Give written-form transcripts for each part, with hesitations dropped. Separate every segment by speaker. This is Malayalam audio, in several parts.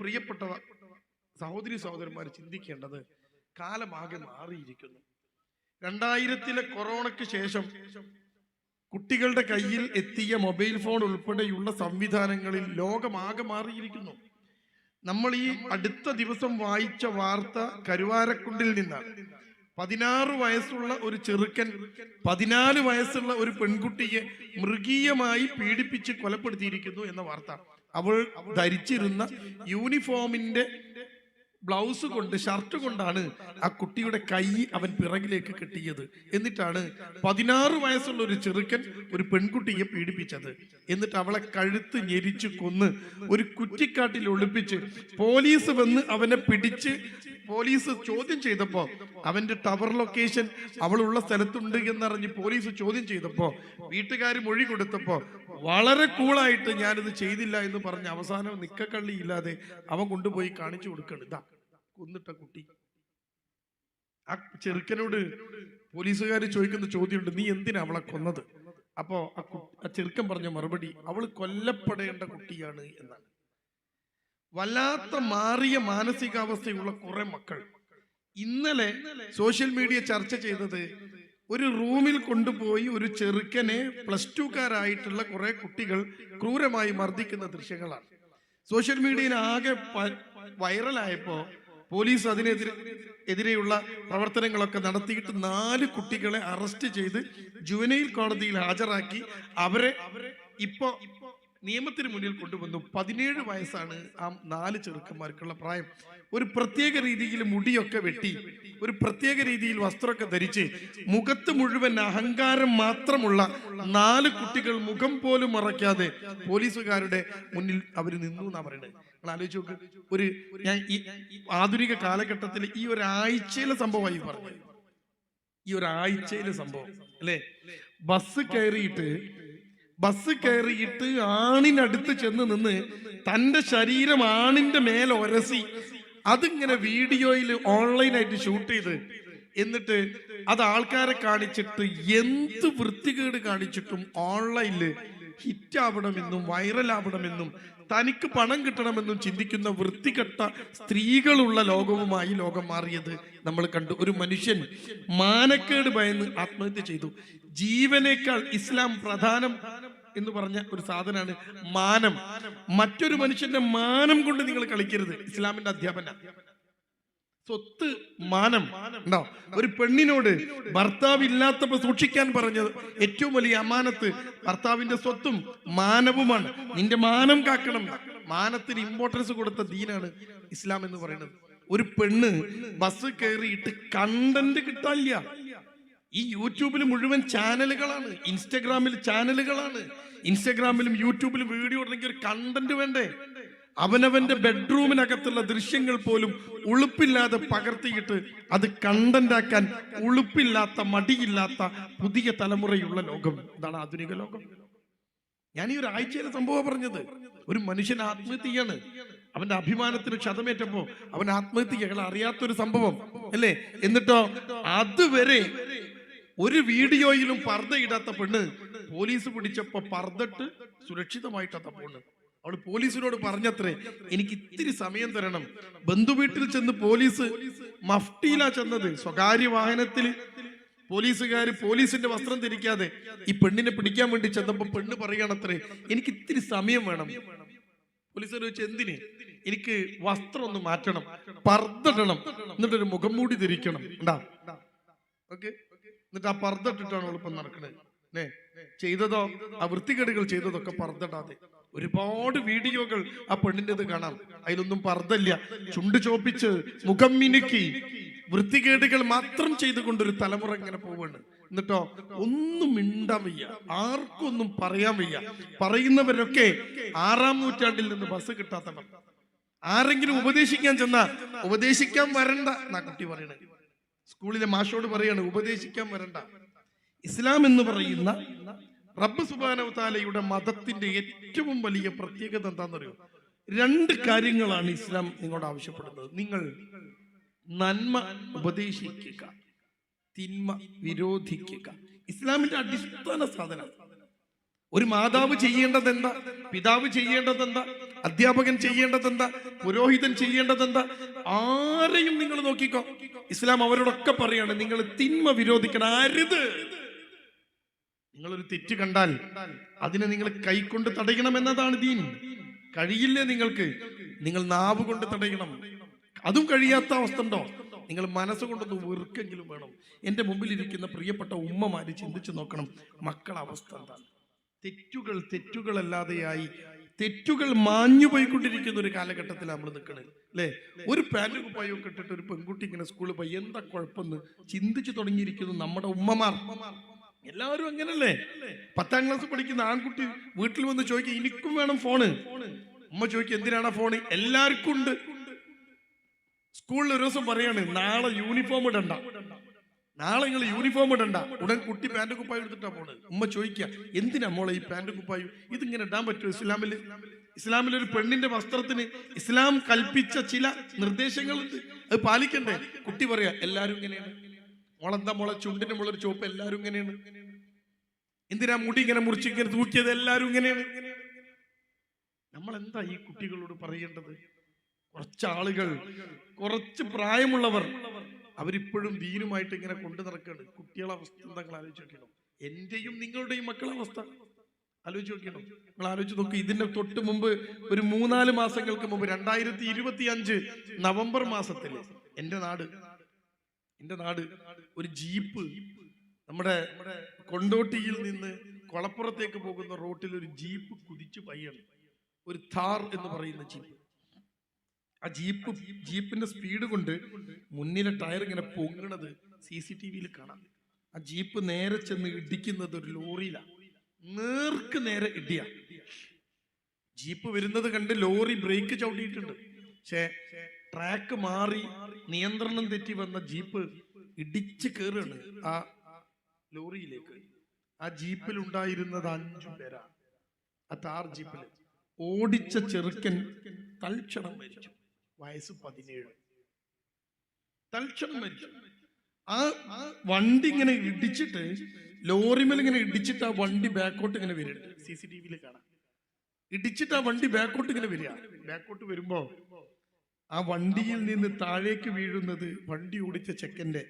Speaker 1: പ്രിയപ്പെട്ട സഹോദരി സഹോദരന്മാർ ചിന്തിക്കേണ്ടത്, കാലമാകെ മാറിയിരിക്കുന്നു. 2000-ലെ കൊറോണയ്ക്ക് ശേഷം കുട്ടികളുടെ കയ്യിൽ എത്തിയ മൊബൈൽ ഫോൺ ഉൾപ്പെടെയുള്ള സംവിധാനങ്ങളിൽ ലോകമാകെ മാറിയിരിക്കുന്നു. നമ്മൾ ഈ അടുത്ത ദിവസം വായിച്ച വാർത്ത കരുവാരക്കുണ്ടിൽ നിന്നാണ്. 16 വയസ്സുള്ള ഒരു ചെറുക്കൻ 14 വയസ്സുള്ള ഒരു പെൺകുട്ടിയെ മൃഗീയമായി പീഡിപ്പിച്ച് കൊലപ്പെടുത്തിയിരിക്കുന്നു എന്ന വാർത്ത. അവൾ ധരിച്ചിരുന്ന യൂണിഫോമിന്റെ ബ്ലൗസ് കൊണ്ട്, ഷർട്ട് കൊണ്ടാണ് ആ കുട്ടിയുടെ കൈ അവൻ പിറകിലേക്ക് കെട്ടിയത്. എന്നിട്ടാണ് 16 വയസ്സുള്ള ഒരു ചെറുക്കൻ ഒരു പെൺകുട്ടിയെ പീഡിപ്പിച്ചത്. എന്നിട്ട് അവളെ കഴുത്ത് ഞെരിച്ചു കൊന്ന് ഒരു കുറ്റിക്കാട്ടിൽ ഒളിപ്പിച്ച് പോലീസ് വന്ന് അവനെ പിടിച്ച് പോലീസ് ചോദ്യം ചെയ്തപ്പോ, അവന്റെ ടവർ ലൊക്കേഷൻ അവളുള്ള സ്ഥലത്തുണ്ട് എന്നറിഞ്ഞ് പോലീസ് ചോദ്യം ചെയ്തപ്പോ, വീട്ടുകാർ മൊഴി കൊടുത്തപ്പോ വളരെ കൂളായിട്ട് ഞാനിത് ചെയ്തില്ല എന്ന് പറഞ്ഞ് അവസാനം നിക്കക്കള്ളി ഇല്ലാതെ അവൻ കൊണ്ടുപോയി കാണിച്ചു കൊടുക്കണം. ഇതാ കൊന്നിട്ട കുട്ടി. ആ ചെറുക്കനോട് പോലീസുകാർ ചോദിക്കുന്ന ചോദ്യമുണ്ട്, നീ എന്തിനാ അവളെ കൊന്നത്? അപ്പോ ആ ചെറുക്കൻ പറഞ്ഞ മറുപടി, അവള് കൊല്ലപ്പെടേണ്ട കുട്ടിയാണ് എന്നാണ്. വല്ലാത്ത മാറിയ മാനസികാവസ്ഥയുള്ള കുറെ മക്കൾ. ഇന്നലെ സോഷ്യൽ മീഡിയ ചർച്ച ചെയ്തത്, ഒരു റൂമിൽ കൊണ്ടുപോയി ഒരു ചെറുക്കനെ +2-കാരായിട്ടുള്ള കുറെ കുട്ടികൾ ക്രൂരമായി മർദ്ദിക്കുന്ന ദൃശ്യങ്ങളാണ്. സോഷ്യൽ മീഡിയയിൽ ആകെ വൈറലായപ്പോ പോലീസ് അതിനെതിരെയുള്ള പ്രവർത്തനങ്ങളൊക്കെ നടത്തിയിട്ട് 4 കുട്ടികളെ അറസ്റ്റ് ചെയ്ത് ജുവനൈൽ കോടതിയിൽ ഹാജരാക്കി അവരെ ഇപ്പോ നിയമത്തിന് മുന്നിൽ കൊണ്ടുവന്നു. 17 വയസ്സാണ് ആ 4 ചെറുക്കന്മാർക്കുള്ള പ്രായം. ഒരു പ്രത്യേക രീതിയിൽ മുടിയൊക്കെ വെട്ടി, ഒരു പ്രത്യേക രീതിയിൽ വസ്ത്രമൊക്കെ ധരിച്ച്, മുഖത്ത് മുഴുവൻ അഹങ്കാരം മാത്രമുള്ള 4 കുട്ടികൾ മുഖം പോലും മറയ്ക്കാതെ പോലീസുകാരുടെ മുന്നിൽ അവർ നിന്നു എന്നാ പറയുന്നത്. നിങ്ങൾ ആലോചിച്ച് നോക്ക്. ഞാൻ ഈ ആധുനിക കാലഘട്ടത്തിൽ ഈ ഒരാഴ്ചയിലെ സംഭവമായി പറഞ്ഞു. ഈ ഒരാഴ്ചയിലെ സംഭവം അല്ലേ? ബസ് കയറിയിട്ട് ആണിനടുത്ത് ചെന്ന് നിന്ന് തന്റെ ശരീരം ആണിന്റെ മേലെ ഒരസി അതിങ്ങനെ വീഡിയോയിൽ ഓൺലൈനായിട്ട് ഷൂട്ട് ചെയ്ത്, എന്നിട്ട് അത് ആൾക്കാരെ കാണിച്ചിട്ട് എന്ത് വൃത്തികേട് കാണിച്ചിട്ടും ഓൺലൈനില് ഹിറ്റാവണമെന്നും വൈറലാവണമെന്നും തനിക്ക് പണം കിട്ടണമെന്നും ചിന്തിക്കുന്ന വൃത്തികെട്ട സ്ത്രീകളുള്ള ലോകവുമായി ലോകം മാറിയത് നമ്മൾ കണ്ടു. ഒരു മനുഷ്യൻ മാനക്കേട് ഭയന്ന് ആത്മഹത്യ ചെയ്തു. ജീവനേക്കാൾ ഇസ്ലാം പ്രധാനം എന്ന് പറഞ്ഞ ഒരു സാധനമാണ് മാനം. മറ്റൊരു മനുഷ്യന്റെ മാനം കൊണ്ട് നിങ്ങൾ കളിക്കരുത്. ഇസ്ലാമിന്റെ അധ്യാപന സ്വത്ത് മാനം ഉണ്ടോ? ഒരു പെണ്ണിനോട് ഭർത്താവ് ഇല്ലാത്തപ്പോ സൂക്ഷിക്കാൻ പറഞ്ഞത് ഏറ്റവും വലിയ അമാനത്ത് ഭർത്താവിന്റെ സ്വത്തും മാനവുമാണ്. നിന്റെ മാനം കാക്കണം. മാനത്തിന് ഇമ്പോർട്ടൻസ് കൊടുത്ത ദീനാണ് ഇസ്ലാം എന്ന് പറയുന്നത്. ഒരു പെണ്ണ് ബസ് കയറിയിട്ട് കണ്ടന്റ് കിട്ടാനില്ല. ഈ യൂട്യൂബിൽ മുഴുവൻ ചാനലുകളാണ്, ഇൻസ്റ്റഗ്രാമിൽ ചാനലുകളാണ്. ഇൻസ്റ്റഗ്രാമിലും യൂട്യൂബിലും വീഡിയോ ഉണ്ടെങ്കിൽ ഒരു കണ്ടന്റ് വേണ്ടേ? അവനവന്റെ ബെഡ്റൂമിനകത്തുള്ള ദൃശ്യങ്ങൾ പോലും ഉളുപ്പില്ലാതെ പകർത്തിയിട്ട് അത് കണ്ടന്റാക്കാൻ ഉളുപ്പില്ലാത്ത, മടിയില്ലാത്ത പുതിയ തലമുറയുള്ള ലോകം. ഇതാണ് ആധുനിക ലോകം. ഞാൻ ഈ ഒരാഴ്ചയിലെ സംഭവം പറഞ്ഞത്. ഒരു മനുഷ്യൻ ആത്മഹത്യയാണ്. അവന്റെ അഭിമാനത്തിന് ക്ഷതമേറ്റപ്പോ അവൻ ആത്മഹത്യ അറിയാത്തൊരു സംഭവം അല്ലേ? എന്നിട്ടോ അതുവരെ ഒരു വീഡിയോയിലും പർദ്ദയിടാത്ത പെണ്ണ് പോലീസ് പിടിച്ചപ്പോ പർദ്ദട്ട് സുരക്ഷിതമായിട്ടാ പെണ്ണ്. അവള് പോലീസിനോട് പറഞ്ഞത്രേ, എനിക്ക് ഇത്തിരി സമയം തരണം. ബന്ധുവീട്ടിൽ ചെന്ന് പോലീസ് മഫ്റ്റിയിലാ ചെന്നത്. സ്വകാര്യ വാഹനത്തിൽ പോലീസുകാർ പോലീസിന്റെ വസ്ത്രം ധരിക്കാതെ ഈ പെണ്ണിനെ പിടിക്കാൻ വേണ്ടി ചെന്നപ്പോ പെണ്ണ് പറയണത്രേ, എനിക്ക് ഇത്തിരി സമയം വേണം. പോലീസുകാർ ചോദിച്ചു, എന്തിന്? എനിക്ക് വസ്ത്രം ഒന്ന് മാറ്റണം, പർദ്ദടണം, എന്നിട്ടൊരു മുഖം മൂടി ധരിക്കണം. ഓക്കെ, എന്നിട്ട് ആ പർദ്ദട്ടിട്ടാണ് എളുപ്പം നടക്കണത്. ചെയ്തതോ, ആ വൃത്തികേടുകൾ ചെയ്തതൊക്കെ പർദ്ദടാതെ. ഒരുപാട് വീഡിയോകൾ ആ പെണ്ണിൻ്റെത് കാണാം. അതിലൊന്നും പർദ്ദല്ല. ചുണ്ട് ചോപ്പിച്ച് മുഖം മിനുക്കി വൃത്തികേടുകൾ മാത്രം ചെയ്തുകൊണ്ടൊരു തലമുറ ഇങ്ങനെ പോവാണ്. എന്നിട്ടോ ഒന്നും മിണ്ടാൻ വയ്യ, ആർക്കൊന്നും പറയാൻ വയ്യ. പറയുന്നവരൊക്കെ 6-ാം നൂറ്റാണ്ടിൽ നിന്ന് ബസ് കിട്ടാത്തവർ. ആരെങ്കിലും ഉപദേശിക്കാൻ ചെന്നാ ഉപദേശിക്കാൻ വരണ്ട എന്നാ കുട്ടി പറയണേ. സ്കൂളിലെ മാഷോട് പറയാണ്, ഉപദേശിക്കാൻ വരണ്ട. ഇസ്ലാം എന്ന് പറയുന്ന റബ്ബ് സുബ്ഹാനഹു തആലയുടെ മതത്തിന്റെ ഏറ്റവും വലിയ പ്രത്യേകത എന്താണെന്നറിയോ? 2 കാര്യങ്ങളാണ് ഇസ്ലാം നിങ്ങളോട് ആവശ്യപ്പെടുന്നത്. നിങ്ങൾ നന്മ ഉപദേശിക്കുക, തിന്മ വിരോധിക്കുക. ഇസ്ലാമിന്റെ അടിസ്ഥാന സാധനം. ഒരു മാതാവ് ചെയ്യേണ്ടത് എന്താ, പിതാവ് ചെയ്യേണ്ടത് എന്താ, അധ്യാപകൻ ചെയ്യേണ്ടത് എന്താ, പുരോഹിതൻ ചെയ്യേണ്ടത് എന്താ? ആരെയും നിങ്ങൾ നോക്കിക്കോ, ഇസ്ലാം അവരോടൊക്കെ പറയാണ്, നിങ്ങൾ തിന്മ വിരോധിക്കണം, അരുത്. നിങ്ങളൊരു തെറ്റ് കണ്ടാൽ അതിനെ നിങ്ങൾ കൈകൊണ്ട് തടയണം എന്നതാണ് ദീൻ. കഴിയില്ലേ നിങ്ങൾക്ക്, നിങ്ങൾ നാവ് കൊണ്ട് തടയണം. അതും കഴിയാത്ത അവസ്ഥ ഉണ്ടോ, നിങ്ങൾ മനസ്സുകൊണ്ടൊന്ന് വെറുക്കെങ്കിലും വേണം. എൻ്റെ മുമ്പിൽ ഇരിക്കുന്ന പ്രിയപ്പെട്ട ഉമ്മമാര് ചിന്തിച്ചു നോക്കണം, മക്കളുടെ അവസ്ഥ എന്താണ്? തെറ്റുകളല്ലാതെയായി തെറ്റുകൾ മാഞ്ഞു പോയിക്കൊണ്ടിരിക്കുന്ന ഒരു കാലഘട്ടത്തിൽ നമ്മൾ നിൽക്കണത് അല്ലേ? ഒരു പാൻറ് കുപ്പായൊക്കെ ഇട്ടിട്ട് ഒരു പെൺകുട്ടി ഇങ്ങനെ സ്കൂളിൽ പോയി എന്താ കുഴപ്പമെന്ന് ചിന്തിച്ചു തുടങ്ങിയിരിക്കുന്നു നമ്മുടെ ഉമ്മമാർ. എല്ലാവരും അങ്ങനല്ലേ? 10ാം ക്ലാസ് പഠിക്കുന്ന ആൺകുട്ടി വീട്ടിൽ വന്ന് ചോദിക്കുക, എനിക്കും വേണം ഫോണ്. ഉമ്മ ചോദിക്കുക, എന്തിനാണ് ഫോണ്? എല്ലാവർക്കും ഉണ്ട്. സ്കൂളിൽ ഒരു ദിവസം പറയാണ്, നാളെ യൂണിഫോം ഇടണ്ട, നാളെ നിങ്ങൾ യൂണിഫോം ഇടണ്ട. ഉടൻ കുട്ടി പാൻറ് കുപ്പായം എടുത്തിട്ടാ പോണ്. ഉമ്മ ചോദിക്കുക, എന്തിനാ മോളെ ഈ പാൻറ് കുപ്പായും, ഇതിങ്ങനെ ഇടാൻ പറ്റുമോ ഇസ്ലാമിൽ ഒരു പെണ്ണിന്റെ വസ്ത്രത്തിന് ഇസ്ലാം കൽപ്പിച്ച ചില നിർദ്ദേശങ്ങളുണ്ട്, അത് പാലിക്കണ്ടേ? കുട്ടി പറയാ, എല്ലാരും ഇങ്ങനെയാണ്. മോളെന്താ മോളെ ചുണ്ടിന് മുള്ളൊരു ചോപ്പ്, എല്ലാരും ഇങ്ങനെയാണ്. എന്തിനാ മുടി ഇങ്ങനെ മുറിച്ച് ഇങ്ങനെ തൂക്കിയത്, എല്ലാരും ഇങ്ങനെയാണ്. നമ്മൾ എന്താ ഈ കുട്ടികളോട് പറയേണ്ടത്? കുറച്ചാളുകൾ, കുറച്ച് പ്രായമുള്ളവർ, അവരിപ്പോഴും ദീനുമായിട്ട് ഇങ്ങനെ കൊണ്ടു നടക്കുകയാണ്. കുട്ടികളെ അവസ്ഥ എന്താ ആലോചിച്ച് നോക്കണം. എന്റെയും നിങ്ങളുടെയും മക്കളെ അവസ്ഥ ആലോചിച്ച് നോക്കണം. നിങ്ങൾ ആലോചിച്ച് നോക്കി, ഇതിന്റെ തൊട്ട് മുമ്പ് ഒരു 3-4 മാസങ്ങൾക്ക് മുമ്പ് 2025 നവംബർ മാസത്തിൽ എൻ്റെ നാട് ഒരു ജീപ്പ് നമ്മുടെ കൊണ്ടോട്ടിയിൽ നിന്ന് കൊളപ്പുറത്തേക്ക് പോകുന്ന റോട്ടിൽ ഒരു ജീപ്പ് കുതിച്ചു പയ്യാണ്. ഒരു ഥാർ എന്ന് പറയുന്ന ജീപ്പ്. ആ ജീപ്പിന്റെ സ്പീഡ് കൊണ്ട് മുന്നിലെ ടയർ ഇങ്ങനെ പൊങ്ങണത് CCTV കാണാം. ആ ജീപ്പ് നേരെ ചെന്ന് ഇടിക്കുന്നത് ഒരു ലോറിയിലാണ്. നേർക്ക് നേരെ ഇടിയ. ജീപ്പ് വരുന്നത് കണ്ട് ലോറി ബ്രേക്ക് ചവിട്ടിയിട്ടുണ്ട്. പക്ഷേ ട്രാക്ക് മാറി നിയന്ത്രണം തെറ്റി വന്ന ജീപ്പ് ഇടിച്ച് കയറുകയാണ് ആ ലോറിയിലേക്ക്. ആ ജീപ്പിൽ ഉണ്ടായിരുന്നത് 5 പേരാണ്. ആ താർ ജീപ്പിൽ ഓടിച്ച ചെറുക്കൻ തൽക്ഷണം മരിച്ചു. വയസ്സ് 17. തൽക്ഷണം മരിച്ചു. ആ വണ്ടി ഇങ്ങനെ ഇടിച്ചിട്ട്, ലോറിമേൽ ഇങ്ങനെ ഇടിച്ചിട്ട് ആ വണ്ടി ബാക്കോട്ട് ഇങ്ങനെ വരുന്നുണ്ട്. CCTV കാണാം. ഇടിച്ചിട്ട് ആ വണ്ടി ബാക്കോട്ട് ഇങ്ങനെ വരിക. ബാക്കോട്ട് വരുമ്പോ ആ വണ്ടിയിൽ നിന്ന് താഴേക്ക് വീഴുന്നത് വണ്ടി ഓടിച്ച ചെക്കന്റെ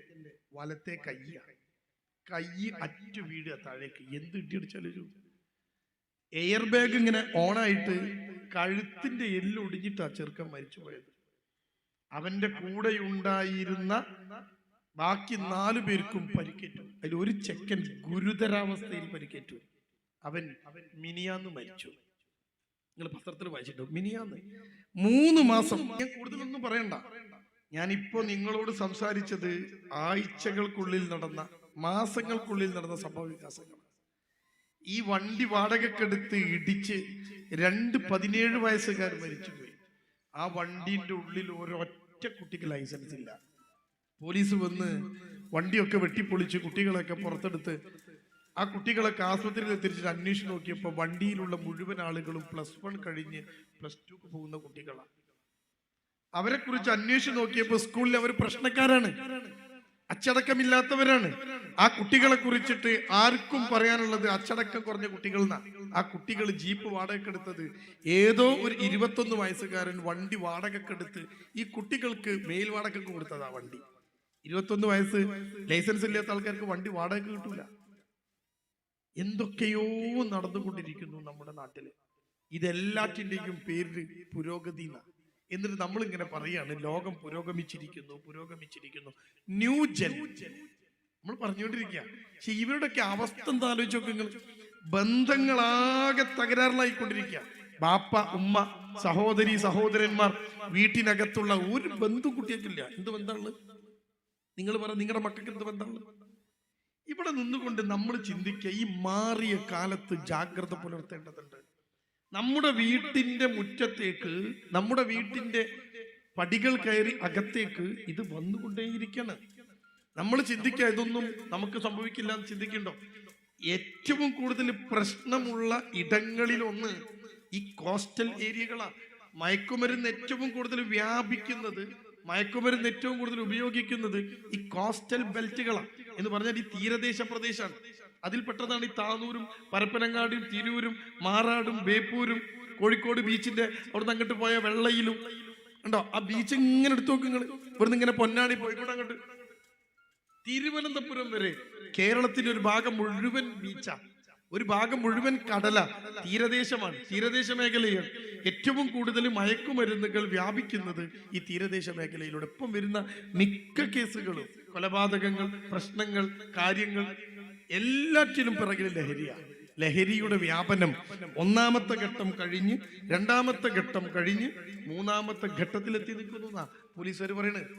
Speaker 1: വലത്തെ കൈയാണ്. കൈ അറ്റു വീഴുക താഴേക്ക്. എന്ത് ഇടിയടിച്ചാലും എയർ ബാഗ് ഇങ്ങനെ ഓണായിട്ട് കഴുത്തിന്റെ എല്ല് ഒടിഞ്ഞിട്ടാ ചെറുക്കൻ മരിച്ചു പോയത്. അവന്റെ കൂടെ ഉണ്ടായിരുന്ന ബാക്കി 4 പേർക്കും പരിക്കേറ്റു. അതിൽ ഒരു ചെക്കൻ ഗുരുതരാവസ്ഥയിൽ പരിക്കേറ്റു. അവൻ മിനിയാന്ന് മരിച്ചു. നിങ്ങൾ പത്രത്തിൽ വായിച്ചിട്ടോ, മിനിയാന്ന്. 3 മാസം. ഞാൻ കൂടുതലൊന്നും പറയണ്ട. ഞാനിപ്പോ നിങ്ങളോട് സംസാരിച്ചത് ആഴ്ചകൾക്കുള്ളിൽ നടന്ന, മാസങ്ങൾക്കുള്ളിൽ നടന്ന സംഭവ വികാസങ്ങൾ. ഈ വണ്ടി വാടകക്കെടുത്ത് ഇടിച്ച് 2 17 വയസ്സുകാർ മരിച്ചുപോയി. ആ വണ്ടിന്റെ ഉള്ളിൽ ഒരൊറ്റ കുട്ടിക്ക് ലൈസൻസ് ഇല്ല. പോലീസ് വന്ന് വണ്ടിയൊക്കെ വെട്ടിപ്പൊളിച്ച് കുട്ടികളൊക്കെ പുറത്തെടുത്ത് ആ കുട്ടികളൊക്കെ ആശുപത്രിയിൽ എത്തിച്ചിട്ട് അന്വേഷിച്ച് നോക്കിയപ്പോൾ വണ്ടിയിലുള്ള മുഴുവൻ ആളുകളും +1 കഴിഞ്ഞ് +2 പോകുന്ന കുട്ടികളാണ്. അവരെ കുറിച്ച് അന്വേഷിച്ച് നോക്കിയപ്പോൾ സ്കൂളിൽ അവർ പ്രശ്നക്കാരാണ്, അച്ചടക്കമില്ലാത്തവരാണ്. ആ കുട്ടികളെ കുറിച്ചിട്ട് ആർക്കും പറയാനുള്ളത് അച്ചടക്കം കുറഞ്ഞ കുട്ടികൾ എന്നാണ്. ആ കുട്ടികൾ ജീപ്പ് വാടകക്കെടുത്തത് ഏതോ ഒരു 21 വയസ്സുകാരൻ വണ്ടി വാടകക്കെടുത്ത് ഈ കുട്ടികൾക്ക് മെയിൽ വാടകക്ക് കൊടുത്തതാ വണ്ടി. 21 വയസ്സ് ലൈസൻസ് ഇല്ലാത്ത ആൾക്കാർക്ക് വണ്ടി വാടക കിട്ടൂല. എന്തൊക്കെയോ നടന്നുകൊണ്ടിരിക്കുന്നു നമ്മുടെ നാട്ടില്. ഇതെല്ലാറ്റിന്റെയും പേരിൽ പുരോഗതി എന്നാണ്. എന്നിട്ട് നമ്മൾ ഇങ്ങനെ പറയാണ്, ലോകം പുരോഗമിച്ചിരിക്കുന്നു. ന്യൂ ജെൻ നമ്മൾ പറഞ്ഞുകൊണ്ടിരിക്കുക. പക്ഷെ ഇവരുടെയൊക്കെ അവസ്ഥ എന്താ ആലോചിച്ച് നോക്ക് നിങ്ങൾ. ബന്ധങ്ങളാകെ തകരാറിലായിക്കൊണ്ടിരിക്കുക. ബാപ്പ, ഉമ്മ, സഹോദരി, സഹോദരന്മാർ, വീട്ടിനകത്തുള്ള ഒരു ബന്ധു കുട്ടിയൊക്കില്ല. എന്ത് ബന്ധമുള്ളത്? നിങ്ങൾ പറ, നിങ്ങളുടെ മക്കൾക്ക് എന്ത് ബന്ധമുള്ളത്? ഇവിടെ നിന്നുകൊണ്ട് നമ്മൾ ചിന്തിക്കുക, ഈ മാറിയ കാലത്ത് ജാഗ്രത പുലർത്തേണ്ടതുണ്ട്. നമ്മുടെ വീട്ടിന്റെ മുറ്റത്തേക്ക്, നമ്മുടെ വീട്ടിന്റെ പടികൾ കയറി അകത്തേക്ക് ഇത് വന്നുകൊണ്ടേയിരിക്കണം. നമ്മൾ ചിന്തിക്കുക ഇതൊന്നും നമുക്ക് സംഭവിക്കില്ല എന്ന് ചിന്തിക്കണ്ടോ? ഏറ്റവും കൂടുതൽ പ്രശ്നമുള്ള ഇടങ്ങളിലൊന്ന് ഈ കോസ്റ്റൽ ഏരിയകളാണ്. മയക്കുമരുന്ന് ഏറ്റവും കൂടുതൽ വ്യാപിക്കുന്നത്, മയക്കുമരുന്ന് ഏറ്റവും കൂടുതൽ ഉപയോഗിക്കുന്നത് ഈ കോസ്റ്റൽ ബെൽറ്റുകളാണ്. എന്ന് പറഞ്ഞാൽ ഈ തീരദേശ പ്രദേശമാണ്. അതിൽപ്പെട്ടതാണ് ഈ താനൂരും പരപ്പനങ്ങാടിയും തിരൂരും മാറാടും ബേപ്പൂരും കോഴിക്കോട് ബീച്ചിന്റെ അവിടുന്ന് അങ്ങോട്ട് പോയ വെള്ളയിലും ഉണ്ടോ ആ ബീച്ച് ഇങ്ങനെ എടുത്തു നോക്ക് നിങ്ങൾ. ഇവിടുന്ന് ഇങ്ങനെ പൊന്നാടി പോയിക്കോട്ടെ അങ്ങോട്ട് തിരുവനന്തപുരം വരെ കേരളത്തിന്റെ ഒരു ഭാഗം മുഴുവൻ ബീച്ചാ, ഒരു ഭാഗം മുഴുവൻ കടല, തീരദേശമാണ്, തീരദേശ മേഖലയാണ്. ഏറ്റവും കൂടുതൽ മയക്കുമരുന്നുകൾ വ്യാപിക്കുന്നത് ഈ തീരദേശ മേഖലയിലൂടെ. ഇപ്പം വരുന്ന മിക്ക കേസുകളും കൊലപാതകങ്ങൾ, പ്രശ്നങ്ങൾ, കാര്യങ്ങൾ എല്ലാറ്റിലും പിറകിൽ ലഹരിയാണ്. ലഹരിയുടെ വ്യാപനം ഒന്നാമത്തെ ഘട്ടം കഴിഞ്ഞ് രണ്ടാമത്തെ ഘട്ടം കഴിഞ്ഞ് മൂന്നാമത്തെ ഘട്ടത്തിലെത്തി നിൽക്കുന്നു എന്നാ പോലീസുകാർ പറയണത്.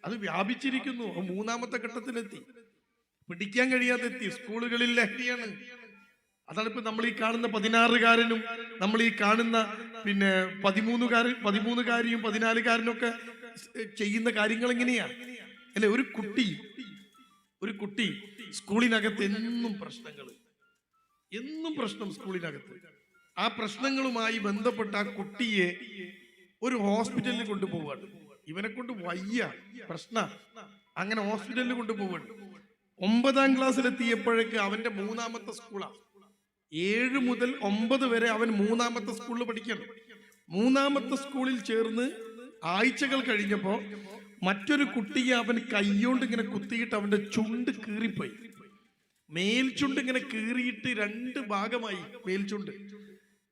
Speaker 1: അത് വ്യാപിച്ചിരിക്കുന്നു, മൂന്നാമത്തെ ഘട്ടത്തിലെത്തി, പിടിക്കാൻ കഴിയാതെ എത്തി. സ്കൂളുകളിൽ ലഹരിയാണ്. അതാണ് ഇപ്പൊ നമ്മൾ ഈ കാണുന്ന 16-കാരനും നമ്മൾ ഈ കാണുന്ന പിന്നെ 13-കാരിയും 14-കാരനൊക്കെ ചെയ്യുന്ന കാര്യങ്ങൾ എങ്ങനെയാ അല്ലെ? ഒരു കുട്ടി സ്കൂളിനകത്ത് എന്നും പ്രശ്നം സ്കൂളിനകത്ത്. ആ പ്രശ്നങ്ങളുമായി ബന്ധപ്പെട്ട ആ കുട്ടിയെ ഒരു ഹോസ്പിറ്റലിൽ കൊണ്ടുപോവാണ്. ഇവനെ കൊണ്ട് വയ്യ, പ്രശ്ന, അങ്ങനെ ഹോസ്പിറ്റലിൽ കൊണ്ടുപോവാണ്. 9ാം ക്ലാസ്സിലെത്തിയപ്പോഴേക്ക് അവന്റെ 3ാമത്തെ സ്കൂളാണ്. 7 മുതൽ 9 വരെ അവൻ 3ാമത്തെ സ്കൂളിൽ പഠിക്കണം. 3ാമത്തെ സ്കൂളിൽ ചേർന്ന് ആഴ്ചകൾ കഴിഞ്ഞപ്പോ മറ്റൊരു കുട്ടിയെ അവൻ കൈയോണ്ട് ഇങ്ങനെ കുത്തിയിട്ട് അവന്റെ ചുണ്ട് കീറിപ്പോയി. മേൽചുണ്ട് ഇങ്ങനെ കീറിയിട്ട് 2 ഭാഗമായി. മേൽചുണ്ട്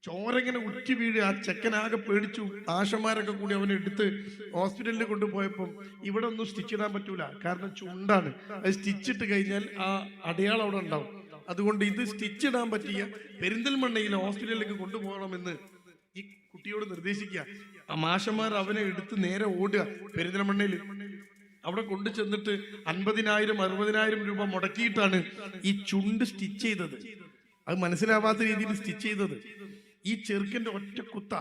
Speaker 1: ചോര ഇങ്ങനെ ഉറ്റി വീഴുക. ആ ചെക്കനാകെ പേടിച്ചു. ആശമാരൊക്കെ കൂടി അവനെ എടുത്ത് ഹോസ്പിറ്റലിൽ കൊണ്ടുപോയപ്പം ഇവിടെ ഒന്നും സ്റ്റിച്ച് ഇടാൻ പറ്റൂല, കാരണം ചുണ്ടാണ്. അത് സ്റ്റിച്ചിട്ട് കഴിഞ്ഞാൽ ആ അടയാളം അവിടെ ഉണ്ടാവും. അതുകൊണ്ട് ഇത് സ്റ്റിച്ച് ഇടാൻ പറ്റിയ പെരിന്തൽമണ്ണയിലെ ഹോസ്പിറ്റലിലേക്ക് കൊണ്ടുപോകണമെന്ന് ഈ കുട്ടിയോട് നിർദ്ദേശിക്കുക. ആ മാഷന്മാർ അവനെ എടുത്ത് നേരെ ഓടുക പെരിന്തൽമണ്ണയിൽ. അവിടെ കൊണ്ടു ചെന്നിട്ട് 50,000-60,000 രൂപ മുടക്കിയിട്ടാണ് ഈ ചുണ്ട് സ്റ്റിച്ച് ചെയ്തത്. അത് മനസ്സിലാവാത്ത രീതിയിൽ സ്റ്റിച്ച് ചെയ്തത്. ഈ ചെറുക്കന്റെ ഒറ്റ കുത്ത.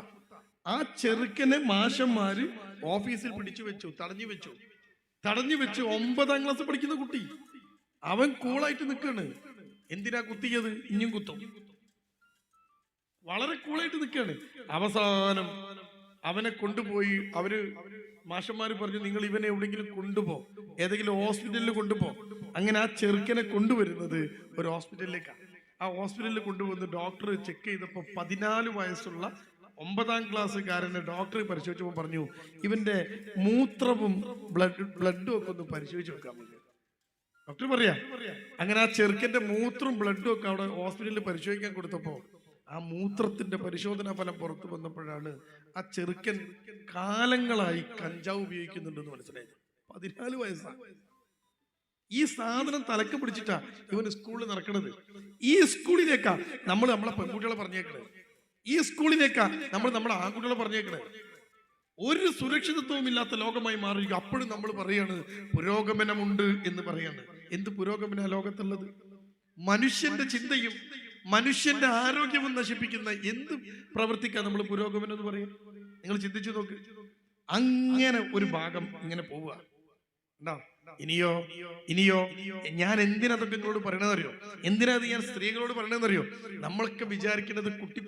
Speaker 1: ആ ചെറുക്കനെ മാഷന്മാര് ഓഫീസിൽ പിടിച്ചു വെച്ചു, തടഞ്ഞു വെച്ചു. 9ാം ക്ലാസ് പഠിക്കുന്ന കുട്ടി, അവൻ കൂളായിട്ട് നിൽക്കാണ്. എന്തിനാ കുത്തിയത്? ഇനിയും കുത്തും. വളരെ കൂളായിട്ട് നിൽക്കാണ്. അവസാനം അവനെ കൊണ്ടുപോയി മാഷന്മാര് പറഞ്ഞു, നിങ്ങൾ ഇവനെ എവിടെയെങ്കിലും കൊണ്ടുപോ, ഏതെങ്കിലും ഹോസ്പിറ്റലിൽ കൊണ്ടുപോ. അങ്ങനെ ആ ചെറുക്കനെ കൊണ്ടുവരുന്നത് ഒരു ഹോസ്പിറ്റലിലേക്കാണ്. ആ ഹോസ്പിറ്റലിൽ കൊണ്ടുവന്ന് ഡോക്ടർ ചെക്ക് ചെയ്തപ്പോ 14 വയസ്സുള്ള 9ാം ക്ലാസ്സുകാരനെ ഡോക്ടർ പരിശോധിച്ചപ്പോൾ പറഞ്ഞു, ഇവന്റെ മൂത്രവും ബ്ലഡും ഒക്കെ ഒന്ന് പരിശോധിച്ച് നോക്കാൻ പറ്റും. ഡോക്ടർ പറയാ. അങ്ങനെ ആ ചെറുക്കന്റെ മൂത്രവും ബ്ലഡും ഒക്കെ അവിടെ ഹോസ്പിറ്റലിൽ പരിശോധിക്കാൻ കൊടുത്തപ്പോ ആ മൂത്രത്തിന്റെ പരിശോധനാ ഫലം പുറത്തു വന്നപ്പോഴാണ് ആ ചെറുക്കൻ കാലങ്ങളായി കഞ്ചാവ് ഉപയോഗിക്കുന്നുണ്ടെന്ന് മനസ്സിലായത്. 14 വയസ്സാണ്. ഈ സാധനം തലക്ക് പിടിച്ചിട്ടാ ഇവന് സ്കൂളിൽ നടക്കണത്. ഈ സ്കൂളിലേക്കാ നമ്മൾ നമ്മളെ പെൺകുട്ടികളെ പറഞ്ഞേക്കണത്. ഈ സ്കൂളിലേക്കാ നമ്മൾ നമ്മുടെ ആൺകുട്ടികളെ പറഞ്ഞേക്കണത്. ഒരു സുരക്ഷിതത്വവും ഇല്ലാത്ത ലോകമായി മാറിയിരിക്കും. അപ്പോഴും നമ്മൾ പറയാണ് പുരോഗമനമുണ്ട് എന്ന് പറയാണ്. എന്ത് പുരോഗമന ലോകത്തുള്ളത്? മനുഷ്യന്റെ ചിന്തയും മനുഷ്യന്റെ ആരോഗ്യവും നശിപ്പിക്കുന്ന എന്ത് പ്രവർത്തിക്കാൻ നമ്മൾ പുരോഗമനം എന്ന് പറയും? നിങ്ങൾ ചിന്തിച്ചു നോക്ക്. അങ്ങനെ ഒരു ഭാഗം ഇങ്ങനെ പോവുക. ഇനിയോ ഞാൻ എന്തിനതൊക്കെ നിങ്ങളോട് പറയണതറിയോ? എന്തിനാ ഞാൻ സ്ത്രീകളോട് പറയണതെന്നറിയോ? നമ്മളൊക്കെ വിചാരിക്കുന്നത് കുട്ടി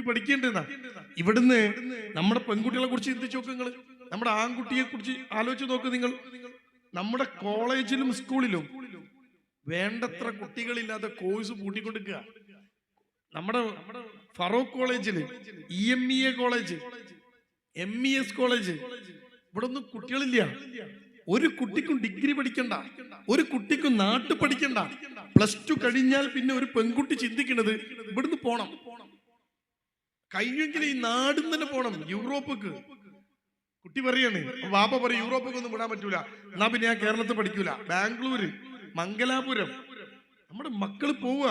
Speaker 1: പഠിക്കേണ്ടതാ. ഇവിടുന്ന് നമ്മുടെ പെൺകുട്ടികളെ കുറിച്ച് ചിന്തിച്ചു നോക്ക് നിങ്ങൾ. നമ്മുടെ ആൺകുട്ടിയെ കുറിച്ച് ആലോചിച്ച് നോക്ക് നിങ്ങൾ. നമ്മുടെ കോളേജിലും സ്കൂളിലും വേണ്ടത്ര കുട്ടികളില്ലാതെ കോഴ്സ് പൂട്ടിക്കൊടുക്കുക. നമ്മുടെ ഫറൂഖ് കോളേജില്, EMEA കോളേജ്, MES കോളേജ്, ഇവിടെ ഒന്നും കുട്ടികളില്ല. ഒരു കുട്ടിക്കും ഡിഗ്രി പഠിക്കണ്ട, ഒരു കുട്ടിക്കും നാട്ടു പഠിക്കണ്ട. +2 കഴിഞ്ഞാൽ പിന്നെ ഒരു പെൺകുട്ടി ചിന്തിക്കുന്നത് ഇവിടുന്ന് പോണം, കഴിയുമെങ്കിൽ ഈ നാടും തന്നെ പോണം, യൂറോപ്പിക്ക്. കുട്ടി പറയാണ്, വാപ്പ പറയും യൂറോപ്പിക്ക് ഒന്നും വിടാൻ പറ്റൂല, എന്നാ പിന്നെ ഞാൻ കേരളത്തിൽ പഠിക്കൂല. ബാംഗ്ലൂര്, മംഗലാപുരം നമ്മുടെ മക്കള് പോവുക.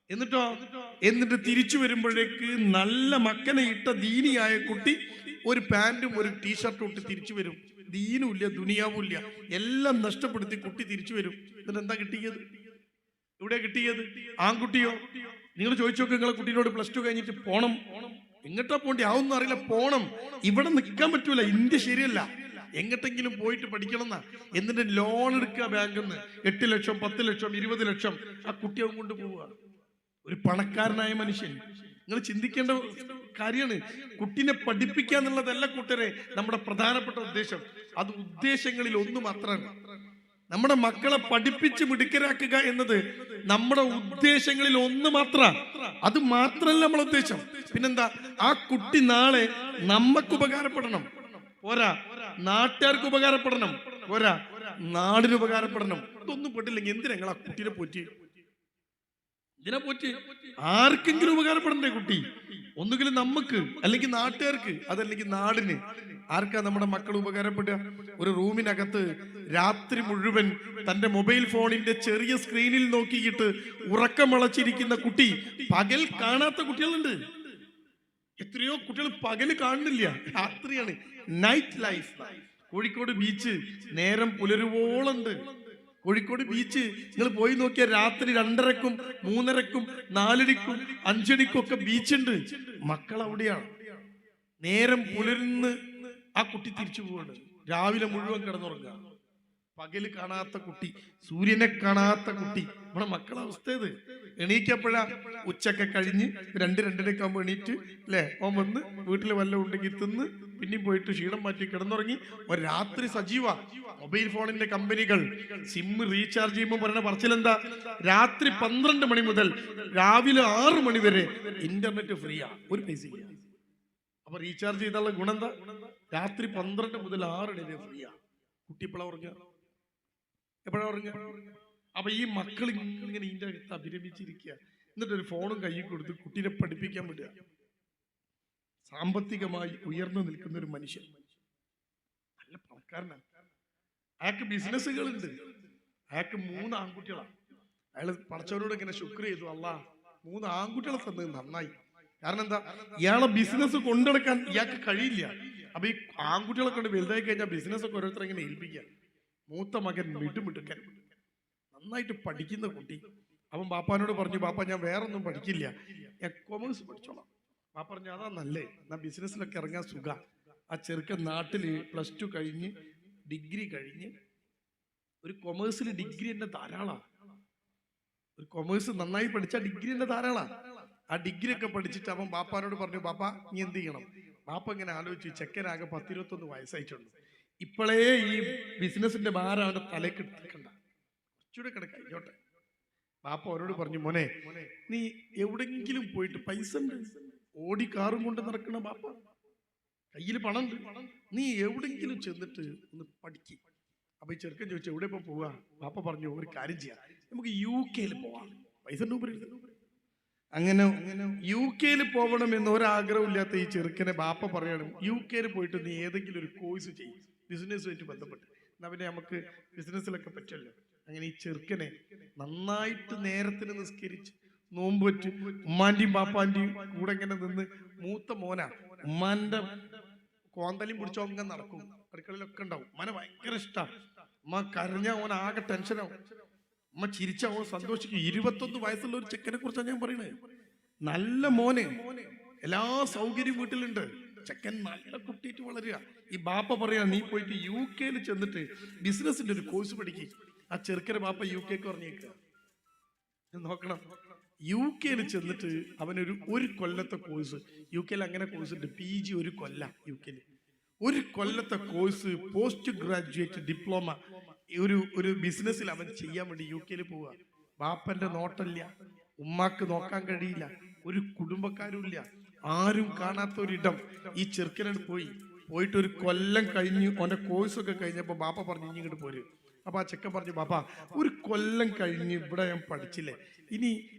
Speaker 1: എന്നിട്ട് തിരിച്ചു വരുമ്പോഴേക്ക് നല്ല മക്കനെ ഇട്ട ദീനിയായ കുട്ടി ഒരു പാന്റും ഒരു ടീഷർട്ടും ഇട്ട് തിരിച്ചു വരും. ദീനുമില്ല, ദുനിയാവുമില്ല, എല്ലാം നഷ്ടപ്പെടുത്തി കുട്ടി തിരിച്ചു വരും. എന്നിട്ട് എന്താ കിട്ടിയത്? ഇവിടെ കിട്ടിയത് ആൺകുട്ടിയോ? നിങ്ങൾ ചോദിച്ചു നോക്ക് നിങ്ങളെ കുട്ടീനോട് +2 കഴിഞ്ഞിട്ട് പോണം, എങ്ങോട്ടാ പോണ്ടി? ആവൊന്നും അറിയില്ല, പോണം. ഇവിടെ നിൽക്കാൻ പറ്റൂല, ഇന്ത്യ ശരിയല്ല, എങ്ങോട്ടെങ്കിലും പോയിട്ട് പഠിക്കണം എന്നാ. എന്നിട്ട് ലോൺ എടുക്കുക ബാങ്കിൽ നിന്ന് 8 ലക്ഷം 10 ലക്ഷം 20 ലക്ഷം ആ കുട്ടിയെ കൊണ്ട് പോവുക. ഒരു പണക്കാരനായ മനുഷ്യൻ. നിങ്ങൾ ചിന്തിക്കേണ്ട കാര്യമാണ്. കുട്ടീനെ പഠിപ്പിക്കുക എന്നുള്ളതല്ല കൂട്ടരെ നമ്മുടെ പ്രധാനപ്പെട്ട ഉദ്ദേശം. അത് ഉദ്ദേശങ്ങളിൽ ഒന്ന് മാത്രമാണ്. നമ്മുടെ മക്കളെ പഠിപ്പിച്ച് മിടുക്കരാക്കുക എന്നത് നമ്മുടെ ഉദ്ദേശങ്ങളിൽ ഒന്ന് മാത്രം. അത് മാത്രമല്ല നമ്മളെ ഉദ്ദേശം. പിന്നെന്താ? ആ കുട്ടി നാളെ നമുക്ക് ഉപകാരപ്പെടണം. പോരാ, നാട്ടുകാർക്ക് ഉപകാരപ്പെടണം. പോരാ, നാടിന് ഉപകാരപ്പെടണം. ഇതൊന്നും പെട്ടില്ലെങ്കിൽ എന്തിനാ നിങ്ങൾ ആ കുട്ടീനെ പോറ്റി? ഇതിനെ പോറ്റി ആർക്കെങ്കിലും ഉപകാരപ്പെടണ്ടേ കുട്ടി? ഒന്നുകിൽ നമുക്ക്, അല്ലെങ്കിൽ നാട്ടുകാർക്ക്, അതല്ലെങ്കിൽ നാടിന്. ആർക്കാ നമ്മുടെ മക്കൾ ഉപകാരപ്പെടുക? ഒരു റൂമിനകത്ത് രാത്രി മുഴുവൻ തന്റെ മൊബൈൽ ഫോണിന്റെ ചെറിയ സ്ക്രീനിൽ നോക്കിയിട്ട് ഉറക്കമിളച്ചിരിക്കുന്ന കുട്ടി. പകൽ കാണാത്ത കുട്ടികളുണ്ട്. എത്രയോ കുട്ടികൾ പകല് കാണുന്നില്ല, രാത്രിയാണ്. Night life. കോഴിക്കോട് ബീച്ച് നേരം പുലരുവോളുണ്ട്. കോഴിക്കോട് ബീച്ച് നിങ്ങൾ പോയി നോക്കിയാൽ രാത്രി 2:30-ക്കും 3:30-ക്കും 4:00-ക്കും 5:00-ക്കും ഒക്കെ ബീച്ചുണ്ട്. മക്കൾ അവിടെയാണ്. നേരം പുലരുന്ന് ആ കുട്ടി തിരിച്ചു പോവാണ്. രാവിലെ മുഴുവൻ കിടന്നുറങ്ങുക. പകല് കാണാത്ത കുട്ടി, സൂര്യനെ കാണാത്ത കുട്ടി. നമ്മുടെ മക്കളെ അവസ്ഥ ഇത്. എണീക്കപ്പോഴാ ഉച്ചക്കെ കഴിഞ്ഞ് 2-2:30 ആകുമ്പോൾ എണീറ്റ് അല്ലേ, ഓൻ വന്ന് വീട്ടിൽ വല്ലതും ഉണ്ടെങ്കിൽ തിന്ന് പിന്നെയും പോയിട്ട് ക്ഷീണം മാറ്റി കിടന്നുറങ്ങി. ഒരു രാത്രി സജീവ. മൊബൈൽ ഫോണിന്റെ കമ്പനികൾ സിം റീചാർജ് ചെയ്യുമ്പോൾ പറയുന്ന പറച്ചിലെന്താ? രാത്രി 12 മണി മുതൽ രാവിലെ 6 മണി വരെ ഇന്റർനെറ്റ് ഫ്രീയാ, ഒരു പൈസ ഇല്ല. അപ്പൊ റീചാർജ് ചെയ്താലുള്ള ഗുണം എന്താ? രാത്രി 12 മുതൽ 6 വരെ ഫ്രീയാ. കുട്ടി എപ്പോഴാ ഉറങ്ങുക? എപ്പോഴാ ഉറങ്ങുക? അപ്പൊ ഈ മക്കൾ ഇങ്ങനെ ഇതിന്റെ അടുത്ത് അഭിരമിച്ചിരിക്കുക. എന്നിട്ട് ഒരു ഫോണും കയ്യിൽ കൊടുത്ത് കുട്ടീനെ പഠിപ്പിക്കാൻ വിടുക. സാമ്പത്തികമായി ഉയർന്നു നിൽക്കുന്ന ഒരു മനുഷ്യൻ, നല്ല പണക്കാരനാണ്. അയാൾക്ക് ബിസിനസ്സുകളുണ്ട്. അയാൾക്ക് 3 ആൺകുട്ടികളാണ്. അയാൾ പടച്ചവനോട് ഇങ്ങനെ ശുക്ർ ചെയ്തു, അല്ലാ 3 ആൺകുട്ടികളെ തന്നത് നന്നായി. കാരണം എന്താ? ഇയാളെ ബിസിനസ് കൊണ്ടെടുക്കാൻ ഇയാൾക്ക് കഴിയില്ല. അപ്പൊ ഈ ആൺകുട്ടികളെ കൊണ്ട് വലുതായി കഴിഞ്ഞാൽ ബിസിനസ് ഒക്കെ ഓരോരുത്തർ ഇങ്ങനെ ഏൽപ്പിക്കുക. മൂത്ത മകൻ മിടുമിടുക്കൻ, നന്നായിട്ട് പഠിക്കുന്ന കുട്ടി. അവൻ ബാപ്പാനോട് പറഞ്ഞു, ബാപ്പ ഞാൻ വേറൊന്നും പഠിക്കില്ല, ഞാൻ കൊമേഴ്സ് പഠിച്ചോളാം. ബാപ്പ പറഞ്ഞു അതാ നല്ലേ, എന്നാ ബിസിനസ്സിലൊക്കെ ഇറങ്ങാൻ സുഖ. ആ ചെറുക്കൻ നാട്ടില് +2 കഴിഞ്ഞ് ഡിഗ്രി കഴിഞ്ഞ് ഒരു കൊമേഴ്സിൽ ഡിഗ്രി തന്നെ ധാരാളാ. ഒരു കൊമേഴ്സ് നന്നായി പഠിച്ച ഡിഗ്രി തന്നെ ധാരാളാ. ആ ഡിഗ്രി ഒക്കെ പഠിച്ചിട്ട് അവൻ ബാപ്പാനോട് പറഞ്ഞു, ബാപ്പ നീ എന്ത് ചെയ്യണം? ബാപ്പ ഇങ്ങനെ ആലോചിച്ചു, ചെക്കനാകെ 10-21 വയസ്സായിട്ടുണ്ട്. ഇപ്പോഴേ ഈ ബിസിനസിന്റെ ഭാരം അവന്റെ തലേക്ക് എടുക്കണ്ട, കുറച്ചുകൂടെ കിടക്കോട്ടെ. ബാപ്പ അവരോട് പറഞ്ഞു, മോനെ നീ എവിടെങ്കിലും പോയിട്ട്, പൈസ ഉണ്ട്, ഓടി കാറും കൊണ്ട് നടക്കണ ബാപ്പ, കയ്യിൽ പണം ഉണ്ട്, നീ എവിടെങ്കിലും ചെന്നിട്ട് ഒന്ന് പഠിക്ക്. അപ്പൊ ഈ ചെറുക്കൻ ചോദിച്ചു എവിടെ ഇപ്പൊ പോവാ? ബാപ്പ പറഞ്ഞു ഒരു കാര്യം ചെയ്യാം, നമുക്ക് UK പോവാം, പൈസ ഉണ്ട്. അങ്ങനെ UK പോകണം എന്ന് ഒരാഗ്രഹം ഇല്ലാത്ത ഈ ചെറുക്കനെ ബാപ്പ പറയണം, UK പോയിട്ട് നീ ഏതെങ്കിലും ഒരു കോഴ്സ് ചെയ്യും, ബിസിനസ്സുമായിട്ട് ബന്ധപ്പെട്ട്, എന്നാ പിന്നെ നമുക്ക് ബിസിനസ്സിലൊക്കെ പറ്റുമല്ലോ. അങ്ങനെ ഈ ചെറുക്കനെ നന്നായിട്ട് നേരത്തിന് നിസ്കരിച്ച് നോമ്പ് വെച്ച് ഉമ്മാന്റെയും ബാപ്പാന്റെയും കൂടെ ഇങ്ങനെ നിന്ന്, മൂത്ത മോനാ, ഉമ്മാന്റെ കോന്തലും പിടിച്ചോ അങ്ങനെ നടക്കും, അടുക്കളയിലൊക്കെ ഉണ്ടാവും. ഉമ്മാനെ ഭയങ്കര ഇഷ്ടമാണ്. ഉമ്മ കരഞ്ഞ ഓൻ ആകെ ടെൻഷനാവും, ഉമ്മ ചിരിച്ച ഓൻ സന്തോഷിക്കും. 21 വയസ്സുള്ള ഒരു ചെക്കനെ കുറിച്ചാണ് ഞാൻ പറയുന്നത്. നല്ല മോനെ, എല്ലാ സൗകര്യം വീട്ടിലുണ്ട്, ചെക്കൻ നല്ല കുട്ടിയിട്ട് വളരുക. ഈ ബാപ്പ പറയാ നീ പോയിട്ട് UK ചെന്നിട്ട് ബിസിനസിന്റെ ഒരു കോഴ്സ് പഠിക്കുക. ആ ചെറുക്കനെ ബാപ്പ UK പറഞ്ഞേക്കുക. നോക്കണം, UK ചെന്നിട്ട് അവനൊരു കൊല്ലത്തെ കോഴ്സ്, UK അങ്ങനെ കോഴ്സ് ഉണ്ട്, PG 1 കൊല്ലം UK 1 കൊല്ലത്തെ കോഴ്സ്, പോസ്റ്റ് ഗ്രാജുവേറ്റ് ഡിപ്ലോമ ഒരു ബിസിനസ്സിൽ അവൻ ചെയ്യാൻ വേണ്ടി UK പോവുക. ബാപ്പന്റെ നോട്ടമില്ല, ഉമ്മാക്ക് നോക്കാൻ കഴിയില്ല, ഒരു കുടുംബക്കാരും ഇല്ല, ആരും കാണാത്ത ഒരിടം. ഈ ചെറുക്കനോട് പോയിട്ട് 1 കൊല്ലം കഴിഞ്ഞ് ഓന്റെ കോഴ്സൊക്കെ കഴിഞ്ഞപ്പോ ബാപ്പ പറഞ്ഞു ഇനി ഇങ്ങോട്ട് പോരും. അപ്പൊ ആ ചെക്കൻ പറഞ്ഞു, ബാപ്പ 1 കൊല്ലം കഴിഞ്ഞ് ഇവിടെ ഞാൻ പഠിച്ചില്ലേ, ഇനി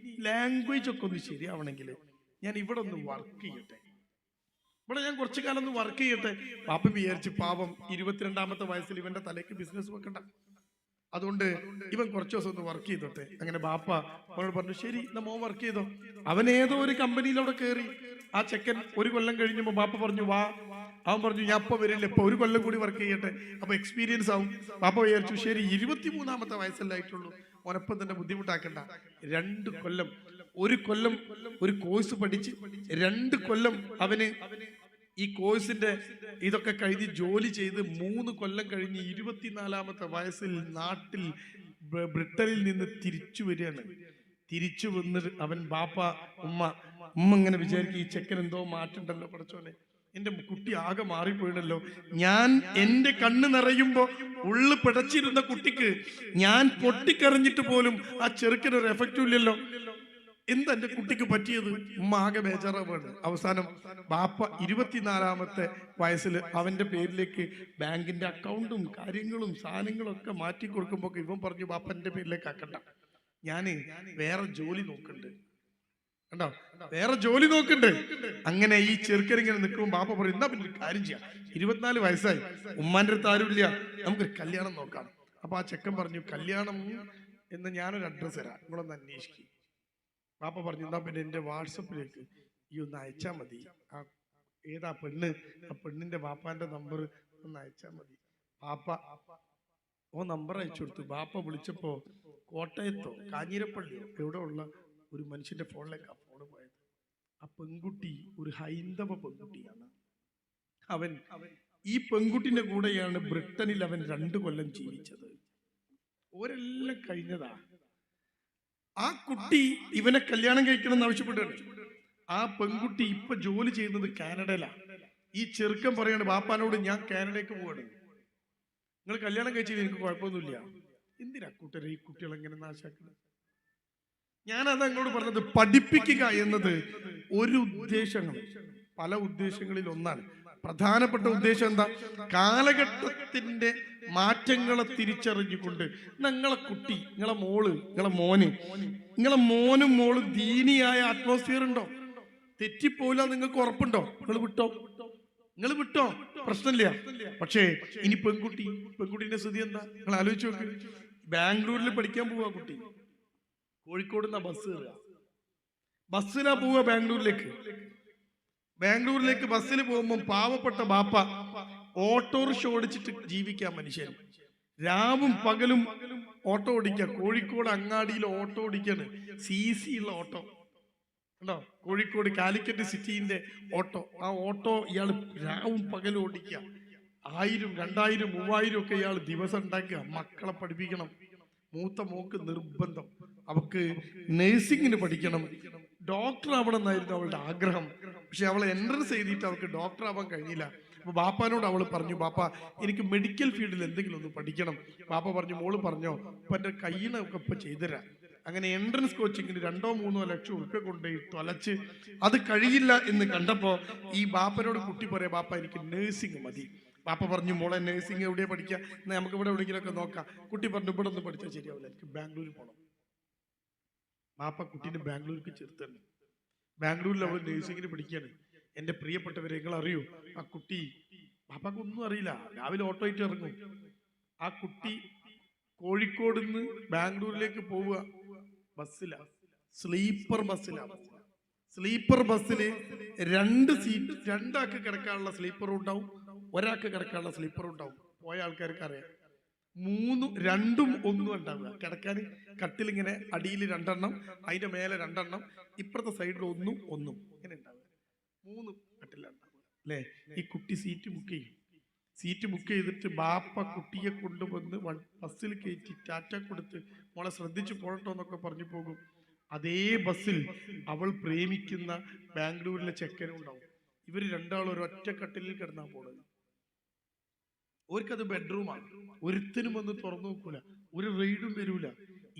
Speaker 1: ലാംഗ്വേജ് ഒക്കെ ഒന്ന് ശരിയാവണമെങ്കിൽ ഞാൻ ഇവിടെ ഒന്ന് വർക്ക് ചെയ്യട്ടെ, ഇവിടെ ഞാൻ കുറച്ചു കാലം ഒന്ന് വർക്ക് ചെയ്യട്ടെ. ബാപ്പ വിചാരിച്ച് പാവം 22ാമത്തെ വയസ്സിൽ ഇവന്റെ തലേക്ക് ബിസിനസ് വെക്കണ്ട, അതുകൊണ്ട് ഇവൻ കുറച്ചു ദിവസം ഒന്ന് വർക്ക് ചെയ്തോട്ടെ. അങ്ങനെ ബാപ്പ അവനോട് പറഞ്ഞു, ശരി എന്നാ മോൻ വർക്ക് ചെയ്തോ. അവൻ ഏതോ ഒരു കമ്പനിയിലവിടെ കയറി. ആ ചെക്കൻ 1 കൊല്ലം കഴിഞ്ഞപ്പോ ബാപ്പ പറഞ്ഞു വാ. അവൻ പറഞ്ഞു ഞാൻ ഇപ്പൊ വരില്ല, ഇപ്പൊ 1 കൊല്ലം കൂടി വർക്ക് ചെയ്യട്ടെ, അപ്പൊ എക്സ്പീരിയൻസ് ആവും. ബാപ്പ വിചാരിച്ചു ശരി, 23ാമത്തെ വയസ്സല്ലായിട്ടുള്ളൂ, ഓനപ്പം തന്നെ ബുദ്ധിമുട്ടാക്കണ്ട. 2 കൊല്ലം 1 കൊല്ലം ഒരു കോഴ്സ് പഠിച്ച് 2 കൊല്ലം അവന് ഈ കോഴ്സിന്റെ ഇതൊക്കെ കഴിഞ്ഞ് ജോലി ചെയ്ത് 3 കൊല്ലം കഴിഞ്ഞ് 24ാമത്തെ വയസ്സിൽ നാട്ടിൽ ബ്രിട്ടനിൽ നിന്ന് തിരിച്ചു വരികയാണ്. തിരിച്ചു വന്നിട്ട് അവൻ ബാപ്പ ഉമ്മ ഇങ്ങനെ വിചാരിക്കും, ഈ ചെക്കൻ എന്തോ മാറ്റുണ്ടല്ലോ പഠിച്ചോനെ, എന്റെ കുട്ടി ആകെ മാറിപ്പോയിണല്ലോ. ഞാൻ എന്റെ കണ്ണ് നിറയുമ്പോ ഉള്ളു പിടച്ചിരുന്ന കുട്ടിക്ക് ഞാൻ പൊട്ടിക്കറിഞ്ഞിട്ട് പോലും ആ ചെറുക്കിന് ഒരു എഫക്റ്റും ഇല്ലല്ലോ. എന്താ എന്റെ കുട്ടിക്ക് പറ്റിയത്? ഉമ്മ ആകെ ബേജാറാവാണ്. അവസാനം ബാപ്പ 24-ാമത്തെ വയസ്സിൽ അവന്റെ പേരിലേക്ക് ബാങ്കിന്റെ അക്കൗണ്ടും കാര്യങ്ങളും സാധനങ്ങളും ഒക്കെ മാറ്റി കൊടുക്കുമ്പോ ഇവൻ പറഞ്ഞു, ബാപ്പ എന്റെ പേരിലേക്ക് ആക്കണ്ട, ഞാന് വേറെ ജോലി നോക്കണ്ട്. കണ്ടോ, വേറെ ജോലി നോക്കണ്ട്. അങ്ങനെ ഈ ചെറുക്കനിങ്ങനെ നിൽക്കുമ്പോൾ ബാപ്പ പറയും, എന്നാ പിന്നെ ഒരു കാര്യം ചെയ്യാം, 24 വയസ്സായി, ഉമ്മാന്റെ അടുത്ത് ആരുമില്ല, നമുക്കൊരു കല്യാണം നോക്കാം. അപ്പൊ ആ ചെക്കൻ പറഞ്ഞു, കല്യാണം എന്ന് ഞാനൊരു അഡ്രസ്സ് തരാം, നിങ്ങളൊന്ന് അന്വേഷിക്കും. ബാപ്പ പറഞ്ഞു, എന്നാ പിന്നെ എന്റെ വാട്സപ്പിലേക്ക് ഈ ഒന്ന് അയച്ചാൽ മതി, ആ ഏതാ പെണ്ണ്, ആ പെണ്ണിന്റെ ബാപ്പാന്റെ നമ്പർ ഒന്ന് അയച്ചാൽ മതി. ബാപ്പ നമ്പർ അയച്ചു കൊടുത്തു. ബാപ്പ വിളിച്ചപ്പോ കോട്ടയത്തോ കാഞ്ഞിരപ്പള്ളിയോ എവിടെ ഉള്ള ഒരു മനുഷ്യന്റെ ഫോണിലേക്ക് ആ ഫോണ് പോയത്. ആ പെൺകുട്ടി ഒരു ഹൈന്ദവ പെൺകുട്ടിയാണ്. അവൻ ഈ പെൺകുട്ടിന്റെ കൂടെയാണ് ബ്രിട്ടനിൽ അവൻ 2 കൊല്ലം ജീവിച്ചത്. ഓരെല്ലാം കഴിഞ്ഞതാ. ആ കുട്ടി ഇവനെ കല്യാണം കഴിക്കണം എന്ന് ആവശ്യപ്പെട്ടാണ്. ആ പെൺകുട്ടി ഇപ്പൊ ജോലി ചെയ്യുന്നത് കാനഡയിലാണ്. ഈ ചെറുക്കൻ പറയാണ് ബാപ്പാനോട്, ഞാൻ കാനഡയ്ക്ക് പോവാണ്, നിങ്ങൾ കല്യാണം കഴിച്ചത് എനിക്ക് കുഴപ്പമൊന്നുമില്ല. എന്തിനാ കൂട്ടരെ ഈ കുട്ടികൾ എങ്ങനെ നാശാക്കുന്നത്? ഞാനത് അങ്ങോട്ട് പറഞ്ഞത്, പഠിപ്പിക്കുക എന്നത് ഒരു ഉദ്ദേശങ്ങൾ, പല ഉദ്ദേശങ്ങളിൽ ഒന്നാണ്. പ്രധാനപ്പെട്ട ഉദ്ദേശം എന്താ? കാലഘട്ടത്തിന്റെ മാറ്റങ്ങളെ തിരിച്ചറിഞ്ഞുകൊണ്ട് നിങ്ങളെ കുട്ടി, നിങ്ങളെ മോള്, നിങ്ങളെ മോനും മോളും ദീനിയായ അറ്റ്മോസ്ഫിയർ ഉണ്ടോ, തെറ്റിപ്പോല, നിങ്ങൾക്ക് ഉറപ്പുണ്ടോ? നിങ്ങൾ വിട്ടോ പ്രശ്നമില്ല. പക്ഷേ ഇനി പെൺകുട്ടിന്റെ സ്ഥിതി എന്താ? നിങ്ങൾ ആലോചിച്ച് നോക്ക്. ബാംഗ്ലൂരിൽ പഠിക്കാൻ പോവാ കുട്ടി, കോഴിക്കോട് നിന്നാ ബസ്സിലാ പോവുക ബാംഗ്ലൂരിലേക്ക് ബസ്സിൽ പോകുമ്പോൾ പാവപ്പെട്ട ബാപ്പ ഓട്ടോറിക്ഷ ഓടിച്ചിട്ട് ജീവിക്കാൻ മനുഷ്യൻ, രാവും പകലും ഓട്ടോ ഓടിക്കുക. കോഴിക്കോട് അങ്ങാടിയിൽ ഓട്ടോ ഓടിക്കാണ്, CC ഉള്ള ഓട്ടോ ഉണ്ടോ? കോഴിക്കോട് കാലിക്കറ്റ് സിറ്റിന്റെ ഓട്ടോ. ആ ഓട്ടോ ഇയാൾ രാവും പകലും ഓടിക്കുക. 1000, 2000, 3000 ഒക്കെ ഇയാൾ ദിവസം ഉണ്ടാക്കുക. മക്കളെ പഠിപ്പിക്കണം. മൂത്ത മോക്ക് നിർബന്ധം, അവക്ക് നഴ്സിംഗിന് പഠിക്കണം, ഡോക്ടർ ആവണം എന്നായിരുന്നു അവളുടെ ആഗ്രഹം. പക്ഷെ അവൾ എൻട്രൻസ് എഴുതിയിട്ട് അവൾക്ക് ഡോക്ടർ ആവാൻ കഴിഞ്ഞില്ല. അപ്പൊ ബാപ്പാനോട് അവൾ പറഞ്ഞു, ബാപ്പ എനിക്ക് മെഡിക്കൽ ഫീൽഡിൽ എന്തെങ്കിലും ഒന്ന് പഠിക്കണം. ബാപ്പ പറഞ്ഞു, മോള് പറഞ്ഞോ, അപ്പൊ എന്റെ കയ്യിനൊക്കെ ഇപ്പൊ ചെയ്തുതരാം. അങ്ങനെ എൻട്രൻസ് കോച്ചിങ്ങിന് 2-3 ലക്ഷം ഉറുപ്പ്യ കൊണ്ടുപോയി തൊലച്ച് അത് കഴിയില്ല എന്ന് കണ്ടപ്പോ ഈ ബാപ്പനോട് കുട്ടി പറയാം, ബാപ്പ എനിക്ക് നഴ്സിംഗ് മതി. ബാപ്പ പറഞ്ഞു, മോളെ നഴ്സിംഗ് എവിടെയാ പഠിക്കുക, എന്നാൽ നമുക്ക് ഇവിടെ എവിടെയെങ്കിലുമൊക്കെ നോക്കാം. കുട്ടി പറഞ്ഞു, ഇവിടെ ഒന്നും പഠിച്ചാൽ ശരിയാവില്ല, എനിക്ക് ബാംഗ്ലൂരിൽ പോകണം. ബാപ്പ കുട്ടീനെ ബാംഗ്ലൂർക്ക് ചേർത്താണ്. ബാംഗ്ലൂരിൽ അവൾ നഴ്സിംഗിന് പഠിക്കുകയാണ്. എന്റെ പ്രിയപ്പെട്ടവരെ, നിങ്ങൾ അറിയൂ, ആ കുട്ടി, ബാപ്പാക്ക് ഒന്നും അറിയില്ല, രാവിലെ ഓട്ടോ ആയിട്ട് ഇറങ്ങും. ആ കുട്ടി കോഴിക്കോട് നിന്ന് ബാംഗ്ലൂരിലേക്ക് പോവുക ബസ്സിലാ, സ്ലീപ്പർ ബസ്സില് 2 സീറ്റ്, 2 ആൾക്ക് കിടക്കാനുള്ള സ്ലീപ്പറും ഉണ്ടാവും, ഒരാൾക്ക് കിടക്കാനുള്ള സ്ലീപ്പറും ഉണ്ടാവും. പോയ ആൾക്കാർക്ക് അറിയാം. 2ഉം 1ഉം ഉണ്ടാവുക. കിടക്കാൻ കട്ടിലിങ്ങനെ അടിയിൽ 2 എണ്ണം, അതിന്റെ മേലെ 2 എണ്ണം, ഇപ്പുറത്തെ സൈഡിൽ 1ഉം 1ഉം ഇങ്ങനെ ഉണ്ടാവുക. 3 കട്ടിലുണ്ടാവുക അല്ലേ? ഈ കുട്ടി സീറ്റ് ബുക്ക് ചെയ്തിട്ട് ബാപ്പ കുട്ടിയെ കൊണ്ടുവന്ന് ബസ്സിൽ കയറ്റി ടാറ്റ കൊടുത്ത്, മോളെ ശ്രദ്ധിച്ചു പോകട്ടോ എന്നൊക്കെ പറഞ്ഞു പോകും. അതേ ബസ്സിൽ അവൾ പ്രേമിക്കുന്ന ബാംഗ്ലൂരിലെ ചെക്കനും ഉണ്ടാവും. ഇവര് 2ആളും ഒരൊറ്റ കട്ടിലിൽ കിടന്നാ പോണത്. ഓർക്കത് ബെഡ്റൂമാണ്. ഒരുത്തനും വന്ന് തുറന്നു നോക്കൂല, ഒരു റെയ്ഡും വരൂല.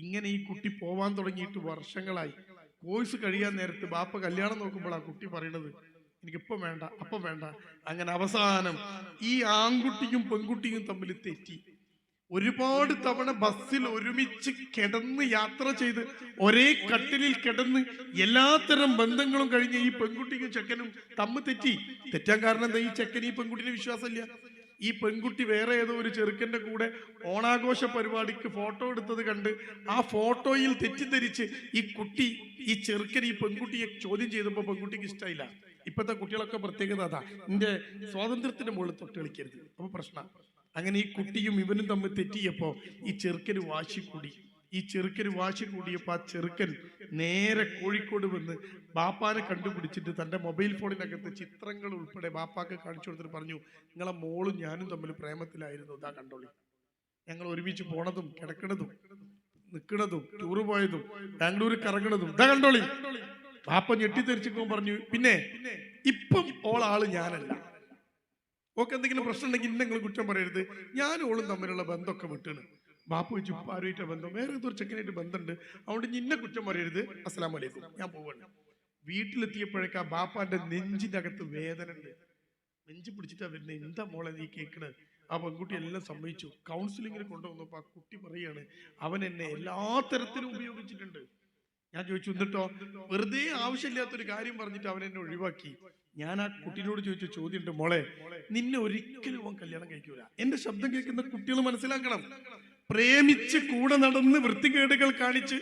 Speaker 1: ഇങ്ങനെ ഈ കുട്ടി പോവാൻ തുടങ്ങിയിട്ട് വർഷങ്ങളായി. കോഴ്സ് കഴിയാൻ നേരത്ത് ബാപ്പ കല്യാണം നോക്കുമ്പോൾ ആ കുട്ടി പറയണത്, എനിക്കിപ്പം വേണ്ട, അപ്പം വേണ്ട. അങ്ങനെ അവസാനം ഈ ആൺകുട്ടിയും പെൺകുട്ടിയും തമ്മിൽ തെറ്റി. ഒരുപാട് തവണ ബസ്സിൽ ഒരുമിച്ച് കിടന്ന് യാത്ര ചെയ്ത് ഒരേ കട്ടിലിൽ കിടന്ന് എല്ലാത്തരം ബന്ധങ്ങളും കഴിഞ്ഞ് ഈ പെൺകുട്ടിക്കും ചെക്കനും തമ്മിൽ തെറ്റാൻ കാരണം എന്താ? ഈ ചെക്കൻ ഈ പെൺകുട്ടിനെ വിശ്വാസമില്ല. ഈ പെൺകുട്ടി വേറെ ഏതോ ഒരു ചെറുക്കന്റെ കൂടെ ഓണാഘോഷ പരിപാടിക്ക് ഫോട്ടോ എടുത്തത് കണ്ട് ആ ഫോട്ടോയിൽ തെറ്റിദ്ധരിച്ച് ഈ ചെറുക്കൻ ഈ പെൺകുട്ടിയെ ചോദ്യം ചെയ്തപ്പോൾ പെൺകുട്ടിക്ക് ഇഷ്ടമായില്ല. ഇപ്പോഴത്തെ കുട്ടികളൊക്കെ പ്രത്യേകത അതാ, നിന്റെ സ്വാതന്ത്ര്യത്തിന്റെ മുകളിൽ തൊട്ട് കളിക്കരുത്, അപ്പൊ പ്രശ്നം. അങ്ങനെ ഈ കുട്ടിയും ഇവനും തമ്മിൽ തെറ്റിയപ്പോ ഈ ചെറുക്കന് വാശി കൂടിയപ്പോ ആ ചെറുക്കൻ നേരെ കോഴിക്കോട് വന്ന് ബാപ്പാനെ കണ്ടുപിടിച്ചിട്ട് തന്റെ മൊബൈൽ ഫോണിനകത്ത് ചിത്രങ്ങൾ ഉൾപ്പെടെ ബാപ്പാക്ക് കാണിച്ചു കൊടുത്തിട്ട് പറഞ്ഞു, നിങ്ങളെ മോളും ഞാനും തമ്മിൽ പ്രേമത്തിലായിരുന്നു, ഇതാ കണ്ടോളി, ഞങ്ങൾ ഒരുമിച്ച് പോണതും കിടക്കണതും നിൽക്കണതും ടൂറ് പോയതും ബാംഗ്ലൂരിൽ കറങ്ങണതും ഇതാ കണ്ടോളി. ബാപ്പ ഞെട്ടിത്തെറിച്ചിപ്പോ പറഞ്ഞു, പിന്നെ ഇപ്പം ഓളാള് ഞാനല്ല. ഓക്കെ എന്തെങ്കിലും പ്രശ്നം ഉണ്ടെങ്കിൽ ഇന്ന് നിങ്ങൾ കുറ്റം പറയരുത്. ഞാനും ഓളും തമ്മിലുള്ള ബന്ധമൊക്കെ വിട്ടാണ്. ബാപ്പു വെച്ചു ആരുമായിട്ട് ബന്ധം, വേറെ ഏതൊരു ചെക്കനായിട്ട് ബന്ധമുണ്ട്, അതുകൊണ്ട് ഇന്നെ കുറ്റം പറയരുത്, അസ്സലാമു അലൈക്കും, ഞാൻ പോവാണ്. വീട്ടിലെത്തിയപ്പോഴേക്കാ ബാപ്പാന്റെ നെഞ്ചിന്റെ അകത്ത് വേദന ഉണ്ട്. നെഞ്ച് പിടിച്ചിട്ടാ വരുന്നത്. എന്താ മോളെ നീ കേൾക്കണത്? ആ പെൺകുട്ടി എല്ലാം സമ്മതിച്ചു. കൗൺസിലിങ്ങിന് കൊണ്ടുവന്നപ്പോ ആ കുട്ടി പറയാണ്, അവൻ എന്നെ എല്ലാ തരത്തിലും ഉപയോഗിച്ചിട്ടുണ്ട്. ഞാൻ ചോദിച്ചു എന്നിട്ടോ? വെറുതെ ആവശ്യമില്ലാത്തൊരു കാര്യം പറഞ്ഞിട്ട് അവൻ എന്നെ ഒഴിവാക്കി. ഞാൻ ആ കുട്ടീനോട് ചോദിച്ച ചോദ്യം ഉണ്ട്, മോളെ നിന്നെ ഒരിക്കലും അവൻ കല്യാണം കഴിക്കൂല. എന്റെ ശബ്ദം കേൾക്കുന്ന കുട്ടികൾ മനസ്സിലാക്കണം, പ്രേമിച്ച് കൂടെ നടന്ന് വൃത്തികേടുകൾ കാണിച്ച്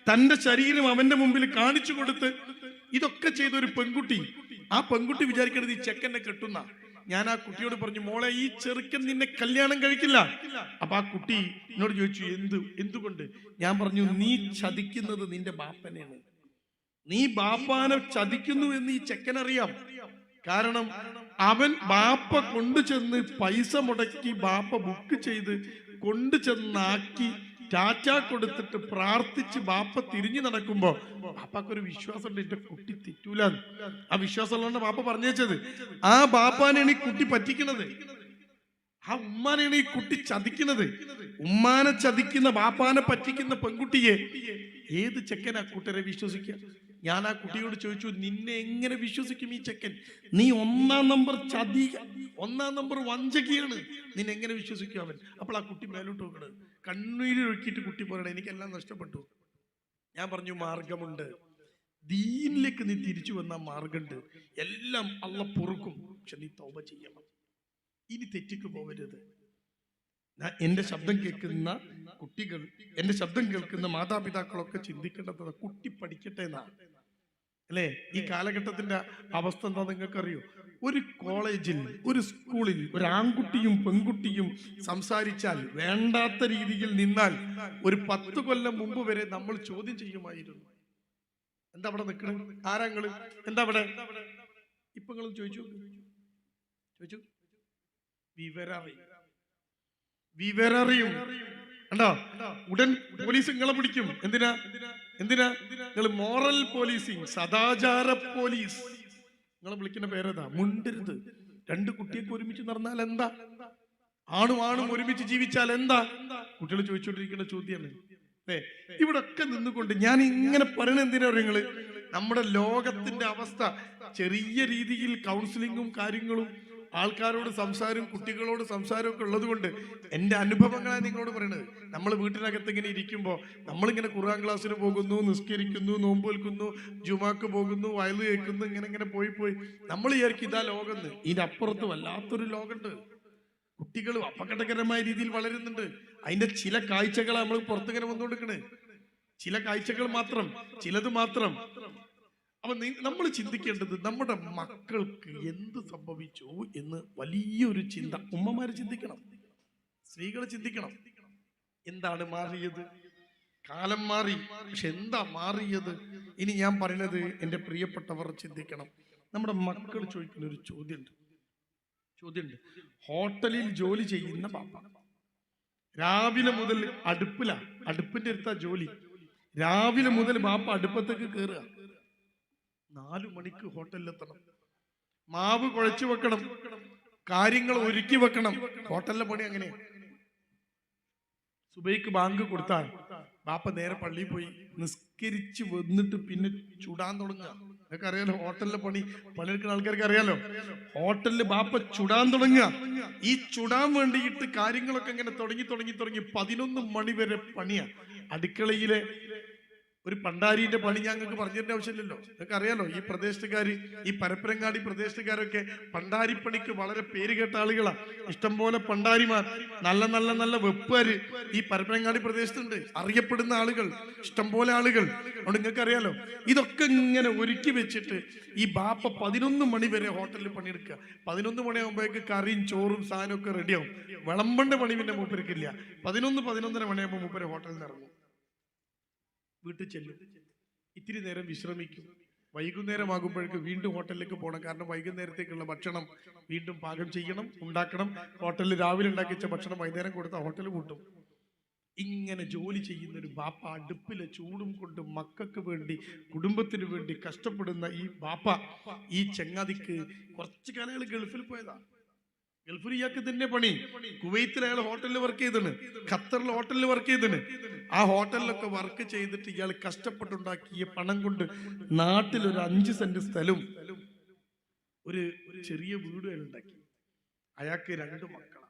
Speaker 1: തന്റെ ശരീരം അവന്റെ മുമ്പിൽ കാണിച്ചു കൊടുത്ത് ഇതൊക്കെ ചെയ്ത ഒരു പെൺകുട്ടി, ആ പെൺകുട്ടി വിചാരിക്കണത് ഈ ചെക്കനെ കെട്ടുന്ന. ഞാൻ ആ കുട്ടിയോട് പറഞ്ഞു, മോളെ ഈ ചെറുക്കൻ നിന്നെ കല്യാണം കഴിക്കില്ല. അപ്പൊ ആ കുട്ടി എന്നോട് ചോദിച്ചു എന്തുകൊണ്ട്? ഞാൻ പറഞ്ഞു, നീ ചതിക്കുന്നത് നിന്റെ ബാപ്പനെയാണ്. നീ ബാപ്പാനെ ചതിക്കുന്നു എന്ന് ഈ ചെക്കനറിയാം. കാരണം അവൻ ബാപ്പ കൊണ്ടുചെന്ന് പൈസ മുടക്കി ബാപ്പ ബുക്ക് ചെയ്ത് കൊണ്ടുചെന്നാക്കി ടാറ്റ കൊടുത്തിട്ട് പ്രാർത്ഥിച്ച് ബാപ്പ തിരിഞ്ഞു നടക്കുമ്പോ ബാപ്പാക്കൊരു വിശ്വാസം ഉണ്ട്, എന്റെ കുട്ടി തെറ്റൂല. ആ വിശ്വാസമുള്ള ബാപ്പ പറഞ്ഞേച്ചത്. ആ ബാപ്പാനെയാണ് ഈ കുട്ടി പറ്റിക്കുന്നത്, ആ ഉമ്മാനെയാണ് ഈ കുട്ടി ചതിക്കുന്നത്. ഉമ്മാനെ ചതിക്കുന്ന ബാപ്പാനെ പറ്റിക്കുന്ന പെൺകുട്ടിയെ ഏത് ചെക്കൻ ആ കൂട്ടരെ വിശ്വസിക്കുക? ഞാൻ ആ കുട്ടിയോട് ചോദിച്ചു, നിന്നെ എങ്ങനെ വിശ്വസിക്കും ഈ ചെക്കൻ? നീ ഒന്നാം നമ്പർ ചതി, ഒന്നാം നമ്പർ വഞ്ചകിയാണ്, നിന്നെ എങ്ങനെ വിശ്വസിക്കും അവൻ? അപ്പോൾ ആ കുട്ടി മേലോട്ട് നോക്കണത്, കണ്ണീരൊഴുക്കിയിട്ട് കുട്ടി പറയണേ, എനിക്കെല്ലാം നഷ്ടപ്പെട്ടു. ഞാൻ പറഞ്ഞു, മാർഗമുണ്ട്, ദീനിലേക്ക് നീ തിരിച്ചു വന്ന മാർഗമുണ്ട്, എല്ലാം അള്ളാഹ് പൊറുക്കും. പക്ഷെ നീ തൗബ ചെയ്യണം, ഇനി തെറ്റിക്ക് പോകരുത്. എന്റെ ശബ്ദം കേൾക്കുന്ന കുട്ടികൾ, എന്റെ ശബ്ദം കേൾക്കുന്ന മാതാപിതാക്കളൊക്കെ ചിന്തിക്കേണ്ടത് കുട്ടി പഠിക്കട്ടെ എന്നാണ്, അല്ലേ? ഈ കാലഘട്ടത്തിന്റെ അവസ്ഥ എന്താ നിങ്ങൾക്കറിയോ? ഒരു കോളേജിൽ, ഒരു സ്കൂളിൽ ഒരു ആൺകുട്ടിയും പെൺകുട്ടിയും സംസാരിച്ചാൽ, വേണ്ടാത്ത രീതിയിൽ നിന്നാൽ, ഒരു 10 കൊല്ലം മുമ്പ് വരെ നമ്മൾ ചോദ്യം ചെയ്യുമായിരുന്നു. എന്താ അവിടെ നിൽക്കണം? ആരാങ്ങള്? എന്താ അവിടെ? ഇപ്പൊ നിങ്ങൾ ചോദിച്ചു വിവരറിയും കണ്ടോ? ഉടൻ പോലീസ് നിങ്ങളെ പിടിക്കും. എന്തിനാ? നിങ്ങൾ മോറൽ പോലീസിങ്, സദാചാര പോലീസ്. നിങ്ങളെ വിളിക്കുന്ന പേരേതാ? മുണ്ടരുത്. 2 കുട്ടിയൊക്കെ ഒരുമിച്ച് നടന്നാൽ എന്താ? ആണും ഒരുമിച്ച് ജീവിച്ചാൽ എന്താ? കുട്ടികൾ ചോദിച്ചുകൊണ്ടിരിക്കുന്ന ചോദ്യമാണ്. ഇവിടെ ഒക്കെ നിന്നുകൊണ്ട് ഞാൻ ഇങ്ങനെ പറയണ എന്തിനാ നിങ്ങള്? നമ്മുടെ ലോകത്തിന്റെ അവസ്ഥ, ചെറിയ രീതിയിൽ കൗൺസിലിങ്ങും കാര്യങ്ങളും, ആൾക്കാരോട് സംസാരവും കുട്ടികളോട് സംസാരവും ഒക്കെ ഉള്ളത് കൊണ്ട് എൻ്റെ അനുഭവങ്ങളാണ് നിങ്ങളോട് പറയുന്നത്. നമ്മൾ വീട്ടിനകത്ത് ഇങ്ങനെ ഇരിക്കുമ്പോൾ നമ്മളിങ്ങനെ ഖുർആൻ ക്ലാസ്സിന് പോകുന്നു, നിസ്കരിക്കുന്നു, നോമ്പ് വെൽക്കുന്നു, ജുമാക്ക് പോകുന്നു, വയല് കേൾക്കുന്നു, ഇങ്ങനെ പോയി നമ്മൾ വിചാരിക്കും ഇതാ ലോകം. ഇതിനപ്പുറത്ത് വല്ലാത്തൊരു ലോകമുണ്ട്. കുട്ടികൾ അപകടകരമായ രീതിയിൽ വളരുന്നുണ്ട്. അതിന്റെ ചില കാഴ്ചകളാണ് നമ്മൾ പുറത്തിങ്ങനെ വന്നുകൊടുക്കണേ, ചില കാഴ്ചകൾ മാത്രം, ചിലത് മാത്രം. അപ്പൊ നമ്മൾ ചിന്തിക്കേണ്ടത് നമ്മുടെ മക്കൾക്ക് എന്ത് സംഭവിച്ചു എന്ന് വലിയൊരു ചിന്ത ഉമ്മമാര് ചിന്തിക്കണം, സ്ത്രീകൾ ചിന്തിക്കണം. എന്താണ് മാറിയത്? കാലം മാറി, പക്ഷെ എന്താ മാറിയത്? ഇനി ഞാൻ പറയുന്നത് എൻ്റെ പ്രിയപ്പെട്ടവർ ചിന്തിക്കണം. നമ്മുടെ മക്കൾ ചോദിക്കുന്ന ഒരു ചോദ്യമുണ്ട്. ഹോട്ടലിൽ ജോലി ചെയ്യുന്ന പാപ്പ രാവിലെ മുതൽ അടുപ്പിന്റെ അടുത്താ ജോലി. രാവിലെ മുതൽ ബാപ്പ അടുപ്പത്തേക്ക് കയറുക, 4 മണിക്ക് ഹോട്ടലിലെത്തണം, മാവ് കുഴച്ചു വെക്കണം, കാര്യങ്ങൾ ഒരുക്കി വെക്കണം. ഹോട്ടലിലെ പണി അങ്ങനെ. സുബൈക്ക് ബാങ്ക് കൊടുത്താൽ ബാപ്പ നേരെ പള്ളിയിൽ പോയി നിസ്കരിച്ച് വന്നിട്ട് പിന്നെ ചുടാൻ തുടങ്ങുക. നിങ്ങൾക്ക് അറിയാലോ ഹോട്ടലിലെ പണിയെടുക്കുന്ന ആൾക്കാർക്ക് അറിയാലോ. ഹോട്ടലിൽ ബാപ്പ ചുടാൻ തുടങ്ങുക. ഈ ചുടാൻ വേണ്ടിയിട്ട് കാര്യങ്ങളൊക്കെ ഇങ്ങനെ തുടങ്ങി 11 മണി വരെ പണിയാ. അടുക്കളയിലെ ഒരു പണ്ടാരിന്റെ പണി ഞങ്ങൾക്ക് പറഞ്ഞു തരേണ്ട ആവശ്യമില്ലല്ലോ. നിങ്ങൾക്ക് അറിയാലോ, ഈ പ്രദേശത്തുകാർ, ഈ പരപ്പരങ്ങാടി പ്രദേശത്തുകാരൊക്കെ പണ്ടാരിപ്പണിക്ക് വളരെ പേര് കേട്ട ആളുകളാണ്. ഇഷ്ടംപോലെ പണ്ടാരിമാർ, നല്ല വെപ്പുകാര് ഈ പരപ്പരങ്ങാടി പ്രദേശത്തുണ്ട്, അറിയപ്പെടുന്ന ആളുകൾ, ഇഷ്ടംപോലെ ആളുകൾ. അതുകൊണ്ട് നിങ്ങൾക്ക് അറിയാലോ, ഇതൊക്കെ ഇങ്ങനെ ഒരുക്കി വെച്ചിട്ട് ഈ ബാപ്പ 11 മണി വരെ ഹോട്ടലിൽ പണിയെടുക്കുക. 11 മണിയാകുമ്പോഴേക്ക് കറിയും ചോറും സാധനവും ഒക്കെ റെഡിയാവും. വിളമ്പേണ്ട പണി പിന്നെ മൂപ്പർക്കില്ല. 11-11:30 മണിയാകുമ്പോൾ മൂപ്പര് ഹോട്ടലിൽ നിന്ന് ഇറങ്ങും, വീട്ടിൽ ചെല്ലും, ഇത്തിരി നേരം വിശ്രമിക്കും. വൈകുന്നേരം ആകുമ്പോഴേക്ക് വീണ്ടും ഹോട്ടലിലേക്ക് പോകണം. കാരണം വൈകുന്നേരത്തേക്കുള്ള ഭക്ഷണം വീണ്ടും പാകം ചെയ്യണം, ഉണ്ടാക്കണം. ഹോട്ടലിൽ രാവിലെ ഉണ്ടാക്കി വെച്ച ഭക്ഷണം വൈകുന്നേരം കൊടുത്താൽ ഹോട്ടൽ കൂട്ടും. ഇങ്ങനെ ജോലി ചെയ്യുന്ന ഒരു ബാപ്പ, അടുപ്പിലെ ചൂടും കൊണ്ട് മക്കൾക്ക് വേണ്ടി കുടുംബത്തിന് വേണ്ടി കഷ്ടപ്പെടുന്ന ഈ ബാപ്പ, ഈ ചങ്ങാതിക്ക് കുറച്ച് കാലങ്ങൾ ഗൾഫിൽ പോയതാ. ഗൾഫിൽ ഇയാൾക്ക് തന്നെ പണി. കുവൈത്തിൽ അയാൾ ഹോട്ടലിൽ വർക്ക് ചെയ്തിന്, ഖത്തറിൽ ഹോട്ടലിൽ വർക്ക് ചെയ്തിന്. ആ ഹോട്ടലിലൊക്കെ വർക്ക് ചെയ്തിട്ട് ഇയാൾ കഷ്ടപ്പെട്ടുണ്ടാക്കിയ പണം കൊണ്ട് നാട്ടിൽ ഒരു 5 സെന്റ് സ്ഥലവും ഒരു ചെറിയ വീടും അയാൾ ഉണ്ടാക്കി. അയാൾക്ക് 2 മക്കളാണ്.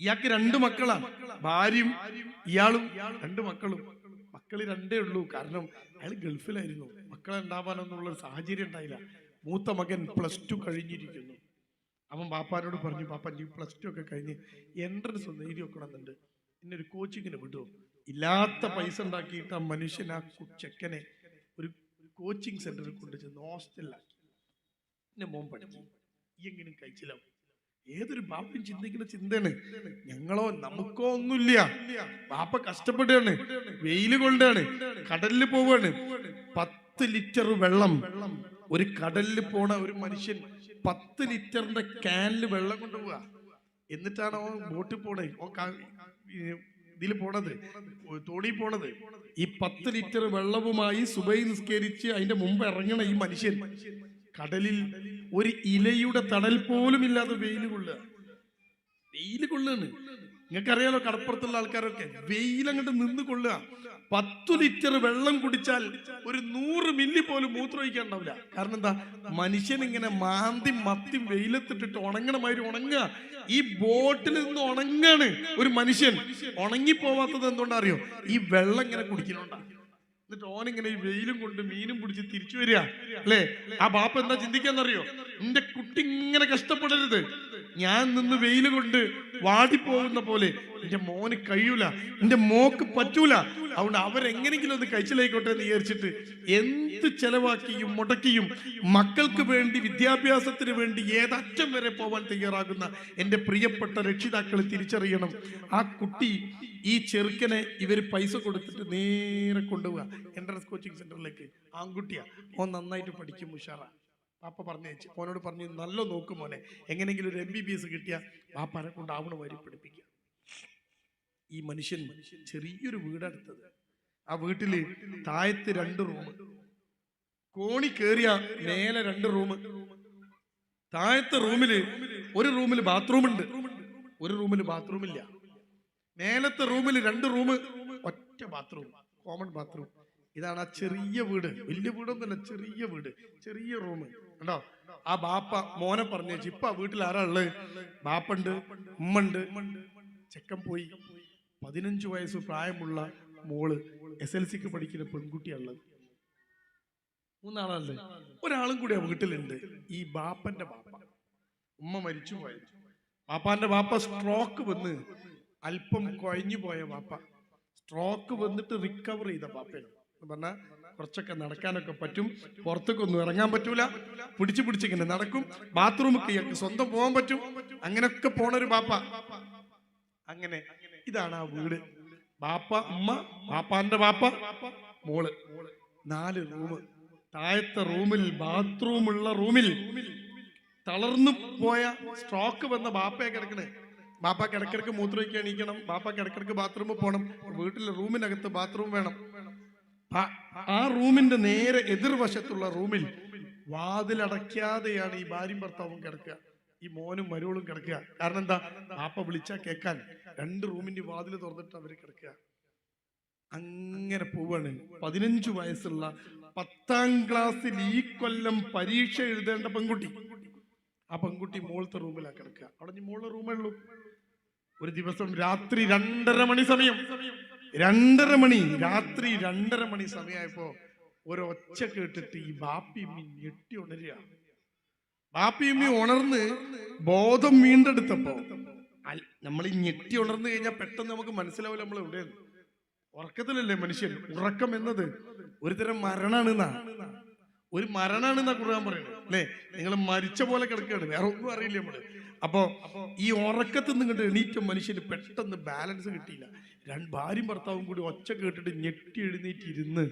Speaker 1: ഇയാൾക്ക് 2 മക്കളാണ്, ഭാര്യയും ഇയാളും 2 മക്കളും. മക്കള് 2 ഉള്ളൂ. കാരണം അയാൾ ഗൾഫിലായിരുന്നു. മക്കളെ ഉണ്ടാവാനൊന്നുള്ള ഒരു സാഹചര്യം ഉണ്ടായില്ല. മൂത്ത മകൻ +2 കഴിഞ്ഞിരിക്കുന്നു. അവൻ ബാപ്പാനോട് പറഞ്ഞു, പാപ്പ നീ +2 ഒക്കെ കഴിഞ്ഞ് എൻട്രൻസ് ഒന്ന് എഴുതി വെക്കണമെന്നുണ്ട്, എന്നൊരു കോച്ചിങ്ങിന് വിടുമോ? ഇല്ലാത്ത പൈസ ഉണ്ടാക്കിയിട്ട് ആ മനുഷ്യൻ ആ ചെക്കനെ ഒരു കോച്ചിങ് സെന്ററിൽ കൊണ്ടുചെന്ന് ഹോസ്റ്റലിലാക്കി. എന്റെ മോൻ പഠിച്ചു, ഈ എങ്ങനെയും കഴിച്ചില്ല. ഏതൊരു ബാപ്പയും ചിന്തിക്കുന്ന ചിന്തയാണ്. ഞങ്ങളോ നമുക്കോ ഒന്നുമില്ല. ബാപ്പ കഷ്ടപ്പെടുകയാണ്, വെയില് കൊണ്ടാണ്, കടലിൽ പോവാണ്. 10 ലിറ്റർ വെള്ളം ഒരു കടലിൽ പോണ ഒരു മനുഷ്യൻ 10 ലിറ്ററിന്റെ ക്യാനിൽ വെള്ളം കൊണ്ടുപോവുക. എന്നിട്ടാണ് ഓൻ ബോട്ടിൽ പോണേ, ഇതിൽ പോണത്, തോണി പോണത്. ഈ 10 ലിറ്റർ വെള്ളവുമായി സുബൈ നിസ്കരിച്ച് അതിന്റെ മുമ്പ് ഇറങ്ങണ ഈ മനുഷ്യൻ കടലിൽ ഒരു ഇലയുടെ തണൽ പോലും ഇല്ലാതെ വെയിൽ കൊള്ളുകയാണ്. നിങ്ങൾക്കറിയാലോ, കടപ്പുറത്തുള്ള ആൾക്കാരൊക്കെ വെയിലങ്ങോട്ട് നിന്ന് കൊള്ളുക. 10 ലിറ്റർ വെള്ളം കുടിച്ചാൽ ഒരു 100 മില്ലി പോലും മൂത്രമൊഴിക്കാൻ ഉണ്ടാവില്ല. കാരണം എന്താ? മനുഷ്യൻ ഇങ്ങനെ മാന്തി മത്തി വെയിലത്തിട്ടിട്ട് ഉണങ്ങണമാതിരി ഉണങ്ങുക. ഈ ബോട്ടിൽ നിന്ന് ഉണങ്ങാണ് ഒരു മനുഷ്യൻ. ഉണങ്ങിപ്പോവാത്തത് എന്തുകൊണ്ടാ അറിയോ? ഈ വെള്ളം ഇങ്ങനെ കുടിക്കുന്നുണ്ടാ. എന്നിട്ട് ഓനിങ്ങനെ ഈ വെയിലും കൊണ്ട് മീനും പിടിച്ച് തിരിച്ചു വരിക അല്ലേ? ആ ബാപ്പ എന്താ ചിന്തിക്കാന്നറിയോ? എന്റെ കുട്ടി ഇങ്ങനെ കഷ്ടപ്പെടരുത്, ഞാൻ നിന്ന് വെയിൽ കൊണ്ട് വാടിപ്പോകുന്ന പോലെ എന്റെ മോന് കഴിയൂല, എന്റെ മോക്ക് പറ്റൂല, അതുകൊണ്ട് അവരെങ്ങനെങ്കിലും ഒന്ന് കഴിച്ചിലായിക്കോട്ടെ എന്ന് വിചാരിച്ചിട്ട് എന്ത് ചെലവാക്കിയും മുടക്കിയും മക്കൾക്ക് വേണ്ടി, വിദ്യാഭ്യാസത്തിന് വേണ്ടി ഏതറ്റം വരെ പോവാൻ തയ്യാറാകുന്ന എന്റെ പ്രിയപ്പെട്ട രക്ഷിതാക്കൾ തിരിച്ചറിയണം. ആ കുട്ടി, ഈ ചെറുക്കനെ ഇവർ പൈസ കൊടുത്തിട്ട് നേരെ കൊണ്ടുപോവുക എൻട്രൻസ് കോച്ചിങ് സെന്ററിലേക്ക്. ആൺകുട്ടിയാ, ഓൻ നന്നായിട്ട് പഠിക്കും, ഉഷാറാ. പാപ്പ പറഞ്ഞേച്ച് ഓനോട് പറഞ്ഞു, നല്ല നോക്കും മോനെ, എങ്ങനെയെങ്കിലും ഒരു MBBS കിട്ടിയ പാപ്പാനെ കൊണ്ടാവണ വരി പഠിപ്പിക്കുക. ഈ മനുഷ്യൻ ചെറിയൊരു വീടെടുത്തത്. ആ വീട്ടില് താഴത്ത് 2 റൂം, കോണി കേറിയ മേലെ 2 റൂം. താഴത്തെ റൂമില് ഒരു റൂമിൽ ബാത്റൂം ഉണ്ട്, ഒരു റൂമിൽ ബാത്റൂം ഇല്ല. മേലത്തെ റൂമിൽ 2 റൂം, ഒറ്റ ബാത്റൂം, കോമൺ ബാത്റൂം. ഇതാണ് ആ ചെറിയ വീട്. വലിയ വീടൊന്നുമല്ല, ചെറിയ വീട്, ചെറിയ റൂം കണ്ടോ. ആ ബാപ്പ മോനെ പറഞ്ഞു, ഇപ്പൊ ആ വീട്ടിൽ ആരാ ഉള്ളത്? ബാപ്പുണ്ട്, ഉമ്മണ്ട്. ചെക്കൻ പോയി. 15 വയസ്സ് പ്രായമുള്ള മോള്, SLCക്ക് പഠിക്കുന്ന പെൺകുട്ടിയുള്ളത്. 3 ആളല്ലേ? ഒരാളും കൂടി ആ വീട്ടിലുണ്ട്, ഈ ബാപ്പന്റെ ബാപ്പ. ഉമ്മ മരിച്ചു പോയത്. ബാപ്പാന്റെ ബാപ്പ സ്ട്രോക്ക് വന്ന് അല്പം കുഴഞ്ഞു പോയ ബാപ്പ. സ്ട്രോക്ക് വന്നിട്ട് റിക്കവർ ചെയ്ത ബാപ്പയാണ്. പറഞ്ഞാൽ കുറച്ചൊക്കെ നടക്കാനൊക്കെ പറ്റും, പുറത്തേക്കൊന്നും ഇറങ്ങാൻ പറ്റൂല, പിടിച്ചിങ്ങനെ നടക്കും. ബാത്റൂമിൽ ഇയാൾക്ക് സ്വന്തം പോകാൻ പറ്റും. അങ്ങനെയൊക്കെ പോണൊരു ബാപ്പ. അങ്ങനെ ഇതാണ് ആ വീട്. ബാപ്പ, ഉമ്മ, ബാപ്പാന്റെ ബാപ്പ, മോള്. 4 റൂം. താഴത്തെ റൂമിൽ, ബാത്റൂമുള്ള റൂമിൽ തളർന്നു പോയ സ്ട്രോക്ക് വന്ന ബാപ്പയെ കിടക്കണേ. ബാപ്പാക്ക് ഇടക്കിടക്ക് മൂത്രമൊഴിക്കാൻ എണീക്കണം, ബാപ്പാക്ക് ഇടക്കിടക്ക് ബാത്റൂമിൽ പോകണം. വീട്ടിലെ റൂമിനകത്ത് ബാത്റൂം വേണം. ആ റൂമിന്റെ നേരെ എതിർവശത്തുള്ള റൂമിൽ വാതിലടയ്ക്കാതെയാണ് ഈ ഭാര്യയും ഭർത്താവും കിടക്കുക, ഈ മോനും മരുവളും കിടക്കുക. കാരണം എന്താ? ബാപ്പ വിളിച്ചാൽ കേൾക്കാൻ 2 റൂമിന്റെ വാതിൽ തുറന്നിട്ട് അവര് കിടക്കുക. അങ്ങനെ പോവാണ്. 15 വയസ്സുള്ള 10ാം ക്ലാസ്സിൽ ഈ കൊല്ലം പരീക്ഷ എഴുതേണ്ട പെൺകുട്ടി. ആ പെൺകുട്ടി മോളത്തെ റൂമിലാ കിടക്കുക. അവിടെ മോളുടെ റൂമേ ഉള്ളൂ. ഒരു ദിവസം രാത്രി 2:30 മണി സമയം, 2:30 മണി, രാത്രി 2:30 മണി സമയമായപ്പോ ഒരൊച്ച കേട്ടിട്ട് ഈ ബാപ്പിയമ്മി ഞെട്ടി ഉണരുക. ബാപ്പിയമ്മി ഉണർന്ന് ബോധം വീണ്ടെടുത്തപ്പോ, നമ്മൾ ഈ ഞെട്ടി ഉണർന്നു കഴിഞ്ഞാൽ പെട്ടെന്ന് നമുക്ക് മനസ്സിലാവില്ല നമ്മൾ എവിടെയാണ്. ഉറക്കത്തിലല്ലേ മനുഷ്യൻ. ഉറക്കം എന്നത് ഒരു തരം മരണാണെന്നാ, ഒരു മരണാണെന്നാ ഖുർആൻ പറയുന്നത് അല്ലേ? നിങ്ങൾ മരിച്ച പോലെ കിടക്കുകയാണ്, വേറെ ഒന്നും അറിയില്ല നമ്മള്. അപ്പോ ഈ ഉറക്കത്തിൽ നിന്നിട്ട് എണീറ്റ മനുഷ്യന് പെട്ടെന്ന് ബാലൻസ് കിട്ടിയില്ല. ഭാര്യയും ഭർത്താവും കൂടി ഒച്ച കേട്ടിട്ട് ഞെട്ടി എഴുന്നേറ്റിരുന്ന്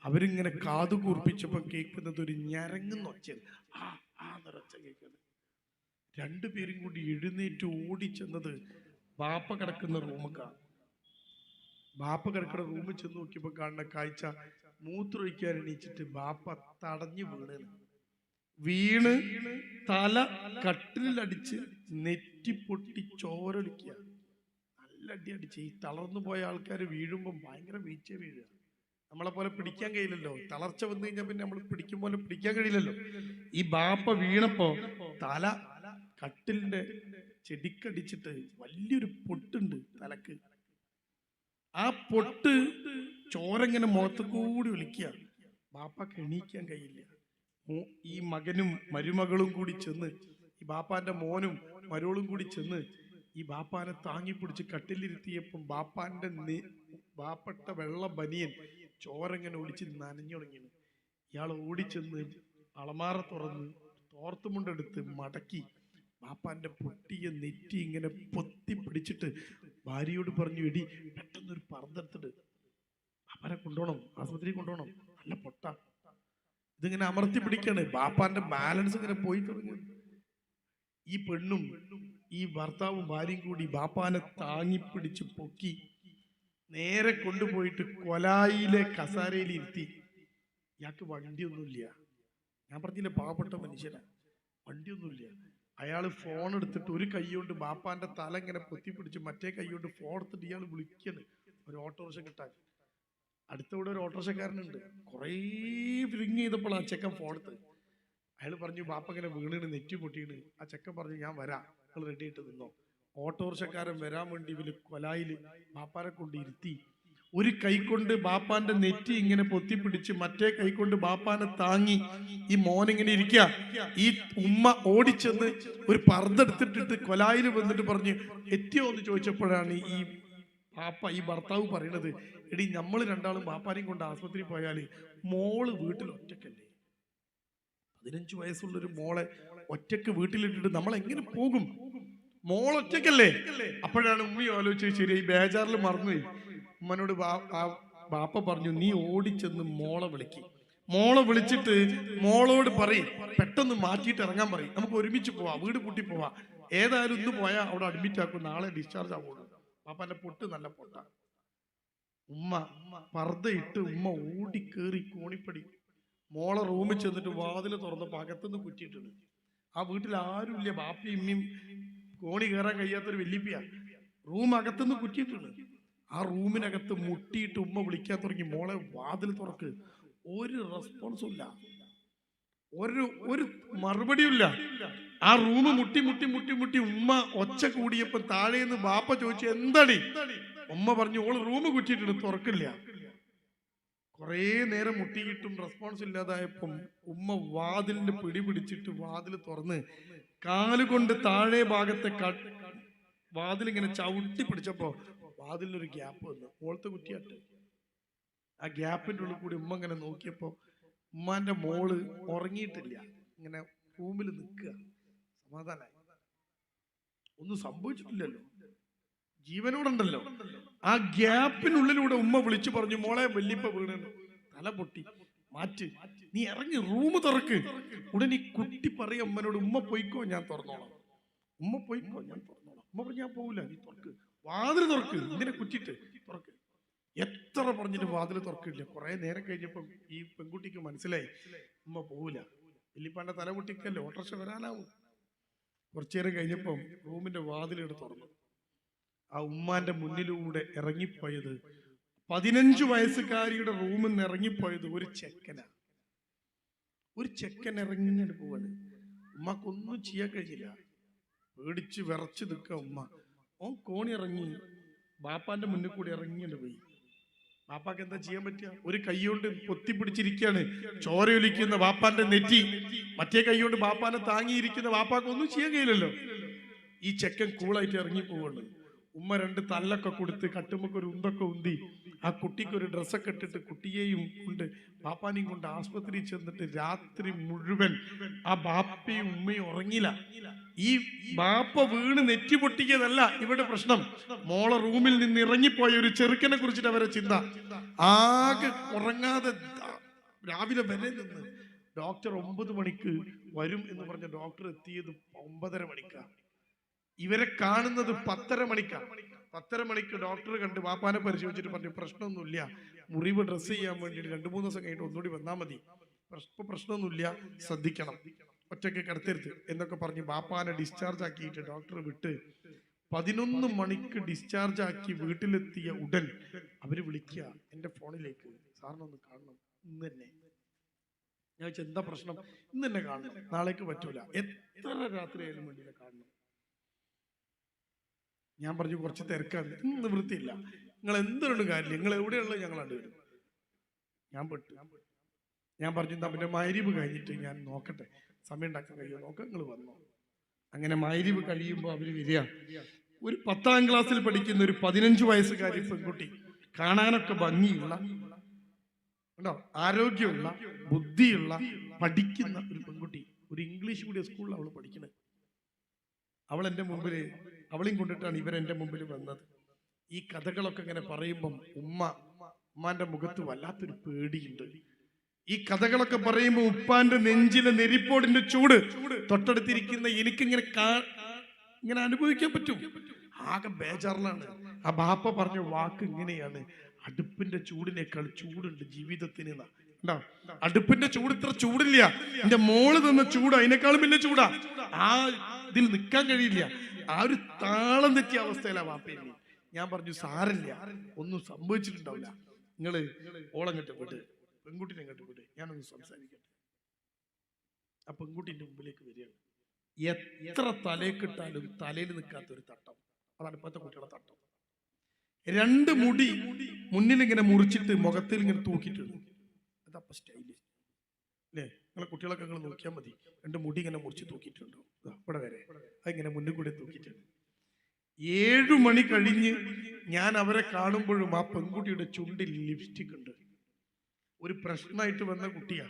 Speaker 1: അവരിങ്ങനെ കാതു കൂർപ്പിച്ചപ്പോ കേൾക്കുന്നത് ഒരു ഞരങ്ങുന്ന ഒച്ചയാണ്. ഒച്ച കേൾക്കുന്നത്. 2 പേരും കൂടി എഴുന്നേറ്റ് ഓടിച്ചെന്നത് ബാപ്പ കിടക്കുന്ന റൂമൊക്കെ. ബാപ്പ കിടക്കുന്ന റൂമിൽ ചെന്ന് നോക്കിയപ്പോ കാണുന്ന കാഴ്ച, മൂത്രമൊഴിക്കാൻ എണീച്ചിട്ട് ബാപ്പ തടഞ്ഞു വീണ് തല കട്ടിലടിച്ച് നെറ്റി പൊട്ടി ചോരൊലിക്കുക. നല്ല അടി അടിച്ച്. ഈ തളർന്നു പോയ ആൾക്കാർ വീഴുമ്പോൾ ഭയങ്കര വീഴ്ച വീഴുക. നമ്മളെ പോലെ പിടിക്കാൻ കഴിയില്ലല്ലോ. തളർച്ച വന്നു കഴിഞ്ഞാൽ പിന്നെ നമ്മൾ പിടിക്കും പോലെ പിടിക്കാൻ കഴിയില്ലല്ലോ. ഈ ബാപ്പ വീണപ്പോ തല കട്ടിലിന്റെ ചെടിക്കടിച്ചിട്ട് വലിയൊരു പൊട്ടുണ്ട് തലക്ക്. ആ പൊട്ട് ചോരങ്ങനെ മുഖത്ത് കൂടി ഒലിക്കുക. ബാപ്പക്ക് എണീക്കാൻ കഴിയില്ല. ഈ മകനും മരുമകളും കൂടി ചെന്ന്, ഈ ബാപ്പാന്റെ മോനും മരുമകളും കൂടി ചെന്ന് ഈ ബാപ്പാനെ താങ്ങി പിടിച്ച് കട്ടിലിരുത്തിയപ്പം ബാപ്പട്ട വെള്ള ബനിയൻ ചോരങ്ങനെ ഒളിച്ച് നനഞ്ഞു തുടങ്ങിയാണ്. ഇയാൾ ഓടിച്ചെന്ന് അളമാറ തുറന്ന് തോർത്തുമുണ്ടെടുത്ത് മടക്കി ബാപ്പാന്റെ പൊട്ടിയ നെറ്റി ഇങ്ങനെ പൊത്തി പിടിച്ചിട്ട് ഭാര്യയോട് പറഞ്ഞു, എടി പെട്ടെന്നൊരു പറന്നെടുത്തിട്ട് ബാപ്പാനെ കൊണ്ടുപോകണം, ആശുപത്രി കൊണ്ടുപോകണം, നല്ല പൊട്ട. ഇതിങ്ങനെ അമർത്തി പിടിക്കാണ്. ബാപ്പാന്റെ ബാലൻസ് ഇങ്ങനെ പോയി തുടങ്ങി. ഈ പെണ്ണും ഈ ഭർത്താവും ഭാര്യയും കൂടി ബാപ്പാനെ താങ്ങിപ്പിടിച്ച് പൊക്കി നേരെ കൊണ്ടുപോയിട്ട് കൊലായിലെ കസാരയിൽ ഇരുത്തി. ഇയാൾക്ക് വണ്ടിയൊന്നുമില്ല. ഞാൻ പറഞ്ഞില്ലേ, പാവപ്പെട്ട മനുഷ്യനാ, വണ്ടിയൊന്നുമില്ല. അയാൾ ഫോൺ എടുത്തിട്ട് ഒരു കൈ കൊണ്ട് ബാപ്പാന്റെ തല ഇങ്ങനെ പൊത്തിപ്പിടിച്ച് മറ്റേ കൈ കൊണ്ട് ഫോൺ എടുത്തിട്ട് ഇയാൾ വിളിക്കണ് ഒരു ഓട്ടോറിക്ഷ കിട്ടാൻ. അടുത്തവിടെ ഒരു ഓട്ടോറിക്ഷക്കാരനുണ്ട്. കുറേ റിങ് ചെയ്തപ്പോൾ ആ ചെക്കൻ ഫോൺ എടുത്ത്. അയാൾ പറഞ്ഞു, ബാപ്പ ഇങ്ങനെ വീണിന് നെറ്റി പൊട്ടിയാണ്. ആ ചെക്കൻ പറഞ്ഞു, ഞാൻ വരാം, നിങ്ങൾ റെഡി ആയിട്ട് നിന്നോ. ഓട്ടോറിക്ഷക്കാരൻ വരാൻ വേണ്ടി ഇവര് കൊലായില് ബാപ്പാനെ കൊണ്ട് ഇരുത്തി. ഒരു കൈ കൊണ്ട് ബാപ്പാന്റെ നെറ്റി ഇങ്ങനെ പൊത്തിപ്പിടിച്ച് മറ്റേ കൈ കൊണ്ട് ബാപ്പാനെ താങ്ങി ഈ മോനിങ്ങനെ ഇരിക്കുക. ഈ ഉമ്മ ഓടിച്ചെന്ന് ഒരു പർദ്ദെടുത്തിട്ടിട്ട് കൊലായിൽ വന്നിട്ട് പറഞ്ഞ്, എത്തിയോ എന്ന് ചോദിച്ചപ്പോഴാണ് ഈ ഭർത്താവ് പറയണത്, എടി നമ്മൾ രണ്ടാളും ബാപ്പാനെയും കൊണ്ട് ആശുപത്രി പോയാല് മോള് വീട്ടിൽ ഒറ്റക്കല്ലേ, 15 വയസ്സുള്ളൊരു മോളെ ഒറ്റക്ക് വീട്ടിലിട്ടിട്ട് നമ്മൾ എങ്ങനെ പോകും, മോൾ ഒറ്റക്കല്ലേ. അപ്പോഴാണ് ഉമ്മ ആലോചിച്ച്, ശരി ഈ ബേജാറിൽ മറന്നുപോയി. ഉമ്മനോട് ബാപ്പ പറഞ്ഞു, നീ ഓടിച്ചെന്ന് മോളെ വിളിക്ക്, മോളെ വിളിച്ചിട്ട് മോളോട് പറയും പെട്ടെന്ന് മാറ്റിയിട്ട് ഇറങ്ങാൻ പറയും, നമുക്ക് ഒരുമിച്ച് പോവാ, വീട് പൂട്ടി പോവാ, ഏതായാലും ഇന്ന് പോയാൽ അവിടെ അഡ്മിറ്റ് ആക്കും, നാളെ ഡിസ്ചാർജ് ആവുള്ളൂ. പാപ്പാന്റെ പൊട്ട് നല്ല പൊട്ട. ഉമ്മ പർദ്ദയിട്ട് ഉമ്മ ഓടിക്കേറി കോണിപ്പടി മോളെ റൂമിൽ ചെന്നിട്ട് വാതിൽ തുറന്നപ്പോ അകത്തുനിന്ന് കുറ്റിയിട്ടുണ്ട്. ആ വീട്ടിൽ ആരുമില്ല, ബാപ്പയും ഉമ്മയും കോണി കയറാൻ കഴിയാത്തൊരു വല്യപ്പിയ. റൂം അകത്തുനിന്ന് കുറ്റിയിട്ടുണ്ട്. ആ റൂമിനകത്ത് മുട്ടിയിട്ട് ഉമ്മ വിളിക്കാൻ തുടങ്ങി, മോളെ വാതിൽ തുറക്ക്. ഒരു റെസ്പോൺസും ഇല്ല, ഒരു മറുപടിയും ഇല്ല. ആ റൂം മുട്ടി മുട്ടി മുട്ടി മുട്ടി ഉമ്മ ഒച്ച കൂടിയപ്പോ താഴേന്ന് ബാപ്പ ചോദിച്ചു, എന്താടി? ഉമ്മ പറഞ്ഞു, ഓള് റൂം കുറ്റിയിട്ടുണ്ട്, തുറക്കില്ല. കുറേ നേരം മുട്ടിയിട്ടും റെസ്പോൺസ് ഇല്ലാതായപ്പം ഉമ്മ വാതിലിന്റെ പിടി പിടിച്ചിട്ട് വാതിൽ തുറന്ന് കാലുകൊണ്ട് താഴെ ഭാഗത്തെ വാതിലിങ്ങനെ ചവിട്ടി പിടിച്ചപ്പോ വാതിലിനൊരു ഗ്യാപ്പ് വന്നു. മോളത്തെ കുറ്റിയാട്ട്. ആ ഗ്യാപ്പിന്റെ ഉള്ളിൽ കൂടി ഉമ്മ ഇങ്ങനെ നോക്കിയപ്പോ ഉമ്മാന്റെ മോള് ഉറങ്ങിയിട്ടില്ല, ഇങ്ങനെ റൂമിൽ നിൽക്കുക. സമാധാനായി, ഒന്നും സംഭവിച്ചിട്ടില്ലല്ലോ, ജീവനോടുണ്ടല്ലോ. ആ ഗ്യാപ്പിനുള്ളിലൂടെ ഉമ്മ വിളിച്ചു പറഞ്ഞു, മോളെ വല്യപ്പ വീണ്, തല പൊട്ടി, മാറ്റ്, നീ ഇറങ്ങി റൂം തുറക്ക്. ഉടനെ കുട്ടി പറയും അമ്മനോട്, ഉമ്മ പോയിക്കോ, ഞാൻ തുറന്നോളാം, ഉമ്മ പോയിക്കോ, ഞാൻ തുറന്നോളാം. ഉമ്മ പറഞ്ഞു, ഞാൻ പോവില്ല, നീ തുറക്ക്, വാതിൽ തുറക്ക്, ഇതിനെ കുറ്റിട്ട് തുറക്ക്. എത്ര പറഞ്ഞിട്ട് വാതിൽ തുറക്കില്ല. കുറെ നേരം കഴിഞ്ഞപ്പോ ഈ പെൺകുട്ടിക്ക് മനസ്സിലായി ഉമ്മ പോവില്ല, വല്യപ്പാന്റെ തല പൊട്ടിക്കല്ലേ, ഓട്ടോറിക്ഷ വരാനാവും. കുറച്ചു നേരം കഴിഞ്ഞപ്പോ റൂമിന്റെ വാതിലെടുത്ത് തുറന്നു. ആ ഉമ്മാന്റെ മുന്നിലൂടെ ഇറങ്ങിപ്പോയത്, 15 വയസ്സുകാരിയുടെ റൂമിൽ നിന്ന് ഇറങ്ങിപ്പോയത് ഒരു ചെക്കനാ. ഒരു ചെക്കൻ ഇറങ്ങിയിട്ട് പോവാണ്. ഉമ്മക്കൊന്നും ചെയ്യാൻ കഴിഞ്ഞില്ല, പേടിച്ച് വിറച്ച് നിൽക്കുക ഉമ്മ. ഓൻ കോണി ഇറങ്ങി ബാപ്പാന്റെ മുന്നിൽ കൂടി ഇറങ്ങിയിട്ട് പോയി. ബാപ്പാക്ക് എന്താ ചെയ്യാൻ പറ്റുക? ഒരു കൈകൊണ്ട് പൊത്തിപ്പിടിച്ചിരിക്കുകയാണ് ചോരയൊലിക്കുന്ന ബാപ്പാന്റെ നെറ്റി, മറ്റേ കൈകൊണ്ട് ബാപ്പാനെ താങ്ങിയിരിക്കുന്ന ബാപ്പാക്ക് ഒന്നും ചെയ്യാൻ കഴിയില്ലല്ലോ. ഈ ചെക്കൻ കൂളായിട്ട് ഇറങ്ങി പോവുള്ളൂ. ഉമ്മ 2 തല്ലൊക്കെ കൊടുത്ത് കട്ടുമ്പൊക്കെ ഒരു ഉന്തൊക്കെ ഉന്തി ആ കുട്ടിക്ക് ഒരു ഡ്രസ്സൊക്കെ ഇട്ടിട്ട് കുട്ടിയെയും കൊണ്ട് ബാപ്പാനെയും കൊണ്ട് ആസ്പത്രിയിൽ ചെന്നിട്ട് രാത്രി മുഴുവൻ ആ ബാപ്പയും ഉമ്മയും ഉറങ്ങില്ല. ഈ ബാപ്പ വീണ് നെറ്റി പൊട്ടിയതല്ല ഇവിടെ പ്രശ്നം, മോളെ റൂമിൽ നിന്ന് ഇറങ്ങിപ്പോയ ഒരു ചെറുക്കനെ കുറിച്ചിട്ട് അവരെ ചിന്ത. ആകെ ഉറങ്ങാതെ രാവിലെ വരെ നിന്ന് ഡോക്ടർ 9 മണിക്ക് വരും എന്ന് പറഞ്ഞ ഡോക്ടർ എത്തിയത് 9:30 മണിക്കാണ്. ഇവരെ കാണുന്നത് 10:30 മണിക്കാണ്. 10:30 മണിക്ക് ഡോക്ടർ കണ്ട് വാപ്പാനെ പരിശോധിച്ചിട്ട് പറഞ്ഞു പ്രശ്നമൊന്നുമില്ല, മുറിവ് ഡ്രസ്സ് ചെയ്യാൻ വേണ്ടിയിട്ട് 2-3 ദിവസം കഴിഞ്ഞിട്ട് ഒന്നുകൂടി വന്നാൽ മതി, ഇപ്പൊ പ്രശ്നമൊന്നുമില്ല, ശ്രദ്ധിക്കണം, ഒറ്റയ്ക്ക് കിടത്തരുത് എന്നൊക്കെ പറഞ്ഞ് വാപ്പാനെ ഡിസ്ചാർജ് ആക്കിയിട്ട് ഡോക്ടർ വിട്ട് 11 മണിക്ക് ഡിസ്ചാർജ് ആക്കി വീട്ടിലെത്തിയ ഉടൻ അവര് വിളിക്കുക എന്റെ ഫോണിലേക്ക്, സാറിനൊന്ന് കാണണം ഇന്ന് തന്നെ. ഞാൻ ചോദിച്ചു എന്താ പ്രശ്നം? ഇന്ന് തന്നെ കാണണം, നാളേക്ക് പറ്റൂല, എത്ര രാത്രി ആയാലും വേണ്ടിയില്ല കാണണം. ഞാൻ പറഞ്ഞു കുറച്ച് തിരക്കാണ്, ഇന്ന് വൃത്തിയില്ല, നിങ്ങൾ എന്തൊരു കാര്യം, നിങ്ങൾ എവിടെയുള്ളത് ഞങ്ങൾ കണ്ടുവരും. ഞാൻ പെട്ടു. ഞാൻ പറഞ്ഞു എന്താ പിന്നെ മഗ്‌രിബ് കഴിഞ്ഞിട്ട് ഞാൻ നോക്കട്ടെ, സമയം ഉണ്ടാക്കാൻ കഴിയുമോ നോക്കാം, നിങ്ങൾ വന്നോ. അങ്ങനെ മഗ്‌രിബ് കഴിയുമ്പോൾ അവര് വരിക. ഒരു 10ാം ക്ലാസ്സിൽ പഠിക്കുന്ന ഒരു 15 വയസ്സുകാരി പെൺകുട്ടി, കാണാനൊക്കെ ഭംഗിയുള്ള, ഉണ്ടോ, ആരോഗ്യമുള്ള, ബുദ്ധിയുള്ള, പഠിക്കുന്ന ഒരു പെൺകുട്ടി. ഒരു ഇംഗ്ലീഷ് മീഡിയം സ്കൂളിൽ അവൾ പഠിക്കുന്നത്. അവൾ എൻ്റെ മുമ്പില്, അവളെയും കൊണ്ടിട്ടാണ് ഇവരെൻ്റെ മുമ്പിൽ വന്നത്. ഈ കഥകളൊക്കെ ഇങ്ങനെ പറയുമ്പം ഉമ്മാന്റെ മുഖത്ത് വല്ലാത്തൊരു പേടിയുണ്ട്. ഈ കഥകളൊക്കെ പറയുമ്പോൾ ഉപ്പാന്റെ നെഞ്ചിലെ നെരിപ്പോടിന്റെ ചൂട് തൊട്ടടുത്തിരിക്കുന്ന എനിക്കിങ്ങനെ ഇങ്ങനെ അനുഭവിക്കാൻ പറ്റും. ആകെ ബേജാറിലാണ്. ആ ബാപ്പ പറഞ്ഞ വാക്ക് ഇങ്ങനെയാണ്, അടുപ്പിന്റെ ചൂടിനേക്കാൾ ചൂടുണ്ട് ജീവിതത്തിന്. അടുപ്പിന്റെ ചൂട് ഇത്ര ചൂടില്ല, എന്റെ മോള് തന്ന ചൂട് അതിനേക്കാളും വലിയ ചൂടാ. ആ ഇതിൽ നിൽക്കാൻ കഴിയില്ല. ആ ഒരു താളം തെറ്റിയ അവസ്ഥയിലാ വാപ്പയില്ലേ. ഞാൻ പറഞ്ഞു സാരല്ല, ഒന്നും സംഭവിച്ചിട്ടുണ്ടാവില്ല, നിങ്ങള് ഓളങ്ങട്ട് വിട്, പെൺകുട്ടിനെ അങ്ങോട്ട് വിട്, ഞാനൊന്ന് സംസാരിക്കട്ടെ. ആ പെൺകുട്ടിന്റെ മുമ്പിലേക്ക് വരികയാണ്. എത്ര തലയിക്കിട്ടാലും തലയിൽ നിൽക്കാത്തൊരു തട്ടം. അതാണ് ഇപ്പോഴത്തെ കുട്ടികളുടെ തട്ടം. 2 മുടി മുന്നിൽ ഇങ്ങനെ മുറിച്ചിട്ട് മുഖത്തിൽ ഇങ്ങനെ തൂക്കിയിട്ടുണ്ട്. അതപ്പോ സ്റ്റൈല് അല്ലേ? നിങ്ങളെ കുട്ടികളൊക്കെ നിങ്ങൾ നോക്കിയാൽ മതി. 2 മുടി ഇങ്ങനെ മുറിച്ച് തൂക്കിയിട്ടുണ്ടോ, ഇവിടെ വരെ അതിങ്ങനെ മുന്നിൽ കൂടി തൂക്കിയിട്ടുണ്ട്. 7 മണി കഴിഞ്ഞ് ഞാൻ അവരെ കാണുമ്പോഴും ആ പെൺകുട്ടിയുടെ ചുണ്ടിൽ ലിപ്സ്റ്റിക് ഉണ്ട്. ഒരു പ്രശ്നമായിട്ട് വന്ന കുട്ടിയാ.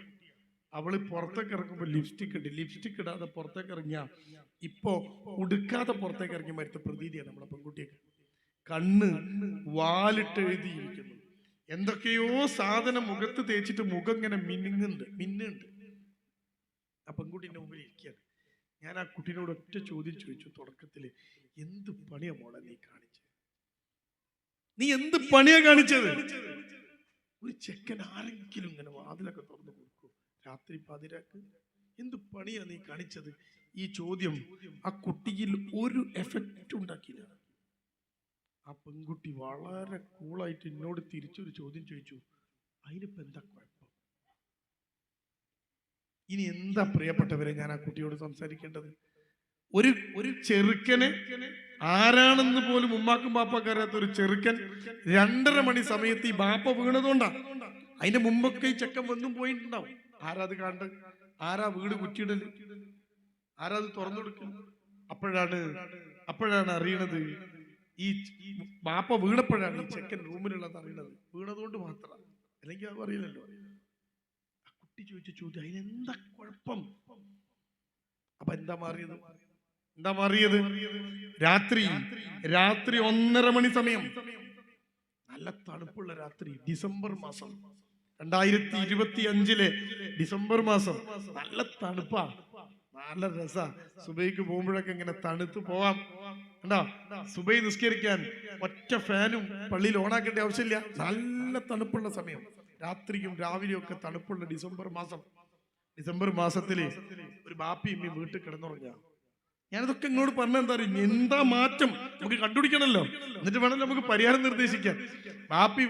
Speaker 1: അവള് പുറത്തേക്ക് ഇറങ്ങുമ്പോൾ ലിപ്സ്റ്റിക് ഉണ്ട്. ലിപ്സ്റ്റിക് ഇടാതെ പുറത്തേക്ക് ഇറങ്ങിയ, ഇപ്പോ ഉടുക്കാതെ പുറത്തേക്ക് ഇറങ്ങിയ മരുത്ത പ്രതീതിയാണ് നമ്മളെ പെൺകുട്ടിയൊക്കെ. കണ്ണ് വാലിട്ട് എഴുതിയിരിക്കുന്നു. എന്തൊക്കെയോ സാധനം മുഖത്ത് തേച്ചിട്ട് മുഖം ഇങ്ങനെ മിന്നുണ്ട്. ആ പെൺകുട്ടീൻ്റെ മുമ്പിൽ ഇരിക്കുകയാണ്. ഞാൻ ആ കുട്ടീനോട് ഒറ്റ ചോദ്യം ചോദിച്ചു തുടക്കത്തില്, എന്ത് പണിയാ മോളെ നീ കാണിച്ചത്? നീ എന്ത് പണിയാ കാണിച്ചത്? ഒരു ചെക്കൻ ആരെങ്കിലും ഇങ്ങനെ വാതിലൊക്കെ തുറന്നു കൊടുക്കൂ രാത്രി പാതിരാക്ക്? എന്ത് പണിയാ നീ കാണിച്ചത്? ഈ ചോദ്യം ആ കുട്ടിയിൽ ഒരു എഫക്റ്റ് ഉണ്ടാക്കിയില്ല. ആ പെൺകുട്ടി വളരെ കൂളായിട്ട് എന്നോട് തിരിച്ചൊരു ചോദ്യം ചോദിച്ചു, അതിനിപ്പോ എന്താ കുഴപ്പം? ഇനി എന്താ പ്രിയപ്പെട്ടവരെ ഞാൻ ആ കുട്ടിയോട് സംസാരിക്കേണ്ടത്? ഒരു ചെറുക്കനെ ആരാണെന്ന് പോലും ഉമ്മാക്കും ബാപ്പാക്കും അറിയാത്ത ഒരു ചെറുക്കൻ 2:30 മണി സമയത്ത് ഈ ബാപ്പ വീണതുകൊണ്ടാ. അതിന്റെ മുമ്പൊക്കെ ഈ ചെക്കൻ വന്നും പോയിട്ടുണ്ടാവും. ആരാ അത് കണ്ട്? ആരാ വീട് കുറ്റിയിടല്? ആരാ അത് തുറന്നു കൊടുക്കും? അപ്പോഴാണ് അറിയണത്, ഈ ബാപ്പ വീണപ്പോഴാണ് ഈ ചെക്കൻ റൂമിലുള്ളത് അറിയണത്. വീണതുകൊണ്ട് മാത്രമാണ്, അല്ലെങ്കിൽ അത് അറിയില്ലല്ലോ. ആ കുട്ടി ചോദിച്ച ചോദ്യം, അതിനെന്താ കുഴപ്പം? അപ്പൊ എന്താ മാറിയത്? രാത്രി 1:30 മണി സമയം, നല്ല തണുപ്പുള്ള രാത്രി, ഡിസംബർ മാസം, 2025 ഡിസംബർ മാസം, നല്ല തണുപ്പാ, നല്ല രസാ. സുബൈക്ക് പോകുമ്പോഴൊക്കെ ഇങ്ങനെ തണുത്ത് പോവാം. കണ്ടോ, സുബൈ നിസ്കരിക്കാൻ ഒറ്റ ഫാനും പള്ളിയിൽ ഓണാക്കേണ്ട ആവശ്യമില്ല. നല്ല തണുപ്പുള്ള സമയം, രാത്രിയും രാവിലെയും ഒക്കെ തണുപ്പുള്ള ഡിസംബർ മാസത്തില് ഒരു ബാപ്പി ഉമ്മി വീട്ടിൽ കിടന്നുറങ്ങാ. ഞാനിതൊക്കെ ഇങ്ങോട്ട് പറഞ്ഞെന്താ അറിയും, എന്താ മാറ്റം നമുക്ക് കണ്ടുപിടിക്കണല്ലോ, എന്നിട്ട് വേണമല്ലോ നമുക്ക് പരിഹാരം നിർദ്ദേശിക്കാൻ. ബാപ്പി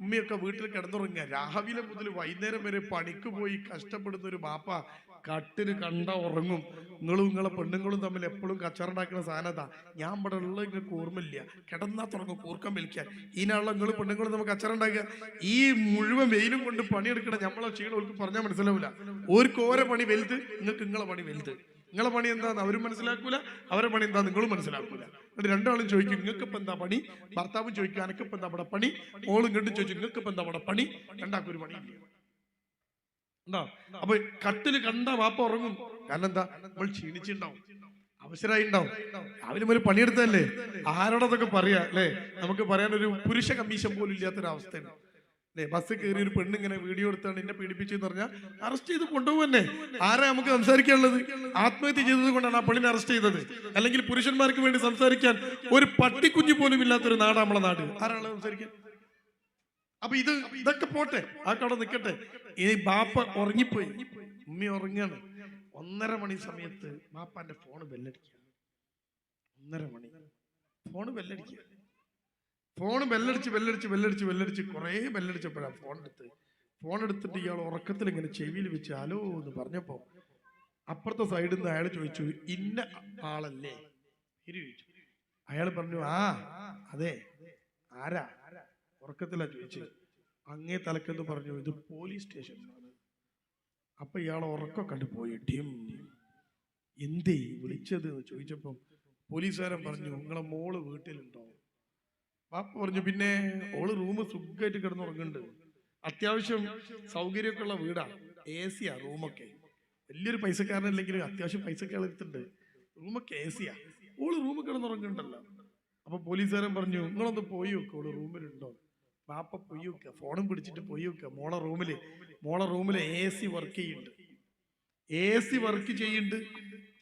Speaker 1: ഉമ്മയൊക്കെ വീട്ടിൽ കിടന്നുറങ്ങുക. രാവിലെ മുതൽ വൈകുന്നേരം വരെ പണിക്ക് പോയി കഷ്ടപ്പെടുന്ന ഒരു ബാപ്പ കട്ടിന് കണ്ട ഉറങ്ങും. നിങ്ങളെ പെണ്ണുങ്ങളും തമ്മിൽ എപ്പോഴും കച്ചറുണ്ടാക്കുന്ന സാധനതാ. ഞാൻ ഇവിടെ ഉള്ള നിങ്ങൾക്ക് ഓർമ്മയില്ല, കിടന്നാ തുടങ്ങും കൂർക്കം വലിക്കാൻ. ഇതിനുള്ള നിങ്ങൾ പെണ്ണുങ്ങളും നമുക്ക് കച്ചറുണ്ടാക്കുക. ഈ മുഴുവൻ വെയിലും കൊണ്ട് പണിയെടുക്കണം. നമ്മളെ ക്ഷീണം അവർക്ക് പറഞ്ഞാൽ മനസ്സിലാവില്ല. ഓർക്ക് ഓരോ പണി വലുത്, നിങ്ങൾക്ക് നിങ്ങളെ പണി വലുത്. നിങ്ങളെ പണി എന്താന്ന് അവരും മനസ്സിലാക്കൂല, അവരെ പണി എന്താ നിങ്ങളും മനസ്സിലാക്കൂല. എന്നിട്ട് രണ്ടാളും ചോദിക്കും നിങ്ങൾക്ക് ഇപ്പൊ എന്താ പണി? ഭർത്താവും ചോദിക്കും അനക്ക് ഇപ്പൊ എന്താ അവിടെ പണി? മോളും ഇങ്ങോട്ടും ചോദിച്ചു നിങ്ങൾക്ക് ഇപ്പൊ എന്താ അവിടെ പണി? രണ്ടാക്കും ഒരു പണി എന്താ? അപ്പൊ കട്ടില് കണ്ട വാപ്പ ഉറങ്ങും. കാരണം എന്താ? നമ്മൾ ക്ഷീണിച്ചിട്ടുണ്ടാവും, അവസരമായി ഉണ്ടാവും. രാവിലെ ഒരു പണിയെടുത്തല്ലേ, ആരോടൊക്കെ പറയാ അല്ലെ? നമുക്ക് പറയാൻ ഒരു പുരുഷ കമ്മീഷൻ പോലും ഇല്ലാത്തൊരവസ്ഥയാണ്. അല്ലെ? ബസ് കയറി ഒരു പെണ്ണിങ്ങനെ വീഡിയോ എടുത്താണ് എന്നെ പീഡിപ്പിച്ചെന്ന് പറഞ്ഞാൽ അറസ്റ്റ് ചെയ്ത് കൊണ്ടുപോകുന്നെ. ആരാ നമുക്ക് സംസാരിക്കാനുള്ളത്? ആത്മഹത്യ ചെയ്തത് കൊണ്ടാണ് ആ പെണ്ണിനെ അറസ്റ്റ് ചെയ്തത്. അല്ലെങ്കിൽ പുരുഷന്മാർക്ക് വേണ്ടി സംസാരിക്കാൻ ഒരു പട്ടിക്കുഞ്ഞു പോലും ഇല്ലാത്തൊരു നാട് നമ്മളെ നാട്. ആരാണ് സംസാരിക്കാൻ? അപ്പൊ ഇതൊക്കെ പോട്ടെ, ആക്കെ അവിടെ നിൽക്കട്ടെ. ഈ ബാപ്പ ഉറങ്ങിപ്പോയി, ഉമ്മി ഉറങ്ങാണ്. 1:30 മണി സമയത്ത് ബാപ്പാന്റെ ഫോണ് ബെല്ലടിക്കുക. 1:30 മണി ഫോണ് ബെല്ലടിക്കുക. ഫോണ് ബെല്ലടിച്ച് കുറെ ബെല്ലടിച്ചപ്പോഴാണ് ഫോൺ എടുത്തിട്ട് ഇയാൾ ഉറക്കത്തിൽ ഇങ്ങനെ ചെവിയിൽ വെച്ച് ഹലോ എന്ന് പറഞ്ഞപ്പോ അപ്പുറത്തെ സൈഡിൽ നിന്ന് അയാൾ ചോദിച്ചു, ഇന്ന ആളല്ലേ ചോദിച്ചു. അയാൾ പറഞ്ഞു, ആ അതെ, ആരാ? ഉറക്കത്തിലാ ചോദിച്ചു. അങ്ങേ തലക്കെന്ന് പറഞ്ഞു, ഇത് പോലീസ് സ്റ്റേഷൻ. അപ്പൊ ഇയാൾ ഉറക്കം കണ്ടുപോയി. എന്തേ വിളിച്ചത് എന്ന് ചോദിച്ചപ്പോ പോലീസുകാരൻ പറഞ്ഞു, നിങ്ങളെ മോള് വീട്ടിലുണ്ടോ? പാപ്പ പറഞ്ഞു, പിന്നെ ഓള് റൂം സുഖമായിട്ട് കിടന്നുറങ്ങുന്നുണ്ട്. അത്യാവശ്യം സൗകര്യമൊക്കെ ഉള്ള വീടാണ്, AC റൂമൊക്കെ. വലിയൊരു പൈസക്കാരനല്ലെങ്കിലും അത്യാവശ്യം പൈസക്ക് എടുത്തിട്ടുണ്ട്. റൂമൊക്കെ AC. ഓള് റൂമിൽ കിടന്നുറങ്ങുന്നുണ്ടല്ലോ. അപ്പൊ പോലീസുകാരൻ പറഞ്ഞു, നിങ്ങളൊന്ന് പോയി വെക്കുക, ഓള് റൂമിലുണ്ടോ? പാപ്പ പോയി വെക്കുക, ഫോണും പിടിച്ചിട്ട് പോയി വെക്കുക. മോളെ റൂമില് AC വർക്ക് ചെയ്യുന്നുണ്ട്.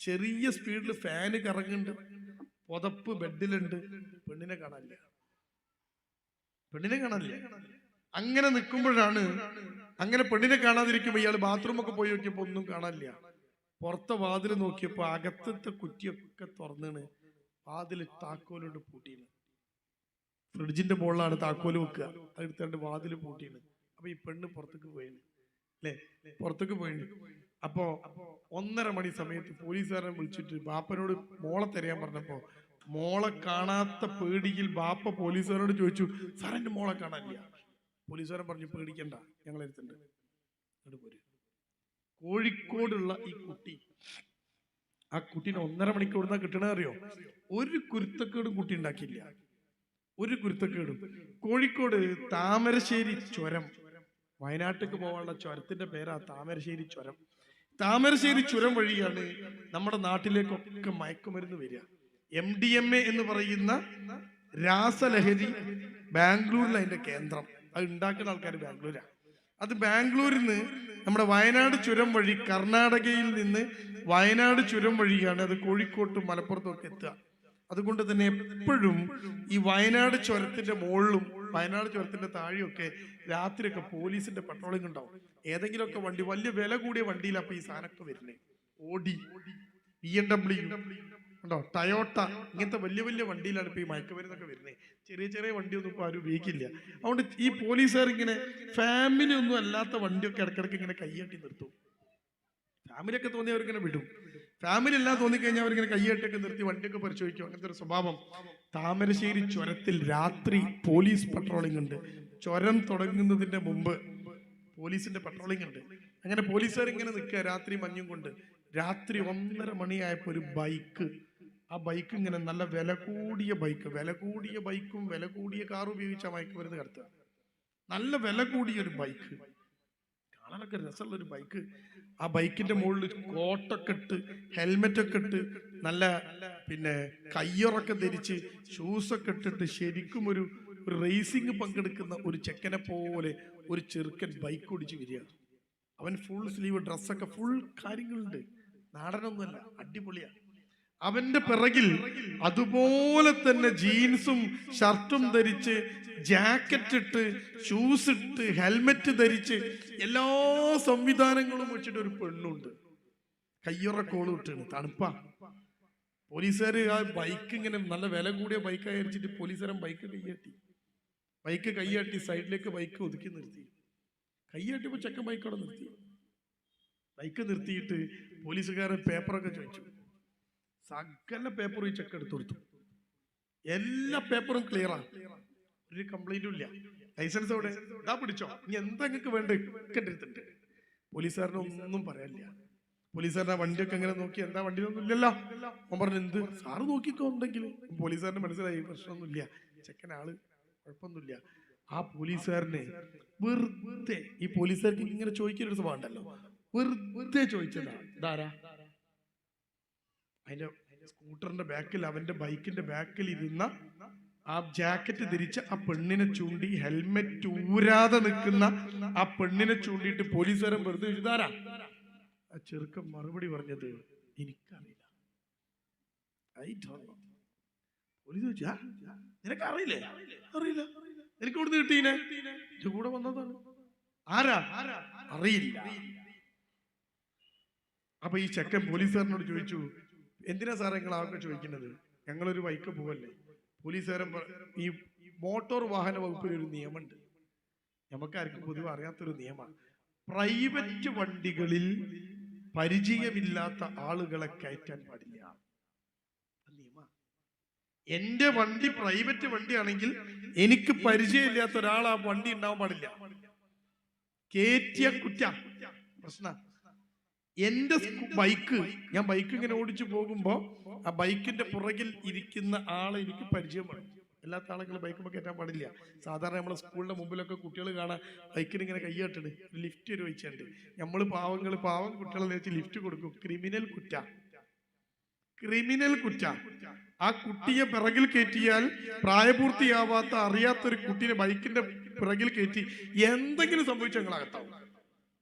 Speaker 1: ചെറിയ സ്പീഡിൽ ഫാന് കറങ്ങുന്നുണ്ട്. പുതപ്പ് ബെഡിലുണ്ട്. പെണ്ണിനെ കാണാനില്ല. അങ്ങനെ നിൽക്കുമ്പോഴാണ്, അങ്ങനെ പെണ്ണിനെ കാണാതിരിക്കുമ്പോ ഇയാൾ ബാത്റൂമൊക്കെ പോയി നോക്കിയപ്പോ ഒന്നും കാണാനില്ല. പുറത്തെ വാതിൽ നോക്കിയപ്പോ അകത്തത്തെ കുറ്റിയൊക്കെ തുറന്നാണ്. വാതിൽ താക്കോലോട് പൂട്ടിയാണ്. ഫ്രിഡ്ജിന്റെ മുകളിലാണ് താക്കോല് വെക്കുക. അതെടുത്താണ്ട് വാതിൽ പൂട്ടിയാണ്. അപ്പൊ ഈ പെണ്ണ് പുറത്തേക്ക് പോയിന്. അപ്പോ 1:30 മണി സമയത്ത് പോലീസുകാരൻ വിളിച്ചിട്ട് ബാപ്പനോട് മോളെ തിരയാൻ പറഞ്ഞപ്പോ മോളെ കാണാത്ത പേടിയിൽ ബാപ്പ പോലീസുകാരോട് ചോദിച്ചു, സാർ എന്റെ മോളെ കാണാനില്ല. പോലീസുകാരൻ പറഞ്ഞു, പേടിക്കണ്ട, ഞങ്ങൾ എടുത്തിട്ടുണ്ട്. കോഴിക്കോടുള്ള ഈ കുട്ടി, ആ കുട്ടീനെ 1:30 മണിക്കൂർ കിട്ടണ അറിയോ? ഒരു കുരുത്തക്കേടും കുട്ടി ഉണ്ടാക്കിയില്ല. ഒരു കുരുത്തക്കേടും. കോഴിക്കോട് താമരശ്ശേരി ചുരം, വയനാട്ടിലേക്ക് പോകാനുള്ള ചുരത്തിന്റെ പേരാ താമരശ്ശേരി ചുരം. താമരശ്ശേരി ചുരം വഴിയാണ് നമ്മുടെ നാട്ടിലേക്കൊക്കെ മയക്കുമരുന്ന് വരിക. MDMA എന്ന് പറയുന്ന രാസലഹരി ബാംഗ്ലൂരിൽ അതിന്റെ കേന്ദ്രം. അത് ഉണ്ടാക്കുന്ന ആൾക്കാർ ബാംഗ്ലൂരാ. അത് ബാംഗ്ലൂരിൽ നിന്ന് നമ്മുടെ വയനാട് ചുരം വഴി, കർണാടകയിൽ നിന്ന് വയനാട് ചുരം വഴിയാണ് അത് കോഴിക്കോട്ടും മലപ്പുറത്തും ഒക്കെ എത്തുക. അതുകൊണ്ട് തന്നെ എപ്പോഴും ഈ വയനാട് ചുരത്തിന്റെ മുകളിലും വയനാട് ചുരത്തിന്റെ താഴെയൊക്കെ രാത്രിയൊക്കെ പോലീസിന്റെ പെട്രോളിംഗ് ഉണ്ടാവും. ഏതെങ്കിലുമൊക്കെ വണ്ടി, വലിയ വില കൂടിയ വണ്ടിയിൽ അപ്പൊ ഈ സാധനമൊക്കെ വരുന്നേ. ഓഡി, BMW ഉണ്ടോ, ടയോട്ട, ഇങ്ങനത്തെ വലിയ വലിയ വണ്ടിയിലാണ് ഇപ്പൊ ഈ മയക്കുമരുന്നൊക്കെ വരുന്നത്. ചെറിയ ചെറിയ വണ്ടിയൊന്നും ഇപ്പൊ ആരും ഉപയോഗിക്കില്ല. അതുകൊണ്ട് ഈ പോലീസുകാർ ഇങ്ങനെ ഫാമിലി ഒന്നും അല്ലാത്ത വണ്ടിയൊക്കെ ഇടക്കിടക്ക് ഇങ്ങനെ കൈയാട്ടി നിർത്തും. ഫാമിലിയൊക്കെ തോന്നി അവരിങ്ങനെ വിടും. ഫാമിലി എല്ലാം തോന്നിക്കഴിഞ്ഞാൽ അവരിങ്ങനെ കൈയാട്ടൊക്കെ നിർത്തി വണ്ടിയൊക്കെ പരിശോധിക്കും. അങ്ങനത്തെ ഒരു സ്വഭാവം. താമരശ്ശേരി ചുരത്തിൽ രാത്രി പോലീസ് പട്രോളിംഗ് ഉണ്ട്. ചുരം തുടങ്ങുന്നതിന്റെ മുമ്പ് പോലീസിന്റെ പട്രോളിംഗ് ഉണ്ട്. അങ്ങനെ പോലീസുകാർ ഇങ്ങനെ നിൽക്കുക രാത്രി മഞ്ഞും കൊണ്ട്. രാത്രി 1:30 മണിയായപ്പോ ഒരു ബൈക്ക്, ആ ബൈക്ക് ഇങ്ങനെ നല്ല വില കൂടിയ ബൈക്കും വില കൂടിയ കാറും ഉപയോഗിച്ച മയക്കുമരുന്ന് കടത്തുക. നല്ല വില കൂടിയ ഒരു ബൈക്ക്, കാണാനൊക്കെ രസമുള്ള ഒരു ബൈക്ക്. ആ ബൈക്കിന്റെ മുകളിൽ കോട്ടൊക്കെ ഇട്ട്, ഹെൽമെറ്റ് ഒക്കെ ഇട്ട്, നല്ല പിന്നെ കയ്യുറൊക്കെ ധരിച്ച്, ഷൂസൊക്കെ ഇട്ടിട്ട് ശരിക്കും ഒരു റേസിംഗ് പങ്കെടുക്കുന്ന ഒരു ചെക്കനെ പോലെ ഒരു ചെറുക്കൻ ബൈക്ക് ഓടിച്ച് വരിക. അവൻ ഫുൾ സ്ലീവ് ഡ്രസ്സൊക്കെ, ഫുൾ കാര്യങ്ങളുണ്ട്. നാടനൊന്നുമല്ല, അടിപൊളിയാണ്. അവന്റെ പിറകിൽ അതുപോലെ തന്നെ ജീൻസും ഷർട്ടും ധരിച്ച്, ജാക്കറ്റ് ഇട്ട്, ഷൂസ് ഇട്ട്, ഹെൽമെറ്റ് ധരിച്ച്, എല്ലാ സംവിധാനങ്ങളും വെച്ചിട്ട് ഒരു പെണ്ണുണ്ട്. കയ്യുറക്കോളും ഇട്ടാണ്. തണുപ്പാ. പോലീസുകാർ ആ ബൈക്ക് ഇങ്ങനെ നല്ല വില കൂടിയ ബൈക്ക് അയച്ചിട്ട് പോലീസുകാരൻ ബൈക്ക് കൈയാട്ടി സൈഡിലേക്ക് ബൈക്ക് ഒതുക്കി നിർത്തി. കൈയാട്ടിപ്പോ ചെക്കൻ ബൈക്കോടെ നിർത്തി. ബൈക്ക് നിർത്തിയിട്ട് പോലീസുകാരൻ പേപ്പറൊക്കെ ചോദിച്ചു. സകല പേപ്പറും ഈ ചെക്ക് എടുത്തു കൊടുത്തു. എല്ലാ പേപ്പറും ക്ലിയറാണ്, ഒരു കംപ്ലൈന്റും ഇല്ല. ലൈസൻസ് എവിടെ? ഇതാ പിടിച്ചോ, ഇനി എന്താ നിങ്ങൾക്ക് വേണ്ട ഒക്കെ എടുത്തിട്ടുണ്ട്. പോലീസുകാരനൊന്നും പറയാനില്ല. പോലീസുകാരനെ വണ്ടിയൊക്കെ എങ്ങനെ നോക്കി, എന്താ വണ്ടിയൊന്നും ഇല്ലല്ലോ. അവൻ പറഞ്ഞു, എന്ത് സാറ് നോക്കിക്കോ ഉണ്ടെങ്കിൽ. പോലീസുകാരന് മനസ്സിലായി പ്രശ്നമൊന്നുമില്ല, ചെക്കനാള് കുഴപ്പമൊന്നുമില്ല. ആ പോലീസുകാരനെ വെറുതെ, ഈ പോലീസുകാർക്ക് ഇങ്ങനെ ചോദിക്കുന്ന ഒരു സ്വഭാവം ഉണ്ടല്ലോ, വെറുതെ ചോദിച്ചതാ, ഇതാരാ? അതിന്റെ സ്കൂട്ടറിന്റെ ബാക്കിൽ, അവന്റെ ബൈക്കിന്റെ ബാക്കിൽ ഇരുന്ന ആ ജാക്കറ്റ് ധരിച്ച ആ പെണ്ണിനെ ചൂണ്ടി ഹെൽമെറ്റ് ഊരാതെ നിൽക്കുന്ന ആ പെണ്ണിനെ ചൂണ്ടിയിട്ട് പോലീസുകാരൻ വെറുതെ എഴുതാരാ. ആ ചെറുക്കൻ മറുപടി പറഞ്ഞത് എനിക്കറിയില്ല. പോലീസ് ചോദിച്ചാ നിനക്ക് അറിയില്ലേ? അറിയില്ല. എനിക്ക് ഇവിടുന്ന് കിട്ടീനെ? കൂടെ വന്നതാണ്. ആരാ? അറിയില്ല. അപ്പൊ ഈ ചെക്കൻ പോലീസുകാരനോട് ചോദിച്ചു, എന്തിനാ സാറേ നിങ്ങൾ ആകെ ചോദിക്കുന്നത്? ഞങ്ങളൊരു ബൈക്ക് പോവല്ലേ. പോലീസുകാരൻ ഈ മോട്ടോർ വാഹന വകുപ്പിൽ ഒരു നിയമമുണ്ട്, നമുക്കാർക്കും പൊതുവെ അറിയാത്തൊരു നിയമമാണ്. പ്രൈവറ്റ് വണ്ടികളിൽ പരിചയമില്ലാത്ത ആളുകളെ കയറ്റാൻ പാടില്ല. എന്റെ വണ്ടി പ്രൈവറ്റ് വണ്ടിയാണെങ്കിൽ എനിക്ക് പരിചയമില്ലാത്ത ഒരാൾ ആ വണ്ടി ഉണ്ടാവാൻ പാടില്ല. കേറ്റിയ കുറ്റ പ്രശ്ന. എന്റെ ബൈക്ക്, ഞാൻ ബൈക്ക് ഇങ്ങനെ ഓടിച്ചു പോകുമ്പോ ആ ബൈക്കിന്റെ പുറകിൽ ഇരിക്കുന്ന ആളെ എനിക്ക് പരിചയമാണ്. എല്ലാത്ത ആളുകൾ ബൈക്കുമ്പോൾ കയറ്റാൻ പാടില്ല. സാധാരണ നമ്മളെ സ്കൂളിന്റെ മുമ്പിലൊക്കെ കുട്ടികൾ കാണാൻ ബൈക്കിന് ഇങ്ങനെ കൈയാട്ടണ്, ലിഫ്റ്റ് ഒരു വെച്ചുണ്ട്. നമ്മൾ പാവം കുട്ടികളെ വെച്ച് ലിഫ്റ്റ് കൊടുക്കും. ക്രിമിനൽ കുറ്റ. ആ കുട്ടിയെ പിറകിൽ കയറ്റിയാൽ പ്രായപൂർത്തിയാവാത്ത അറിയാത്തൊരു കുട്ടീനെ ബൈക്കിന്റെ പിറകിൽ കയറ്റി എന്തെങ്കിലും സംഭവിച്ചാൽ ഞങ്ങളകത്താവും.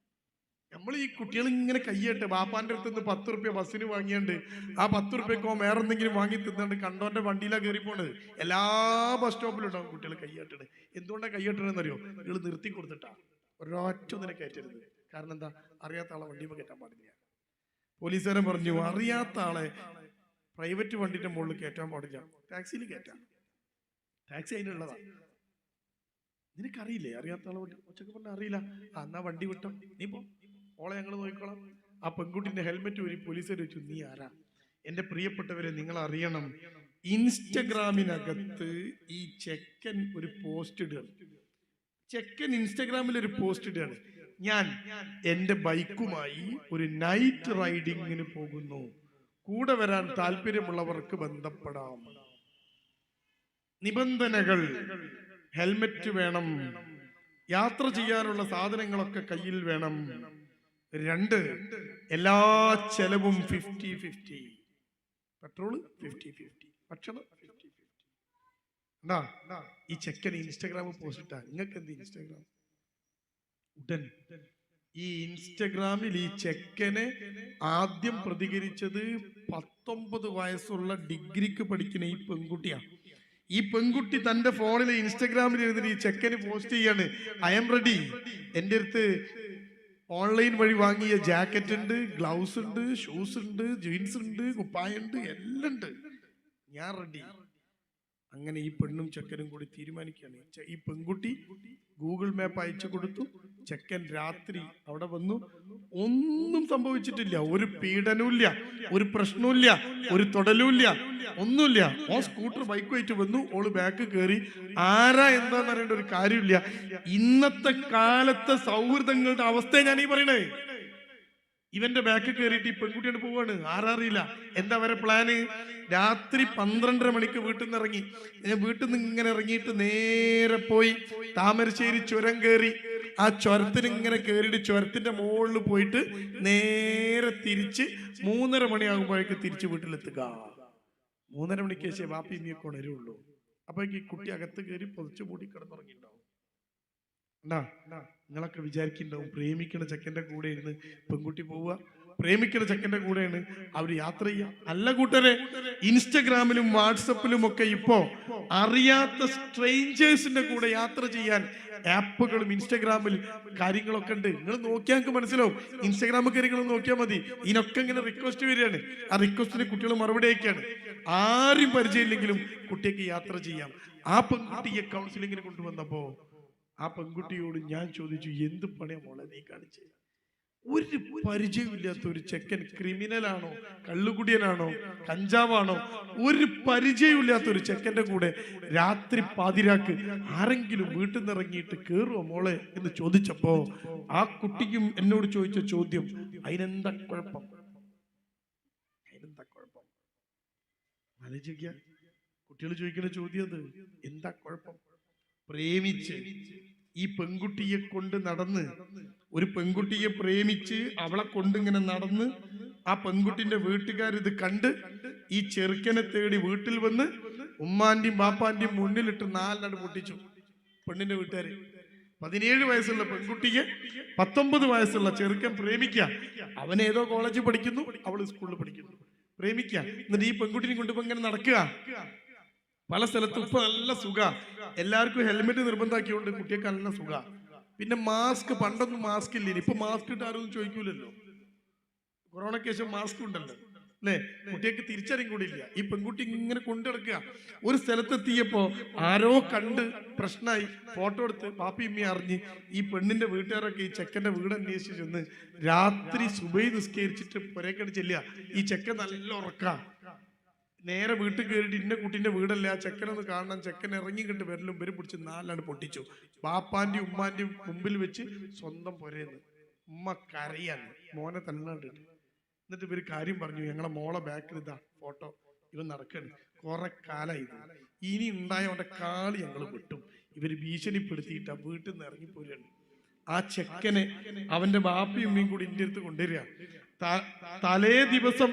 Speaker 1: നമ്മൾ ഈ കുട്ടികൾ ഇങ്ങനെ കയ്യട്ടെ ബാപ്പാന്റെ അടുത്ത് നിന്ന് 10 റുപ്യ ബസ്സിന് വാങ്ങിയാണ്ട് ആ 10 റുപ്യക്കോ വേറെ എന്തെങ്കിലും വാങ്ങി തിന്നാണ്ട് കണ്ടോന്റെ വണ്ടിയിലാണ് കയറി പോണത്. എല്ലാ ബസ് സ്റ്റോപ്പിലും ഉണ്ടാവും കുട്ടികൾ കയ്യാട്ടണ്. എന്തുകൊണ്ടാണ് കയ്യാട്ടണെന്ന് അറിയോ? നിങ്ങൾ നിർത്തി കൊടുത്തിട്ടാ. ഒരൊറ്റ ഒന്നിനെ കയറ്റരുത്. കാരണം എന്താ? അറിയാത്ത ആളെ വണ്ടിയിൽ കയറ്റാൻ പാടില്ല. പോലീസുകാരൻ പറഞ്ഞു, അറിയാത്ത ആളെ പ്രൈവറ്റ് വണ്ടിന്റെ മുകളിൽ കയറ്റാൻ പാടില്ല, ടാക്സിയിൽ കയറ്റാം. ടാക്സി അതിനുള്ളതാ. നിനക്കറിയില്ലേ അറിയാത്ത ആളെ വണ്ടി? ഒച്ചക്ക് പറഞ്ഞ അറിയില്ല. എന്നാ വണ്ടി വിട്ടോ, നീ പോ, ഓളെ ഞങ്ങൾ നോക്കിക്കോളാം. ആ പെൺകുട്ടിന്റെ ഹെൽമെറ്റ് ഊരി പോലീസുകാർ ചോദിച്ചു, നീ ആരാ? എന്റെ പ്രിയപ്പെട്ടവരെ, നിങ്ങൾ അറിയണം, ഇൻസ്റ്റഗ്രാമിനകത്ത് ഈ ചെക്കൻ ഒരു പോസ്റ്റ് ഇടുകയാണ്. ചെക്കൻ ഇൻസ്റ്റഗ്രാമിൽ ഒരു പോസ്റ്റ് ഇടുകയാണ്, ഞാൻ എന്റെ ബൈക്കുമായി ഒരു നൈറ്റ് റൈഡിങ്ങിന് പോകുന്നു, കൂടെ വരാൻ താല്പര്യമുള്ളവർക്ക് ബന്ധപ്പെടാം. നിബന്ധനകൾ: ഹെൽമെറ്റ് വേണം, യാത്ര ചെയ്യാനുള്ള സാധനങ്ങളൊക്കെ കയ്യിൽ വേണം. 2, എല്ലാ ചെലവും 50-50. പെട്രോള് 50-50, ഭക്ഷണം 50-50. ഈ ചെക്കൻ ഇൻസ്റ്റഗ്രാമിൽ പോസ്റ്റ് ഇട്ടാ. നിങ്ങൾക്ക് എന്ത് ഇൻസ്റ്റഗ്രാം? ഉടൻ ഈ ഇൻസ്റ്റഗ്രാമിൽ ഈ ചെക്കനെ ആദ്യം പ്രതികരിച്ചത് 19 വയസ്സുള്ള ഡിഗ്രിക്ക് പഠിക്കുന്ന ഈ പെൺകുട്ടിയാണ്. ഈ പെൺകുട്ടി തന്റെ ഫോണിൽ ഇൻസ്റ്റഗ്രാമിൽ ഇരുന്നിട്ട് ഈ ചെക്കന് പോസ്റ്റ് ചെയ്യാണ്, ഐ എം റെഡി, എൻ്റെ അടുത്ത് ഓൺലൈൻ വഴി വാങ്ങിയ ജാക്കറ്റ് ഉണ്ട്, ഗ്ലൗസ് ഉണ്ട്, ഷൂസ് ഉണ്ട്, ജീൻസ് ഉണ്ട്, കുപ്പായുണ്ട്, എല്ലാം ഉണ്ട്, ഞാൻ റെഡി. അങ്ങനെ ഈ പെണ്ണും ചെക്കനും കൂടി തീരുമാനിക്കുകയാണ്. ഈ പെൺകുട്ടി ഗൂഗിൾ മാപ്പ് അയച്ചു കൊടുത്തു. ചെക്കൻ രാത്രി അവിടെ വന്നു. ഒന്നും സംഭവിച്ചിട്ടില്ല, ഒരു പീഡനവുമില്ല, ഒരു പ്രശ്നവുമില്ല, ഒരു തൊടലുമില്ല, ഒന്നുമില്ല. ഓ സ്കൂട്ടർ ബൈക്കുമായിട്ട് വന്നു, ഓള് ബാക്ക് കയറി. ആരാ എന്താന്ന് അറിയേണ്ട ഒരു കാര്യമില്ല. ഇന്നത്തെ കാലത്തെ സൗഹൃദങ്ങളുടെ അവസ്ഥ ഞാൻ ഈ പറയണേ. ഇവന്റെ ബാക്ക് കയറിയിട്ട് ഈ പെൺകുട്ടിയോട് പോവാണ്. ആരറിയില്ല. എന്താ വരെ പ്ലാന്? രാത്രി 12:30 മണിക്ക് വീട്ടിൽ നിന്ന് ഇറങ്ങി. വീട്ടിൽ നിന്ന് ഇങ്ങനെ ഇറങ്ങിയിട്ട് നേരെ പോയി താമരശ്ശേരി ചുരം കയറി. ആ ചുരത്തിന് ഇങ്ങനെ കയറിയിട്ട് ചുരത്തിന്റെ മുകളിൽ പോയിട്ട് നേരെ തിരിച്ച് 3:30 മണിയാകുമ്പോഴേക്ക് തിരിച്ച് വീട്ടിലെത്തുക. 3:30 മണിക്ക് ശേഷം വാപ്പി മീയൊക്കെ ഉണരുള്ളൂ. അപ്പൊ ഈ കുട്ടി അകത്ത് കയറി പൊതിച്ചു മൂടി കിടന്നുറങ്ങിണ്ടാവും. നിങ്ങളൊക്കെ വിചാരിക്കുന്നുണ്ടാവും പ്രേമിക്കണ ചെക്കൻ്റെ കൂടെ ഇരുന്ന് പെൺകുട്ടി പോവുക, പ്രേമിക്കണ ചെക്കൻ്റെ കൂടെയാണ് അവർ യാത്ര ചെയ്യുക. അല്ല കൂട്ടരെ, ഇൻസ്റ്റഗ്രാമിലും വാട്സപ്പിലും ഒക്കെ ഇപ്പോ അറിയാത്ത സ്ട്രേഞ്ചേഴ്സിന്റെ കൂടെ യാത്ര ചെയ്യാൻ ആപ്പുകളും ഇൻസ്റ്റഗ്രാമിൽ കാര്യങ്ങളൊക്കെ ഉണ്ട്. നിങ്ങൾ നോക്കിയാൽ മനസ്സിലാവും. ഇൻസ്റ്റഗ്രാമിൽ കാര്യങ്ങൾ നോക്കിയാൽ മതി. ഇതിനൊക്കെ ഇങ്ങനെ റിക്വസ്റ്റ് വരികയാണ്. ആ റിക്വസ്റ്റിന് കുട്ടികൾ മറുപടി അയക്കുകയാണ്. ആരും പരിചയമില്ലെങ്കിലും കുട്ടിക്ക് യാത്ര ചെയ്യാം. ആ പെൺകുട്ടിയെ കൗൺസിലിങ്ങിന് കൊണ്ടുവന്നപ്പോ ആ പെൺകുട്ടിയോട് ഞാൻ ചോദിച്ചു, എന്ത് പണിയാ മോളെ നീ കാണിച്ചത്? ഒരു പരിചയമില്ലാത്ത ഒരു ചെക്കൻ ക്രിമിനലാണോ, കള്ളുകുടിയനാണോ, കഞ്ചാവാണോ, ഒരു പരിചയമില്ലാത്ത ഒരു ചെക്കൻ്റെ കൂടെ രാത്രി പാതിരാക്ക് ആരെങ്കിലും വീട്ടിൽ നിന്ന് ഇറങ്ങിയിട്ട് കേറുവോ മോളെ എന്ന് ചോദിച്ചപ്പോ ആ കുട്ടിക്കും എന്നോട് ചോദിച്ച ചോദ്യം, അതിനെന്താ കുഴപ്പം? അതിനെന്താ കുഴപ്പം? ആലോചിക്കുക. കുട്ടികൾ ചോദിക്കുന്ന ചോദ്യം അത്, എന്താ കുഴപ്പം? പ്രേമിച്ച് ഈ പെൺകുട്ടിയെ കൊണ്ട് നടന്ന്, ഒരു പെൺകുട്ടിയെ പ്രേമിച്ച് അവളെ കൊണ്ടിങ്ങനെ നടന്ന് ആ പെൺകുട്ടിന്റെ വീട്ടുകാരിത് കണ്ട് ഈ ചെറുക്കനെ തേടി വീട്ടിൽ വന്ന് ഉമ്മാന്റെയും ബാപ്പാന്റെയും മുന്നിലിട്ട് 4 പൊട്ടിച്ചു പെണ്ണിന്റെ വീട്ടുകാര്. 17 വയസ്സുള്ള പെൺകുട്ടിയെ 19 വയസ്സുള്ള ചെറുക്കൻ പ്രേമിക്കുക. അവൻ ഏതോ കോളേജിൽ പഠിക്കുന്നു, അവള് സ്കൂളിൽ പഠിക്കുന്നു. പ്രേമിക്കുക. എന്നിട്ട് ഈ പെൺകുട്ടിനെ കൊണ്ടിപ്പോ ഇങ്ങനെ നടക്കുക. പല സ്ഥലത്തും ഇപ്പൊ നല്ല സുഖ. എല്ലാവർക്കും ഹെൽമെറ്റ് നിർബന്ധമാക്കിയോണ്ട് കുട്ടിയൊക്കെ നല്ല സുഖ. പിന്നെ മാസ്ക്, പണ്ടൊന്നും മാസ്ക് ഇല്ല, ഇപ്പൊ മാസ്ക് ഇട്ട് ആരും ചോദിക്കൂലല്ലോ. കൊറോണയ്ക്ക് ശേഷം മാസ്ക് ഉണ്ടല്ലോ അല്ലെ. കുട്ടിയൊക്കെ തിരിച്ചറിയും കൂടി ഇല്ല. ഈ പെൺകുട്ടി ഇങ്ങനെ കൊണ്ടുനടക്കുക. ഒരു സ്ഥലത്തെത്തിയപ്പോ ആരോ കണ്ട് പ്രശ്നമായി, ഫോട്ടോ എടുത്ത് പാപ്പി ഇമ്മി അറിഞ്ഞ് ഈ പെണ്ണിന്റെ വീട്ടുകാരൊക്കെ ഈ ചെക്കന്റെ വീട് അന്വേഷിച്ച് ചെന്ന് രാത്രി സുബൈ നിസ്കരിച്ചിട്ട് പുരക്കടി ചെല്ലുക. ഈ ചെക്കൻ നല്ല ഉറക്ക. നേരെ വീട്ടിൽ കയറിയിട്ട് ഇന്ന കുട്ടിന്റെ വീടല്ല, ആ ചെക്കനൊന്ന് കാണണം. ചെക്കൻ ഇറങ്ങി കണ്ട് വരലും ഇവര് പിടിച്ച് 4 പൊട്ടിച്ചു. ബാപ്പാന്റെയും ഉമ്മാന്റെയും മുമ്പിൽ വെച്ച് സ്വന്തം പുരയെന്ന്. ഉമ്മ കരയാണ്, മോനെ തന്നെ കണ്ടിട്ട്. എന്നിട്ട് ഇവര് കാര്യം പറഞ്ഞു, ഞങ്ങളെ മോളെ ബാക്കിൽ ഇതാ ഫോട്ടോ, ഇവൻ നടക്കണ്, കുറെ കാലായി, ഇനി ഉണ്ടായവന്റെ കാളി ഞങ്ങൾ വിട്ടും. ഇവര് ഭീഷണിപ്പെടുത്തിയിട്ട് ആ വീട്ടിൽ നിന്ന് ഇറങ്ങിപ്പോരാണ്. ആ ചെക്കനെ അവന്റെ ബാപ്പയും ഉമ്മയും കൂടി ഇന്റെ അടുത്ത് കൊണ്ടുവരിക. തലേ ദിവസം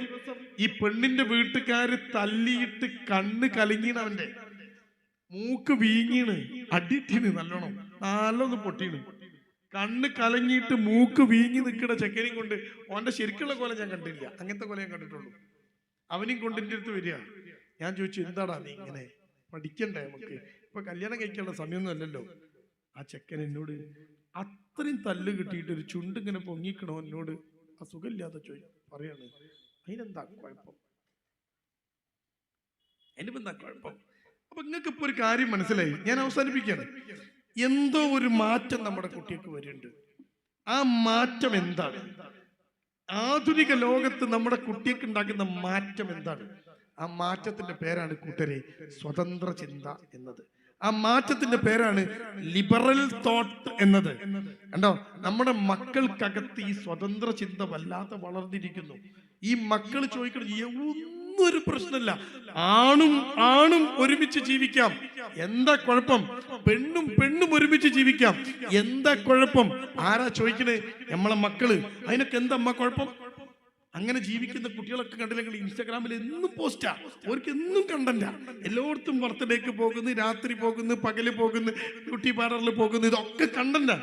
Speaker 1: ഈ പെണ്ണിന്റെ വീട്ടുകാര് തല്ലിയിട്ട് കണ്ണ് കലങ്ങീണ്, അവന്റെ മൂക്ക് വീങ്ങീണ്, അടിയിട്ടീണ്, നല്ലോണം പൊട്ടീണ്. കണ്ണ് കലങ്ങിയിട്ട് മൂക്ക് വീങ്ങി നിൽക്കുന്ന ചെക്കനെയും കൊണ്ട്, ഓന്റെ ശരിക്കുള്ള കൊല ഞാൻ കണ്ടില്ല, അങ്ങനത്തെ കൊല ഞാൻ കണ്ടിട്ടുള്ളൂ. അവനെയും കൊണ്ട് എൻ്റെ അടുത്ത് വരിക. ഞാൻ ചോദിച്ചു, എന്താടാ നീ ഇങ്ങനെ, പഠിക്കണ്ടേ, നമുക്ക് ഇപ്പൊ കല്യാണം കഴിക്കാനുള്ള സമയമൊന്നും അല്ലല്ലോ. ആ ചെക്കൻ എന്നോട് അത്രയും തല്ല് കിട്ടിയിട്ട് ഒരു ചുണ്ട് ഇങ്ങനെ പൊങ്ങിക്കണോ എന്നോട് ആ സുഖമില്ലാതെ പറയാണ്. അതിനെന്താ കുഴപ്പം, അതിനിപ്പെന്താ കുഴപ്പം? അപ്പൊ നിങ്ങൾക്ക് ഇപ്പൊ ഒരു കാര്യം മനസ്സിലായി, ഞാൻ അവസാനിപ്പിക്കുകയാണ്. എന്തോ ഒരു മാറ്റം നമ്മുടെ കുട്ടിക്ക് വരുന്നുണ്ട്. ആ മാറ്റം എന്താണ്? ആധുനിക ലോകത്ത് നമ്മുടെ കുട്ടിക്ക് ഉണ്ടാക്കുന്ന മാറ്റം എന്താണ്? ആ മാറ്റത്തിന്റെ പേരാണ് കൂട്ടരെ സ്വതന്ത്ര ചിന്ത എന്നത്. ആ മാറ്റത്തിന്റെ പേരാണ് ലിബറൽ തോട്ട് എന്നത്. കണ്ടോ, നമ്മുടെ മക്കൾക്കകത്ത് ഈ സ്വതന്ത്ര ചിന്ത വല്ലാതെ വളർന്നിരിക്കുന്നു. ഈ മക്കൾ ചോദിക്കണം, ഒരു പ്രശ്നമില്ല, ആണും ഒരുമിച്ച് ജീവിക്കാം, എന്താ കുഴപ്പം? പെണ്ണും ഒരുമിച്ച് ജീവിക്കാം, എന്താ കുഴപ്പം? ആരാ ചോദിക്കണേ? നമ്മളെ മക്കള്. അതിനൊക്കെ എന്താ അമ്മ കുഴപ്പം? അങ്ങനെ ജീവിക്കുന്ന കുട്ടികളൊക്കെ കണ്ടില്ലെങ്കിൽ ഇൻസ്റ്റാഗ്രാമിൽ എന്നും പോസ്റ്റാ, അവർക്ക് എന്നും കണ്ടന്റാ. എല്ലായിടത്തും ബർത്ത്ഡേക്ക് പോകുന്നു, രാത്രി പോകുന്നു, പകല് പോകുന്നു, ബ്യൂട്ടി പാർലറിൽ പോകുന്നു, ഇതൊക്കെ കണ്ടന്റാ.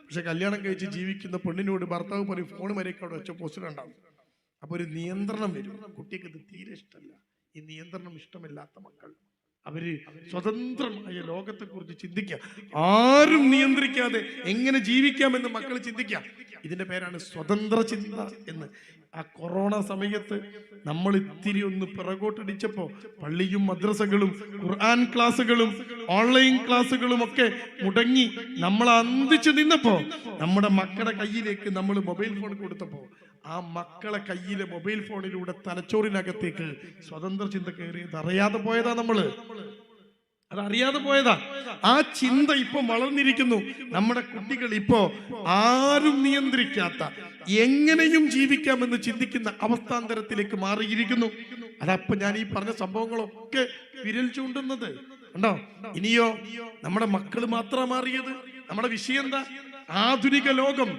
Speaker 1: പക്ഷെ കല്യാണം കഴിച്ച് ജീവിക്കുന്ന പെണ്ണിനോട് ഭർത്താവ് പറയും ഫോൺ വരെയൊക്കെ അവിടെ വെച്ച പോസ്റ്റർ ഉണ്ടാവും. അപ്പൊ ഒരു നിയന്ത്രണം വരും. കുട്ടിക്ക് ഇത് തീരെ ഇഷ്ടമല്ല. ഈ നിയന്ത്രണം ഇഷ്ടമില്ലാത്ത മക്കൾ അവര് സ്വതന്ത്രമായ ലോകത്തെ കുറിച്ച് ചിന്തിക്കുക, ആരും നിയന്ത്രിക്കാതെ എങ്ങനെ ജീവിക്കാമെന്ന് മക്കൾ ചിന്തിക്കുക. ഇതിന്റെ പേരാണ് സ്വതന്ത്ര ചിന്ത എന്ന്. ആ കൊറോണ സമയത്ത് നമ്മൾ ഇത്തിരി ഒന്ന് പിറകോട്ടടിച്ചപ്പോ പള്ളിയും മദ്രസകളും ഖുർആൻ ക്ലാസ്സുകളും ഓൺലൈൻ ക്ലാസ്സുകളും ഒക്കെ മുടങ്ങി നമ്മൾ അന്തിച്ചു നിന്നപ്പോ നമ്മുടെ മക്കളുടെ കയ്യിലേക്ക് നമ്മൾ മൊബൈൽ ഫോൺ കൊടുത്തപ്പോ ആ മക്കളെ കയ്യിലെ മൊബൈൽ ഫോണിലൂടെ തലച്ചോറിനകത്തേക്ക് സ്വതന്ത്ര ചിന്ത കയറിയത് അറിയാതെ പോയതാ. അതറിയാതെ പോയതാ. ആ ചിന്ത ഇപ്പൊ വളർന്നിരിക്കുന്നു. നമ്മുടെ കുട്ടികൾ ഇപ്പോ ആരും നിയന്ത്രിക്കാത്ത, എങ്ങനെയും ജീവിക്കാമെന്ന് ചിന്തിക്കുന്ന അവസ്ഥാന്തരത്തിലേക്ക് മാറിയിരിക്കുന്നു. അതപ്പൊ ഞാൻ ഈ പറഞ്ഞ സംഭവങ്ങളൊക്കെ വിരൽ ചൂണ്ടുന്നത് കണ്ടോ. ഇനിയോ നമ്മുടെ മക്കൾ മാത്രം മാറിയത്? നമ്മുടെ വിഷയം എന്താ? ആധുനിക ലോകം,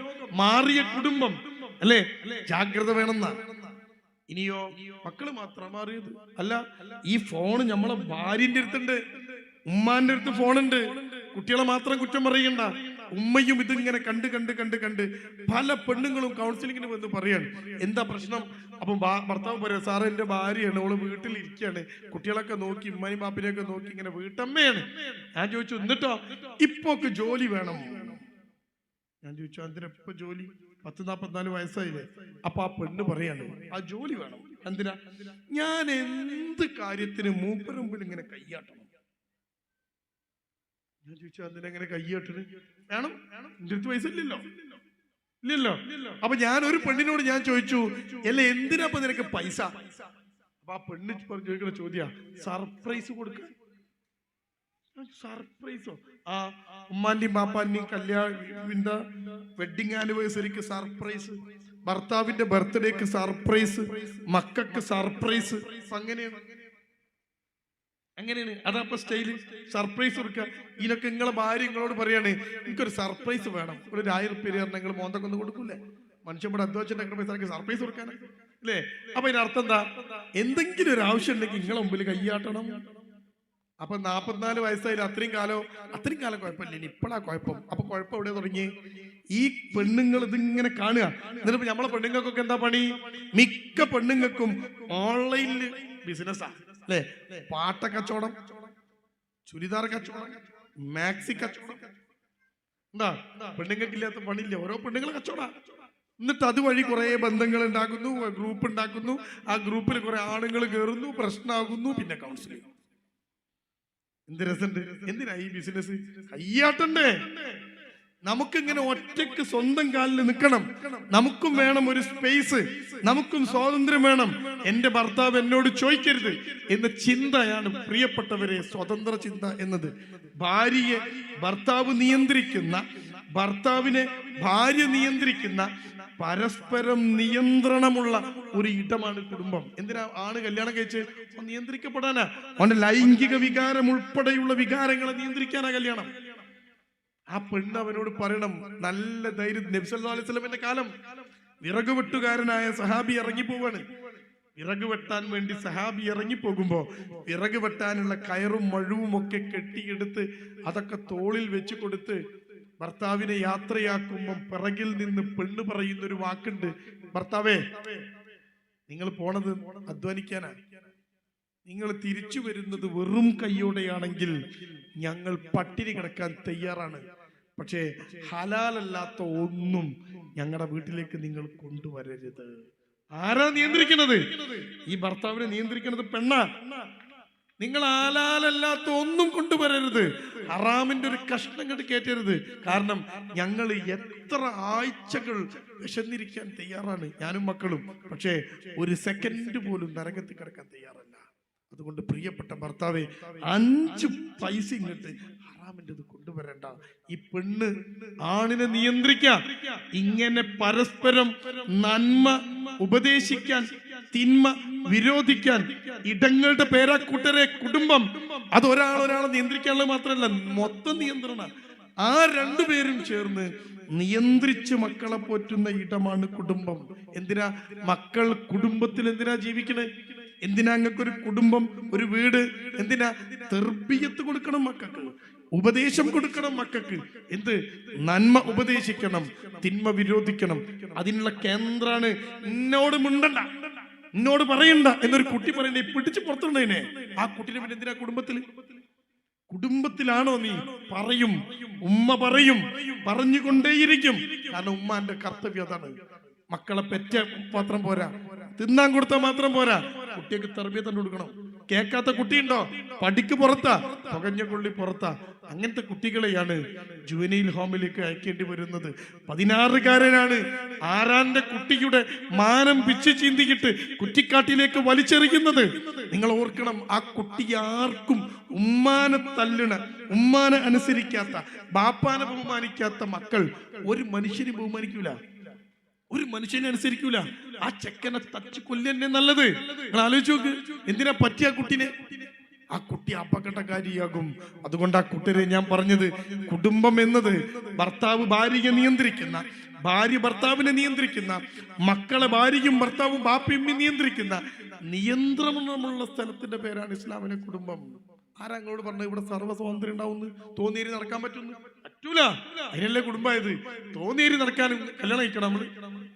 Speaker 1: മാറിയ കുടുംബം അല്ലേ? ജാഗ്രത വേണമെന്ന. ഇനിയോ മക്കള് മാത്രം മാറിയത്? അല്ല, ഈ ഫോണ് നമ്മളെ ഭാര്യന്റെ അടുത്തുണ്ട്, ഉമ്മാന്റെ അടുത്ത് ഫോണുണ്ട്. കുട്ടികളെ മാത്രം കുറ്റം പറയണ്ട, ഉമ്മയും ഇതിങ്ങനെ കണ്ട് പല പെണ്ണുങ്ങളും കൗൺസിലിങ്ങിന് വന്ന് പറയാണ് എന്താ പ്രശ്നം. അപ്പം ഭർത്താവ് പറയാം, സാറേ എന്റെ ഭാര്യയാണ്, ഓള് വീട്ടിലിരിക്കുകയാണ്, കുട്ടികളൊക്കെ നോക്കി ഉമ്മയും ബാപ്പിനെയൊക്കെ നോക്കി ഇങ്ങനെ വീട്ടമ്മയാണ്. ഞാൻ ചോദിച്ചു, എന്നിട്ടോ ഇപ്പൊക്കെ ജോലി വേണം? ഞാൻ ചോദിച്ചു, എന്തിനാ ജോലി? 40-44 വയസ്സായില്ലേ? അപ്പൊ ആ പെണ്ണ് പറയാണ്, ആ ജോലി വേണം. എന്തിനാ? ഞാൻ എന്ത് കാര്യത്തിന് മൂപ്പരുമ്പിൽ ഇങ്ങനെ കയ്യാട്ടണം. ഞാൻ ചോദിച്ചു, എന്തിനെങ്ങനെ കയ്യാട്ടണ്? വേണം, എന്റെ അടുത്ത് പൈസ ഇല്ലല്ലോ. അപ്പൊ ഞാൻ ഒരു പെണ്ണിനോട് ഞാൻ ചോദിച്ചു, അല്ല എന്തിനാ ഇപ്പൊ നിനക്ക് പൈസ? അപ്പൊ ആ പെണ്ണ് ചോദിക്കുന്ന ചോദ്യ, സർപ്രൈസ് കൊടുക്ക. സർപ്രൈസോ? ആ ഉമ്മാന്റെയും ബാപ്പാന്റെയും കല്യാണ വെഡിങ് ആനിവേഴ്സറിക്ക് സർപ്രൈസ്, ഭർത്താവിന്റെ ബർത്ത്ഡേക്ക് സർപ്രൈസ്, മക്കൾക്ക് സർപ്രൈസ്. അങ്ങനെയാണ് അതപ്പൊ സ്റ്റൈല്, സർപ്രൈസ് കൊടുക്കുക. ഇതിനൊക്കെ നിങ്ങളെ ഭാര്യ നിങ്ങളോട് പറയാണ്, എനിക്കൊരു സർപ്രൈസ് വേണം, ഒരു 1000 രൂപ നിങ്ങൾ മോന്തൊക്കെ ഒന്ന് കൊടുക്കൂലേ? മനുഷ്യൻ അധ്വാനിച്ചിട്ട് പൈസ സർപ്രൈസ് കൊടുക്കാനാ അല്ലേ? അപ്പൊ ഇതിനർത്ഥം എന്താ? എന്തെങ്കിലും ഒരു ആവശ്യം ഉണ്ടെങ്കിൽ നിങ്ങളെ മുമ്പിൽ കയ്യാട്ടണം. അപ്പൊ 44 വയസ്സായാലും അത്രയും കാലം കുഴപ്പമില്ല. ഇനി ഇപ്പോഴാ കുഴപ്പം. അപ്പൊ കുഴപ്പം എവിടെ തുടങ്ങി? ഈ പെണ്ണുങ്ങൾ ഇതിങ്ങനെ കാണുക. എന്നിട്ട് നമ്മളെ പെണ്ണുങ്ങൾക്കൊക്കെ എന്താ പണി? മിക്ക പെണ്ണുങ്ങൾക്കും ഓൺലൈനിൽ ബിസിനസ്സാ അല്ലേ? പാട്ട കച്ചവടം, ചുരിദാർ കച്ചവടം, മാക്സി കച്ചവടം. എന്താ പെണ്ണുങ്ങൾക്കില്ലാത്ത പണിയില്ല? ഓരോ പെണ്ണുങ്ങൾ കച്ചവടം. എന്നിട്ട് അതുവഴി കുറെ ബന്ധങ്ങൾ ഉണ്ടാക്കുന്നു, ഗ്രൂപ്പ് ഉണ്ടാക്കുന്നു. ആ ഗ്രൂപ്പിൽ കുറെ ആണുങ്ങൾ കയറുന്നു, പ്രശ്നമാകുന്നു, പിന്നെ കൗൺസിലിംഗ്. എന്ത് രസമുണ്ട്! എന്തിനാ ഈ ബിസിനസ്? കയ്യാട്ടണ്ടേ? നമുക്കിങ്ങനെ ഒറ്റയ്ക്ക് സ്വന്തം കാലിൽ നിൽക്കണം. നമുക്കും വേണം ഒരു സ്പേസ്, നമുക്കും സ്വാതന്ത്ര്യം വേണം. എന്റെ ഭർത്താവ് എന്നോട് ചോദിക്കരുത് എന്ന ചിന്തയാണ് പ്രിയപ്പെട്ടവരെ സ്വതന്ത്ര ചിന്ത എന്നത്. ഭാര്യയെ ഭർത്താവ് നിയന്ത്രിക്കുന്ന, ഭർത്താവിനെ ഭാര്യ നിയന്ത്രിക്കുന്ന, പരസ്പരം നിയന്ത്രണമുള്ള ഒരു ഇടമാണ് കുടുംബം. എന്തിനാ ആണ് കല്യാണം കഴിച്ച്? നിയന്ത്രിക്കപ്പെടാനാ. അവന്റെ ലൈംഗിക വികാരം ഉൾപ്പെടെയുള്ള വികാരങ്ങളെ നിയന്ത്രിക്കാനാ കല്യാണം. ആ പെണ്ണ് അവനോട് പറയണം നല്ല ധൈര്യം. നബി സല്ലല്ലാഹു അലൈഹി വസല്ലമയുടെ കാലം വിറക് വെട്ടുകാരനായ സഹാബി ഇറങ്ങിപ്പോവാണ്. വിറക് വെട്ടാൻ വേണ്ടി സഹാബി ഇറങ്ങിപ്പോകുമ്പോ വിറക് വെട്ടാനുള്ള കയറും മഴുവും ഒക്കെ കെട്ടിയെടുത്ത് അതൊക്കെ തോളിൽ വെച്ച് കൊടുത്ത് ഭർത്താവിനെ യാത്രയാക്കുമ്പോ പിറകിൽ നിന്ന് പെണ്ണ് പറയുന്നൊരു വാക്കുണ്ട്: ഭർത്താവേ, നിങ്ങൾ പോണത് അധ്വാനിക്കാനാ. നിങ്ങൾ തിരിച്ചു വരുന്നത് വെറും കൈയോടെയാണെങ്കിൽ ഞങ്ങൾ പട്ടിണി കിടക്കാൻ തയ്യാറാണ്. പക്ഷേ ഹലാലല്ലാത്ത ഒന്നും ഞങ്ങളുടെ വീട്ടിലേക്ക് നിങ്ങൾ കൊണ്ടുവരരുത്. ആരാ നിയന്ത്രിക്കുന്നത്? ഈ ഭർത്താവിനെ നിയന്ത്രിക്കുന്നത് പെണ്ണാ. നിങ്ങൾ ഹലാലല്ലാത്ത ഒന്നും കൊണ്ടുവരരുത്, ഹറാമിന്റെ ഒരു കഷ്ണം കണ്ട് കയറ്റരുത്. കാരണം ഞങ്ങൾ എത്ര ആഴ്ചകൾ വിശന്നിരിക്കാൻ തയ്യാറാണ്, ഞാനും മക്കളും. പക്ഷേ ഒരു സെക്കൻഡ് പോലും നരകത്തിൽ കിടക്കാൻ തയ്യാറല്ല. അതുകൊണ്ട് പ്രിയപ്പെട്ട ഭർത്താവെ, 5 പൈസ ഇങ്ങോട്ട് ഹറാമിൻ്റെ കൊണ്ടുവരണ്ട. ഈ പെണ്ണ് ആണിനെ നിയന്ത്രിക്കാൻ, ഇങ്ങനെ പരസ്പരം നന്മ ഉപദേശിക്കാൻ, തിന്മ വിരോധിക്കാൻ ഇടങ്ങളുടെ പേരാ കൂട്ടരെ കുടുംബം. അത് ഒരാളെ നിയന്ത്രിക്കാനുള്ളത് മാത്രമല്ല, മൊത്തം നിയന്ത്രണ. ആ 2 പേരും ചേർന്ന് നിയന്ത്രിച്ച് മക്കളെ പോറ്റുന്ന ഇടമാണ് കുടുംബം. എന്തിനാ മക്കൾ കുടുംബത്തിൽ എന്തിനാ ജീവിക്കണേ? എന്തിനാ അങ്ങക്കൊരു കുടുംബം, ഒരു വീട്? എന്തിനാ? തർബിയത്ത് കൊടുക്കണം മക്കൾക്ക്, ഉപദേശം കൊടുക്കണം മക്കൾക്ക്. എന്ത്? നന്മ ഉപദേശിക്കണം, തിന്മ വിരോധിക്കണം. അതിനുള്ള കേന്ദ്രാണ് എന്നോട് മിണ്ടണ്ട, എന്നോട് പറയണ്ട എന്നൊരു കുട്ടി പറയണ്ടേ, പിടിച്ച് പുറത്തുണ്ടേനെ. ആ കുട്ടിനെ പിന്നെ എന്തിനാ കുടുംബത്തിലാണോ നീ? പറയും, ഉമ്മ പറയും, പറഞ്ഞുകൊണ്ടേയിരിക്കും. കാരണം ഉമ്മാന്റെ കർത്തവ്യം അതാണ്. മക്കളെ പെറ്റ മാത്രം പോരാ, തിന്നാൻ കൊടുത്താൽ മാത്രം പോരാ, കുട്ടിക്ക് തർബിയത്ത് കൊടുക്കണം. കേൾക്കാത്ത കുട്ടിയുണ്ടോ? പഠിക്ക് പുറത്താ, പുകഞ്ഞ കൊള്ളി പുറത്താ. അങ്ങനത്തെ കുട്ടികളെയാണ് ജുവനൈൽ ഹോമിലേക്ക് അയക്കേണ്ടി വരുന്നത്. 16കാരനാണ് ആരാന്റെ കുട്ടിയുടെ മാനം പിച്ചു ചീന്തിയിട്ട് കുറ്റിക്കാട്ടിലേക്ക് വലിച്ചെറിയുന്നത്. നിങ്ങൾ ഓർക്കണം, ആ കുട്ടി ആർക്കും ഉമ്മാനെ തല്ലണ, ഉമ്മാനെ അനുസരിക്കാത്ത, ബാപ്പാനെ ബഹുമാനിക്കാത്ത മക്കൾ ഒരു മനുഷ്യനെ ബഹുമാനിക്കൂല, ഒരു മനുഷ്യനെ അനുസരിക്കൂല. ആ ചെക്കനെ തച്ച് കൊല്ലന്നെ നല്ലത്. നിങ്ങൾ ആലോചിച്ച് നോക്ക്, എന്തിനാ പറ്റിയ കുട്ടിനെ? ആ കുട്ടി അപകടകാരിയാകും. അതുകൊണ്ട് ആ കുട്ടിയെ ഞാൻ പറഞ്ഞത്, കുടുംബം എന്നത് ഭർത്താവ് ഭാര്യയെ നിയന്ത്രിക്കുന്ന, ഭാര്യ ഭർത്താവിനെ നിയന്ത്രിക്കുന്ന, മക്കളെ ഭാര്യയും ഭർത്താവും ബാപ്പയും നിയന്ത്രിക്കുന്ന നിയന്ത്രണമുള്ള സ്ഥലത്തിന്റെ പേരാണ് ഇസ്ലാമിലെ കുടുംബം. ആരാ അങ്ങോട്ട് പറഞ്ഞ ഇവിടെ സർവ്വ സ്വാതന്ത്ര്യം ഉണ്ടാവുന്നു? തോന്നിയേരി നടക്കാൻ പറ്റുന്നു? പറ്റൂല. അതിനല്ലേ കുടുംബമായത്. തോന്നിയേരി നടക്കാനും കല്യാണം കഴിക്കണം നമ്മള്.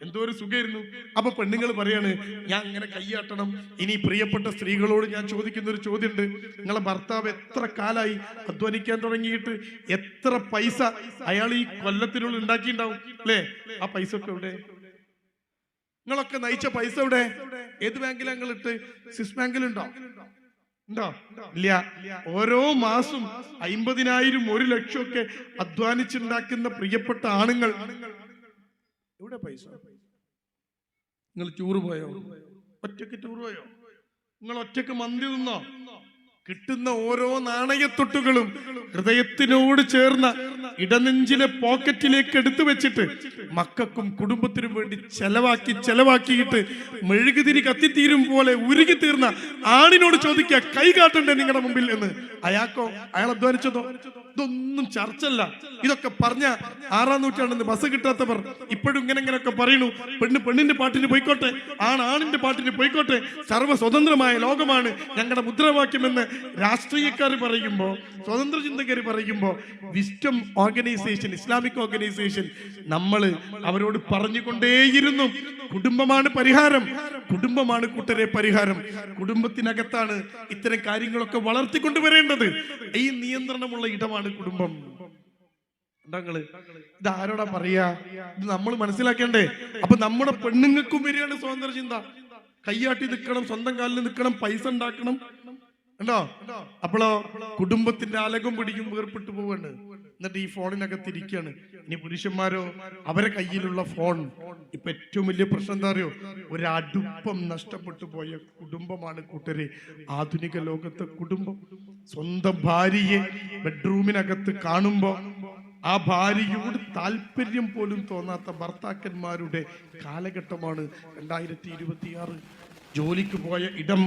Speaker 1: എന്തോ ഒരു സുഖമായിരുന്നു. അപ്പൊ പെണ്ണുങ്ങൾ പറയാണ്, ഞാൻ അങ്ങനെ കൈയാട്ടണം. ഇനി പ്രിയപ്പെട്ട സ്ത്രീകളോട് ഞാൻ ചോദിക്കുന്ന ഒരു ചോദ്യമുണ്ട്. നിങ്ങളെ ഭർത്താവ് എത്ര കാലായി അധ്വാനിക്കാൻ തുടങ്ങിയിട്ട്? എത്ര പൈസ അയാൾ ഈ കൊല്ലത്തിനുള്ളിൽ ഉണ്ടാക്കിയിട്ടുണ്ടാവും അല്ലേ? ആ പൈസ ഒക്കെ എവിടെ? നിങ്ങളൊക്കെ നയിച്ച പൈസ എവിടെ? ഏത് ബാങ്കിലാണ് നിങ്ങൾ ഇട്ട്? സ്വിസ് ബാങ്കിലുണ്ടോ? ഉണ്ടോ? ഇല്ല. ഓരോ മാസം 50,000, 1 ലക്ഷം ഒക്കെ അധ്വാനിച്ചുണ്ടാക്കുന്ന പ്രിയപ്പെട്ട ആണുങ്ങൾ എവിടെ പൈസ? നിങ്ങൾ ടൂറ് പോയോ? ഒറ്റക്ക് ടൂർ പോയോ? നിങ്ങൾ ഒറ്റക്ക് മന്തി തിന്നോ? കിട്ടുന്ന ഓരോ നാണയത്തൊട്ടുകളും ഹൃദയത്തിനോട് ചേർന്ന ഇടനെഞ്ചിലെ പോക്കറ്റിലേക്ക് എടുത്തു വെച്ചിട്ട് മക്കൾക്കും കുടുംബത്തിനും വേണ്ടി ചെലവാക്കിയിട്ട് മെഴുകുതിരി കത്തിത്തീരും പോലെ ഉരുകി തീർന്ന ആണിനോട് ചോദിക്കുക, കൈ കാട്ടണ്ടേ നിങ്ങളുടെ മുമ്പിൽ എന്ന്? അയാൾക്കോ? അയാൾ അധ്വാനിച്ചതോ? ഇതൊന്നും ചർച്ചല്ല. ഇതൊക്കെ പറഞ്ഞ 6-ാം നൂറ്റാണ്ടിന് ബസ് കിട്ടാത്തവർ ഇപ്പോഴും ഇങ്ങനെയൊക്കെ പറയുന്നു. പെണ്ണിന്റെ പാട്ടിന് പോയിക്കോട്ടെ, ആണിന്റെ പാട്ടിന് പോയിക്കോട്ടെ, സർവ്വ സ്വതന്ത്രമായ ലോകമാണ് ഞങ്ങളുടെ മുദ്രാവാക്യമെന്ന് രാഷ്ട്രീയക്കാർ പറയുമ്പോൾ, സ്വതന്ത്ര ചിന്തക്കാർ പറയുമ്പോൾ, വിസ്റ്റം ഓർഗനൈസേഷൻ, ഇസ്ലാമിക് ഓർഗനൈസേഷൻ നമ്മൾ അവരോട് പറഞ്ഞുകൊണ്ടേയിരുന്നു, കുടുംബമാണ് പരിഹാരം, കുടുംബമാണ് കൂട്ടരെ പരിഹാരം. കുടുംബത്തിനകത്താണ് ഇത്തരം കാര്യങ്ങളൊക്കെ വളർത്തിക്കൊണ്ടുവരേണ്ടത്. ഈ നിയന്ത്രണമുള്ള ഇടമാണ് കുടുംബം. ഇത് ആരോടാ പറയാ? ഇത് നമ്മൾ മനസ്സിലാക്കേണ്ടേ? അപ്പൊ നമ്മുടെ പെണ്ണുങ്ങൾക്കും വരികയാണ് സ്വതന്ത്ര ചിന്ത. കയ്യാട്ടി നിൽക്കണം, സ്വന്തം കാലിൽ നിൽക്കണം, പൈസ ഉണ്ടാക്കണം. ഉണ്ടോ? അപ്പോഴോ കുടുംബത്തിന്റെ അലകും പിടിക്കും വേർപെട്ടു പോവാണ്. എന്നിട്ട് ഈ ഫോണിനകത്ത് ഇരിക്കുകയാണ്. ഇനി പുരുഷന്മാരോ, അവരെ കയ്യിലുള്ള ഫോൺ. ഇപ്പൊ ഏറ്റവും വലിയ പ്രശ്നം എന്താ അറിയോ? ഒരടുപ്പം നഷ്ടപ്പെട്ടു പോയ കുടുംബമാണ് കൂട്ടരെ ആധുനിക ലോകത്തെ കുടുംബം. സ്വന്തം ഭാര്യയെ ബെഡ്റൂമിനകത്ത് കാണുമ്പോ ആ ഭാര്യയോട് താല്പര്യം പോലും തോന്നാത്ത ഭർത്താക്കന്മാരുടെ കാലഘട്ടമാണ് 2026. ജോലിക്ക് പോയ ഇടം,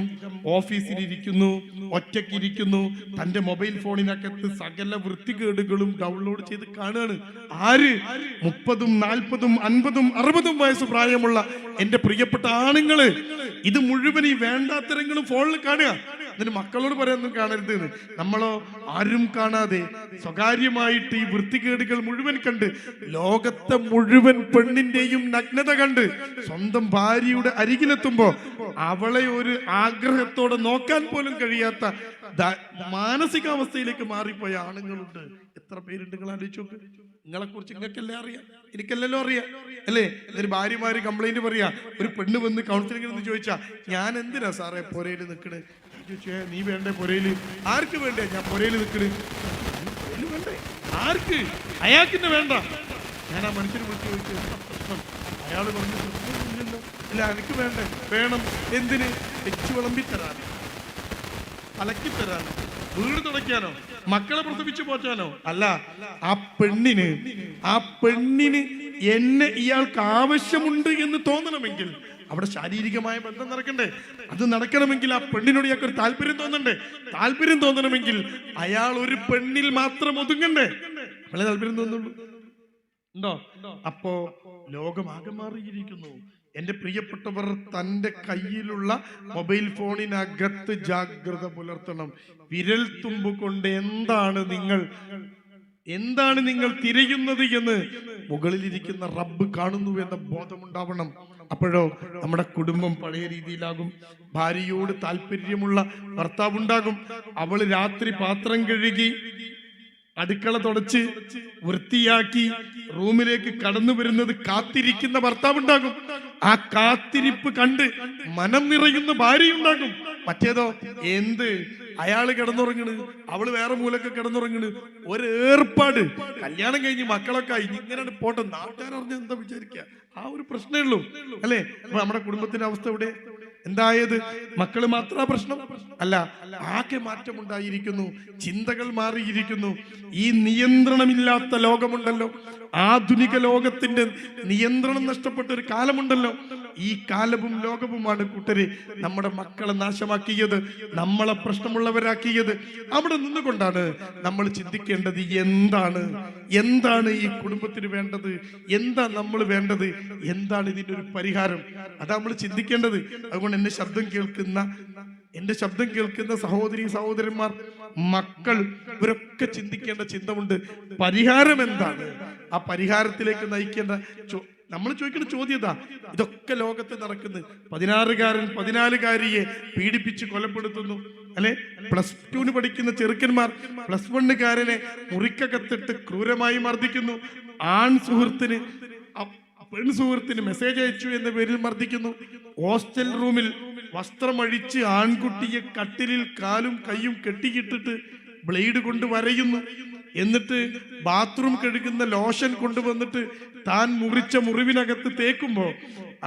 Speaker 1: ഓഫീസിലിരിക്കുന്നു, ഒറ്റയ്ക്കിരിക്കുന്നു, തന്റെ മൊബൈൽ ഫോണിനകത്ത് സകല വൃത്തികേടുകളും ഡൗൺലോഡ് ചെയ്ത് കാണുകയാണ്. ആര്? 30, 40, 50, 60 വയസ്സ് പ്രായമുള്ള എന്റെ പ്രിയപ്പെട്ട ആണുങ്ങള് ഇത് മുഴുവൻ ഈ വേണ്ടാത്തരങ്ങളും ഫോണിൽ കാണുക. എന്നിട്ട് മക്കളോട് പറയാനൊന്നും കാണരുത് എന്ന്. നമ്മളോ ആരും കാണാതെ സ്വകാര്യമായിട്ട് ഈ വൃത്തികേടുകൾ മുഴുവൻ കണ്ട്, ലോകത്തെ മുഴുവൻ പെണ്ണിന്റെയും നഗ്നത കണ്ട് സ്വന്തം ഭാര്യയുടെ അരികിലെത്തുമ്പോ അവളെ ഒരു ആഗ്രഹത്തോടെ നോക്കാൻ പോലും കഴിയാത്ത മാനസികാവസ്ഥയിലേക്ക് മാറിപ്പോയ ആണുങ്ങളുണ്ട്. എത്ര പേരുണ്ട് നിങ്ങൾ ആലോചിച്ച് നോക്ക്. നിങ്ങളെ കുറിച്ച് നിങ്ങൾക്കല്ലേ അറിയാം, എനിക്കല്ലല്ലോ അറിയാം അല്ലേ? എന്നൊരു ഭാര്യമാര് കംപ്ലൈന്റ് പറയാ, ഒരു പെണ്ണ് വന്ന് കൗൺസിലിംഗ് എന്ന് ചോദിച്ചാ, ഞാൻ എന്തിനാ സാറേ പൊരയിൽ നിൽക്കണേ? നീ വേണ്ടേ പൊരയില്? ആർക്ക് വേണ്ടേ ഞാൻ പൊരയിൽ നിൽക്കണേ? വേണ്ടേ ആർക്ക്? അയാൾക്കിന്നെ വേണ്ട. ഞാൻ ആ മനുഷ്യനെ വിളിച്ചു ചോദിച്ചു, പ്രശ്നം? അയാൾ പറഞ്ഞു പ്രശ്നമില്ലല്ലോ. അല്ല എനിക്ക് വേണ്ടേ? വേണം. എന്തിന്? തെച്ചു വിളമ്പിത്തരാനോ, അലക്കിത്തരാനോ, വീട് തുടയ്ക്കാനോ, മക്കളെ പ്രസവിച്ചു പോറ്റാനോ? അല്ല, ആ പെണ്ണിന് എന്നെ ഇയാൾക്ക് ആവശ്യമുണ്ട് എന്ന് തോന്നണമെങ്കിൽ അവിടെ ശാരീരികമായ ബന്ധം നടക്കണ്ടേ? അത് നടക്കണമെങ്കിൽ ആ പെണ്ണിനോട് ഇയാൾക്ക് ഒരു താല്പര്യം തോന്നണ്ടേ? താല്പര്യം തോന്നണമെങ്കിൽ അയാൾ ഒരു പെണ്ണിൽ മാത്രം ഒതുങ്ങണ്ടേ? അവളെ താല്പര്യം തോന്നുള്ളൂ. ഉണ്ടോ? അപ്പോ ലോകമാകെ മാറിയിരിക്കുന്നു. എന്റെ പ്രിയപ്പെട്ടവർ, തന്റെ കയ്യിലുള്ള മൊബൈൽ ഫോണിനകത്ത് ജാഗ്രത പുലർത്തണം. വിരൽ തുമ്പ് കൊണ്ട് എന്താണ് നിങ്ങൾ തിരയുന്നത് എന്ന് മുകളിലിരിക്കുന്ന റബ്ബ് കാണുന്നു എന്ന ബോധമുണ്ടാവണം. അപ്പോഴോ നമ്മുടെ കുടുംബം പഴയ രീതിയിലാകും. ഭാര്യയോട് താല്പര്യമുള്ള ഭർത്താവുണ്ടാകും. അവള് രാത്രി പാത്രം കഴുകി, അടുക്കള തുടച്ച് വൃത്തിയാക്കി റൂമിലേക്ക് കടന്നു വരുന്നത് കാത്തിരിക്കുന്ന ഭർത്താവുണ്ടാകും. ആ കാത്തിരിപ്പ് കണ്ട് മനം നിറയുന്ന ഭാര്യയുണ്ടാകും. മറ്റേതോ എന്ത്, അയാള് കിടന്നുറങ്ങണ്, അവള് വേറെ മൂലൊക്കെ കിടന്നുറങ്ങണ്. ഒരേർപ്പാട്. കല്യാണം കഴിഞ്ഞ് മക്കളൊക്കെ ആയി, ഇങ്ങനെ പോട്ടെ, നാട്ടുകാരറിഞ്ഞ എന്താ വിചാരിക്കുക? ആ ഒരു പ്രശ്നമേ ഉള്ളൂ അല്ലേ? അപ്പൊ നമ്മുടെ കുടുംബത്തിന്റെ അവസ്ഥ ഇവിടെ എന്തായത്? മക്കള് മാത്രം പ്രശ്നം അല്ല, ആകെ മാറ്റമുണ്ടായിരിക്കുന്നു. ചിന്തകൾ മാറിയിരിക്കുന്നു. ഈ നിയന്ത്രണമില്ലാത്ത ലോകമുണ്ടല്ലോ, ആധുനിക ലോകത്തിന്റെ നിയന്ത്രണം നഷ്ടപ്പെട്ട ഒരു കാലമുണ്ടല്ലോ. ഈ കാലവും ലോകവുമാണ് കൂട്ടരെ നമ്മുടെ മക്കളെ നാശമാക്കിയത്, നമ്മളെ പ്രശ്നമുള്ളവരാക്കിയത്. അവിടെ നിന്നുകൊണ്ടാണ് നമ്മൾ ചിന്തിക്കേണ്ടത്, എന്താണ് ഈ കുടുംബത്തിന് വേണ്ടത്, എന്താ നമ്മൾ വേണ്ടത്, എന്താണ് ഇതിന്റെ ഒരു പരിഹാരം? അതാ നമ്മൾ ചിന്തിക്കേണ്ടത്. അതുകൊണ്ട് എന്റെ ശബ്ദം കേൾക്കുന്ന സഹോദരി സഹോദരന്മാർ, മക്കൾ, ഇവരൊക്കെ ചിന്തിക്കേണ്ട ചിന്തമുണ്ട്. പരിഹാരം എന്താണ്? ആ പരിഹാരത്തിലേക്ക് നയിക്കേണ്ട നമ്മൾ ചോദിക്കുന്ന ചോദ്യത. ഇതൊക്കെ ലോകത്ത് നടക്കുന്നു. 16-കാരൻ 14-കാരിയെ പീഡിപ്പിച്ച് കൊലപ്പെടുത്തുന്നു അല്ലെ? +2 പഠിക്കുന്ന ചെറുക്കന്മാർ +1-കാരനെ മുറിക്കകത്തിട്ട് ക്രൂരമായി മർദ്ദിക്കുന്നു. പെൺ സുഹൃത്തിന് മെസ്സേജ് അയച്ചു എന്ന പേരിൽ മർദ്ദിക്കുന്നു. ഹോസ്റ്റൽ റൂമിൽ വസ്ത്രമഴിച്ച് ആൺകുട്ടിയെ കട്ടിലിൽ കാലും കൈയും കെട്ടിയിട്ടിട്ട് ബ്ലേഡ് കൊണ്ട് വരയുന്നു. എന്നിട്ട് ബാത്റൂം കഴുകുന്ന ലോഷൻ കൊണ്ടുവന്നിട്ട് താൻ മുറിച്ച മുറിവിനകത്ത് തേക്കുമ്പോ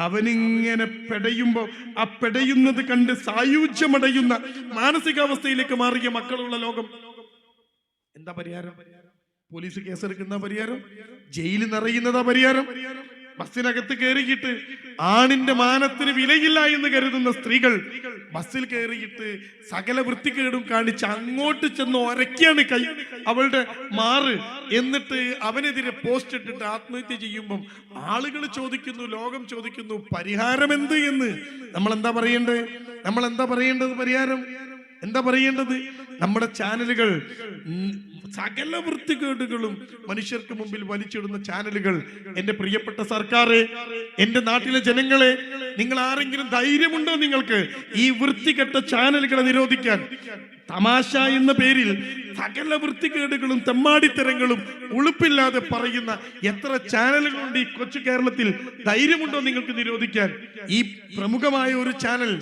Speaker 1: അവനിങ്ങനെ പെടയുമ്പോ ആ പെടയുന്നത് കണ്ട് സായുജ്യമടയുന്ന മാനസികാവസ്ഥയിലേക്ക് മാറിയ മക്കളുള്ള ലോകം. എന്താ പരിഹാരം? പോലീസ് കേസെടുക്കുന്ന പരിഹാരം? ജയിലിൽ നിറയുന്നതാ പരിഹാരം? ബസ്സിനകത്ത് കയറിയിട്ട് ആണിന്റെ മാനത്തിന് വിലയില്ല എന്ന് കരുതുന്ന സ്ത്രീകൾ ബസ്സിൽ കയറിയിട്ട് സകല വൃത്തികേടും കാണിച്ച് അങ്ങോട്ട് ചെന്ന് ഒരയ്ക്കാണ് കൈ അവളുടെ മാറ്. എന്നിട്ട് അവനെതിരെ പോസ്റ്റ് ഇട്ടിട്ട് ആത്മഹത്യ ചെയ്യുമ്പം ആളുകൾ ചോദിക്കുന്നു, ലോകം ചോദിക്കുന്നു, പരിഹാരം എന്ത് എന്ന്. നമ്മൾ എന്താ പറയേണ്ടത്? പരിഹാരം എന്താ പറയേണ്ടത്? നമ്മുടെ ചാനലുകൾ സകല വൃത്തികേടുകളും മനുഷ്യർക്ക് മുമ്പിൽ വലിച്ചിടുന്ന ചാനലുകൾ. എന്റെ പ്രിയപ്പെട്ട സർക്കാരെ, എന്റെ നാട്ടിലെ ജനങ്ങളെ, നിങ്ങൾ ആരെങ്കിലും ധൈര്യമുണ്ടോ നിങ്ങൾക്ക് ഈ വൃത്തികെട്ട ചാനലുകളെ നിരോധിക്കാൻ? തമാശ എന്ന പേരിൽ സകല വൃത്തികേടുകളും തെമ്മാടിത്തരങ്ങളും ഉളുപ്പില്ലാതെ പറയുന്ന എത്ര ചാനലുകളുണ്ട് ഈ കൊച്ചു കേരളത്തിൽ? ധൈര്യമുണ്ടോ നിങ്ങൾക്ക് നിരോധിക്കാൻ? ഈ പ്രമുഖമായ ഒരു ചാനൽ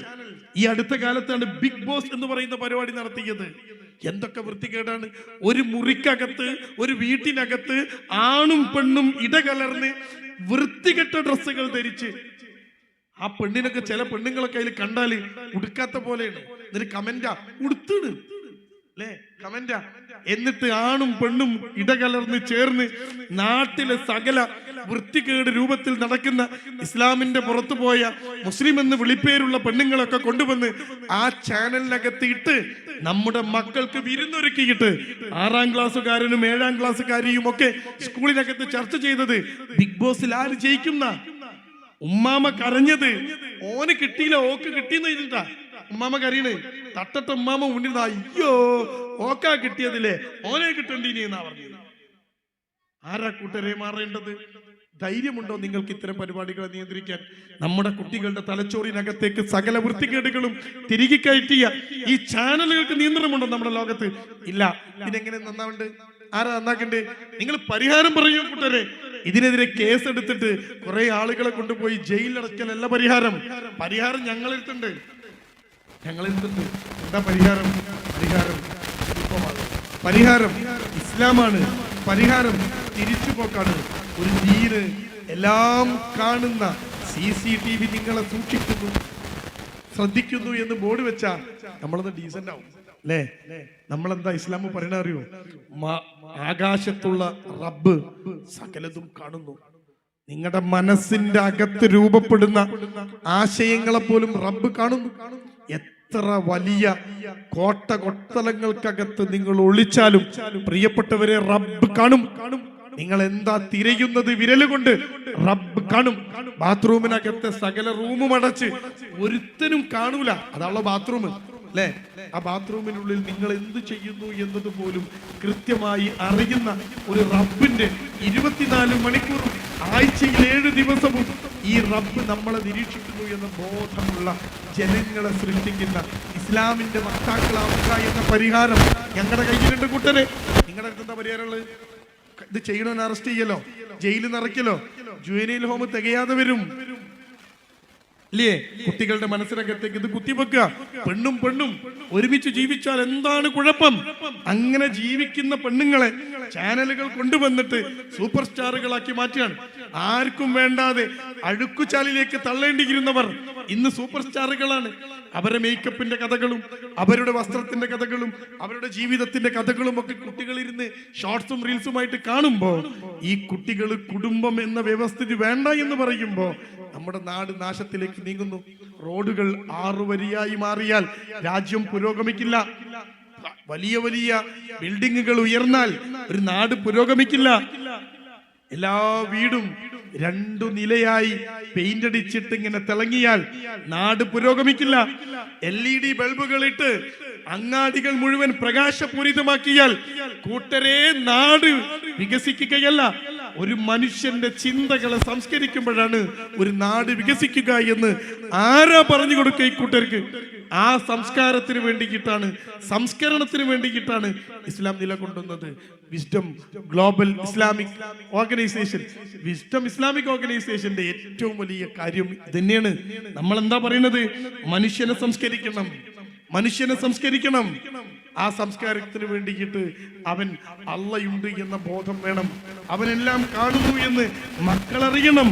Speaker 1: ഈ അടുത്ത കാലത്താണ് ബിഗ് ബോസ് എന്ന് പറയുന്ന പരിപാടി നടത്തിയത്. എന്തൊക്കെ വൃത്തികേടാണ്! ഒരു മുറിക്കകത്ത്, ഒരു വീട്ടിനകത്ത് ആണും പെണ്ണും ഇടകലർന്ന് വൃത്തികെട്ട ഡ്രസ്സുകൾ ധരിച്ച്, ആ പെണ്ണിനൊക്കെ ചില പെണ്ണുങ്ങളൊക്കെ അതിൽ കണ്ടാല് ഉടുക്കാത്ത പോലെയാണ്. എന്നിട്ട് കമന്റാ ഉടുത്തിട് അല്ലേ, കമന്റാ. എന്നിട്ട് ആണും പെണ്ണും ഇടകലർന്ന് ചേർന്ന് നാട്ടിലെ സകല വൃത്തികേട് രൂപത്തിൽ നടക്കുന്ന ഇസ്ലാമിന്റെ പുറത്തു പോയ മുസ്ലിം എന്ന് വിളിപ്പേരുള്ള പെണ്ണുങ്ങളൊക്കെ കൊണ്ടുവന്ന് ആ ചാനലിനകത്ത് ഇട്ട് നമ്മുടെ മക്കൾക്ക് വിരുന്നൊരുക്കിയിട്ട് 6ാം ക്ലാസ്സുകാരനും 7ാം ക്ലാസ്സുകാരിയും ഒക്കെ സ്കൂളിനകത്ത് ചർച്ച ചെയ്തത് ബിഗ് ബോസിൽ ആര് ജയിക്കുന്ന. ഉമ്മാമ കരഞ്ഞത് ഓന് കിട്ടിയില്ല, ഓക്ക് കിട്ടിയെന്ന് കഴിഞ്ഞിട്ടാ ഉമ്മാമ കരയണ്. തട്ടട്ട ഉമ്മാമ മുന്നിൽ അയ്യോ ഓക്കാ കിട്ടിയതില്ലേ, ഓനെ കിട്ടണ്ടീനി എന്നാ പറഞ്ഞത്. ആരാ കൂട്ടരെ മാറേണ്ടത്? ധൈര്യമുണ്ടോ നിങ്ങൾക്ക് ഇത്തരം പരിപാടികളെ നിയന്ത്രിക്കാൻ? നമ്മുടെ കുട്ടികളുടെ തലച്ചോറിനകത്തേക്ക് സകല വൃത്തികേടുകളും തിരികെ കയറ്റിയ ഈ ചാനലുകൾക്ക് നിയന്ത്രണമുണ്ടോ നമ്മുടെ ലോകത്ത്? ഇല്ല. ഇതെങ്ങനെ നന്നാവണ്ട്? ആരാ നന്നാക്കണ്ടേ? നിങ്ങൾ പരിഹാരം പറയൂ കൂട്ടരെ. ഇതിനെതിരെ കേസ് എടുത്തിട്ട് കുറെ ആളുകളെ കൊണ്ടുപോയി ജയിലിലടക്കലല്ല പരിഹാരം. പരിഹാരം ഞങ്ങളെടുത്തുണ്ട്. എന്താ പരിഹാരം? പരിഹാരം ഇസ്ലാമാണ്. പരിഹാരം തിരിച്ചുപോക്കാണ്. ഒരു ദീന് എല്ലാം കാണുന്ന CCTV നിങ്ങളെ സൂക്ഷിക്കുന്നു, ശ്രദ്ധിക്കുന്നു എന്ന് ബോർഡ് വെച്ചാ നമ്മളത് ഡീസന്റ് ആവും അല്ലേ? നമ്മളെന്താ ഇസ്ലാം പറയണ അറിയോ? ആകാശത്തുള്ള റബ്ബ് സകലതും കാണുന്നു. നിങ്ങളുടെ മനസ്സിന്റെ അകത്ത് രൂപപ്പെടുന്ന ആശയങ്ങളെ പോലും റബ്ബ് കാണുന്നു. എത്ര വലിയ കൊത്തളങ്ങൾക്കകത്ത് നിങ്ങൾ ഒളിച്ചാലും പ്രിയപ്പെട്ടവരെ റബ്ബ് കാണും. നിങ്ങൾ എന്താ തിരയുന്നത് വിരലുകൊണ്ട് റബ്ബ് കാണും. ബാത്റൂമിനകത്തെ സകല റൂമും അടച്ച് ഒരുത്തനും കാണൂല, അതാണല്ലോ ബാത്റൂം അല്ലേ? ആ ബാത്റൂമിനുള്ളിൽ നിങ്ങൾ എന്ത് ചെയ്യുന്നു എന്നത് പോലും കൃത്യമായി അറിയുന്ന ഒരു റബ്ബിന്റെ 24 മണിക്കൂറും ആഴ്ചയിൽ 7 ദിവസവും ഈ റബ്ബ് നമ്മളെ നിരീക്ഷിക്കുന്നു എന്ന ബോധമുള്ള ജനങ്ങളെ സൃഷ്ടിക്കുന്ന ഇസ്ലാമിന്റെ വക്താക്കളാവുക എന്ന പരിഹാരം ഞങ്ങളുടെ കയ്യിലുണ്ട് കൂട്ടരെ. നിങ്ങളുടെ അടുത്ത് എന്താ പരിഹാരമുള്ളത്? ഇത് ചെയ്യണമെന്ന് അറസ്റ്റ് ചെയ്യലോ, ജയിലിൽ നിറയ്ക്കലോ, ജുവനൈൽ ഹോം തികയാതെ വരും ഇല്ലേ? കുട്ടികളുടെ മനസ്സിനകത്തേക്ക് ഇത് കുത്തിവെക്കുക. പെണ്ണും ഒരുമിച്ച് ജീവിച്ചാൽ എന്താണ് കുഴപ്പം? അങ്ങനെ ജീവിക്കുന്ന പെണ്ണുങ്ങളെ ചാനലുകൾ കൊണ്ടുവന്നിട്ട് സൂപ്പർ സ്റ്റാറുകളാക്കി മാറ്റുകയാണ്. ആർക്കും വേണ്ടാതെ അഴുക്കുചാലിലേക്ക് തള്ളേണ്ടിയിരുന്നവർ ഇന്ന് സൂപ്പർ സ്റ്റാറുകളാണ്. അവരുടെ മേക്കപ്പിന്റെ കഥകളും അവരുടെ വസ്ത്രത്തിന്റെ കഥകളും അവരുടെ ജീവിതത്തിന്റെ കഥകളും ഒക്കെ കുട്ടികളിരുന്ന് ഷോർട്സും റീൽസുമായിട്ട് കാണുമ്പോൾ ഈ കുട്ടികൾ കുടുംബം എന്ന വ്യവസ്ഥിതി വേണ്ട എന്ന് പറയുമ്പോൾ നമ്മുടെ നാട് നാശത്തിലേക്ക് നീങ്ങുന്നു. റോഡുകൾ 6 വരിയായി മാറിയാൽ രാജ്യം പുരോഗമിക്കില്ല. വലിയ വലിയ ബിൽഡിങ്ങുകൾ ഉയർന്നാൽ ഒരു നാട് പുരോഗമിക്കില്ല. എല്ലാ വീടും 2 നിലയായി പെയിന്റ് അടിച്ചിട്ട് ഇങ്ങനെ തിളങ്ങിയാൽ നാട് പുരോഗമിക്കില്ല. LED ബൾബുകൾ ഇട്ട് അങ്ങാടികൾ മുഴുവൻ പ്രകാശപൂരിതമാക്കിയാൽ കൂട്ടരെ നാട് വികസിക്കുകയല്ല. ഒരു മനുഷ്യന്റെ ചിന്തകളെ സംസ്കരിക്കുമ്പോഴാണ് ഒരു നാട് വികസിക്കുക എന്ന് ആരാ പറഞ്ഞു കൊടുക്കുക ഈ കൂട്ടർക്ക്? ആ സംസ്കാരത്തിന് വേണ്ടിയിട്ടാണ്, സംസ്കരണത്തിന് വേണ്ടിയിട്ടാണ് ഇസ്ലാം നിലകൊണ്ടുന്നത്. Wisdom global Islamic organisation, Wisdom Islamic ഓർഗനൈസേഷന്റെ ഏറ്റവും വലിയ കാര്യം തന്നെയാണ്. നമ്മൾ എന്താ പറയുന്നത്? മനുഷ്യനെ സംസ്കരിക്കണം. ആ സംസ്കാരത്തിന് വേണ്ടിയിട്ട് അവൻ അള്ളയുണ്ട് എന്ന ബോധം വേണം. അവനെല്ലാം കാണുന്നു എന്ന് മക്കളറിയണം.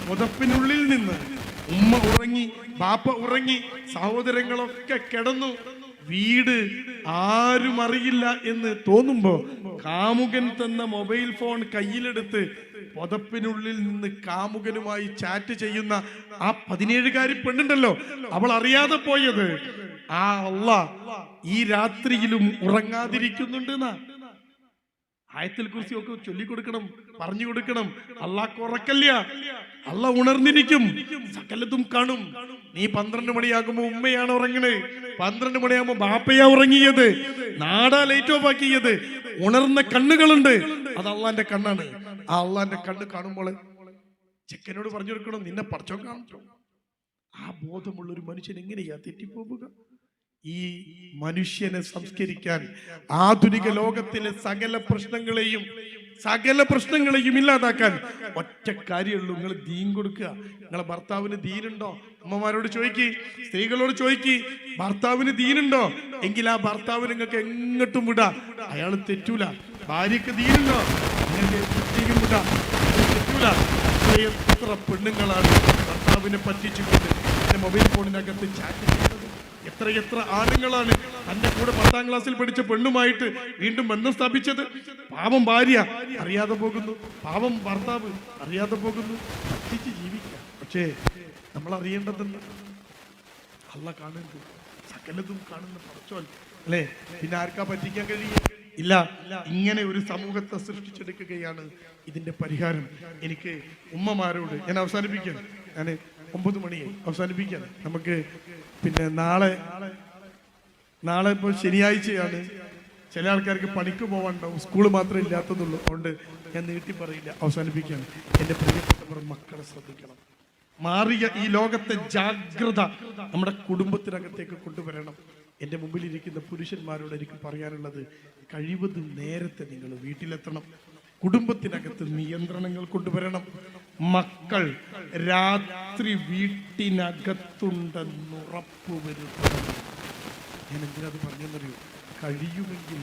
Speaker 1: പുതപ്പിനുള്ളിൽ നിന്ന് ഉമ്മ ഉറങ്ങി, ബാപ്പ ഉറങ്ങി, സഹോദരങ്ങളൊക്കെ കിടന്നു, വീട് ആരും അറിയില്ല എന്ന് തോന്നുമ്പോ കാമുകൻ തന്ന മൊബൈൽ ഫോൺ കയ്യിലെടുത്ത് പുതപ്പിനുള്ളിൽ നിന്ന് കാമുകനുമായി ചാറ്റ് ചെയ്യുന്ന ആ 17കാരി പെണ്ണുണ്ടല്ലോ, അവൾ അറിയാതെ പോയത് ആ അള്ളാ ഈ രാത്രിയിലും ഉറങ്ങാതിരിക്കുന്നുണ്ട്. ആയത്തുൽ കുർസി ഒക്കെ ചൊല്ലിക്കൊടുക്കണം, പറഞ്ഞു കൊടുക്കണം. അള്ളാഹ് ഉറക്കല്ല, അള്ളാഹ് ഉണർന്നിരിക്കും, സകലതും കാണും. നീ 12 മണിയാകുമ്പോ ഉമ്മയാണ് ഉറങ്ങണേ, 12 മണിയാകുമ്പോ ബാപ്പയാ ഉറങ്ങിയത്, നാടാ ലൈറ്റ് ഓഫ് ആക്കിയത്. ഉണർന്ന കണ്ണുകളുണ്ട്, അത് അള്ളാന്റെ കണ്ണാണ്. ആ അള്ളാന്റെ കണ്ണ് കാണുമ്പോൾ ചെക്കനോട് പറഞ്ഞു കൊടുക്കണം, നിന്നെ പടച്ചോൻ കാണും. ആ ബോധമുള്ള ഒരു മനുഷ്യൻ എങ്ങനെയാ തെറ്റിപ്പോവുക? ഈ മനുഷ്യനെ സംസ്കരിക്കാൻ ആധുനിക ലോകത്തിലെ സകല പ്രശ്നങ്ങളെയും ഇല്ലാതാക്കാൻ ഒറ്റ കാര്യമുള്ളൂ, നിങ്ങൾ ദീൻ കൊടുക്കുക. നിങ്ങളെ ഭർത്താവിന് ദീനുണ്ടോ? അമ്മമാരോട് ചോദിക്കി, സ്ത്രീകളോട് ചോദിക്കി, ഭർത്താവിന് ദീനുണ്ടോ? എങ്കിൽ ആ ഭർത്താവ് നിങ്ങൾക്ക് എങ്ങോട്ടും വിടാ, അയാൾ തെറ്റൂല. ഭാര്യക്ക് ദീനുണ്ടോ? നിങ്ങൾക്ക് വിടാ, തെറ്റൂല. എത്ര പെണ്ണുങ്ങളാണ് ഭർത്താവിനെ പറ്റിച്ചുകൊണ്ട് മൊബൈൽ ഫോണിനകത്ത് ചാറ്റ് ചെയ്യുന്നത്? എത്ര ആണുങ്ങളാണ് തന്റെ കൂടെ 10ാം ക്ലാസ്സിൽ പഠിച്ച പെണ്ണുമായിട്ട് വീണ്ടും ബന്ധം സ്ഥാപിച്ചത്? പാവം ഭാര്യ അറിയാതെ പോകുന്നു, പാവം ഭർത്താവ് അറിയാതെ പോകുന്നു. പറ്റിച്ച് ജീവിക്കാം. പക്ഷേ നമ്മൾ അറിയേണ്ടതെന്ന് അള്ളാഹ് കാണുന്നത്, സകലതും കാണുന്ന പടച്ചോൻ അല്ലേ? പിന്നെ ആർക്കാ പറ്റിക്കാൻ കഴിയും? ഇല്ല. ഇങ്ങനെ ഒരു സമൂഹത്തെ സൃഷ്ടിച്ചെടുക്കുകയാണ് ഇതിന്റെ പരിഹാരം. എനിക്ക് ഉമ്മമാരോട് ഞാൻ അവസാനിപ്പിക്കാൻ, ഞാൻ 9 മണിയായി അവസാനിപ്പിക്കാൻ. നമുക്ക് പിന്നെ നാളെ ഇപ്പോൾ ശനിയാഴ്ചയാണ്. ചില ആൾക്കാർക്ക് പണിക്ക് പോകാനുണ്ടാവും, സ്കൂൾ മാത്രമേ ഇല്ലാത്തതുള്ളൂ. അതുകൊണ്ട് ഞാൻ നീട്ടി പറയില്ല, അവസാനിപ്പിക്കാൻ. എൻ്റെ പ്രിയപ്പെട്ടവർ, മക്കളെ ശ്രദ്ധിക്കണം. മാറിയ ഈ ലോകത്തെ ജാഗ്രത നമ്മുടെ കുടുംബത്തിനകത്തേക്ക് കൊണ്ടുവരണം. എൻ്റെ മുമ്പിലിരിക്കുന്ന പുരുഷന്മാരോട് എനിക്ക് പറയാനുള്ളത്, കഴിവതും നേരത്തെ നിങ്ങൾ വീട്ടിലെത്തണം. കുടുംബത്തിനകത്ത് നിയന്ത്രണങ്ങൾ കൊണ്ടുവരണം. മക്കൾ രാത്രി വീട്ടിനകത്തുണ്ടെന്ന് ഉറപ്പുവരുത്തണം. ഞാൻ എന്തിനത് പറഞ്ഞെന്നറിയോ? കഴിയുമെങ്കിൽ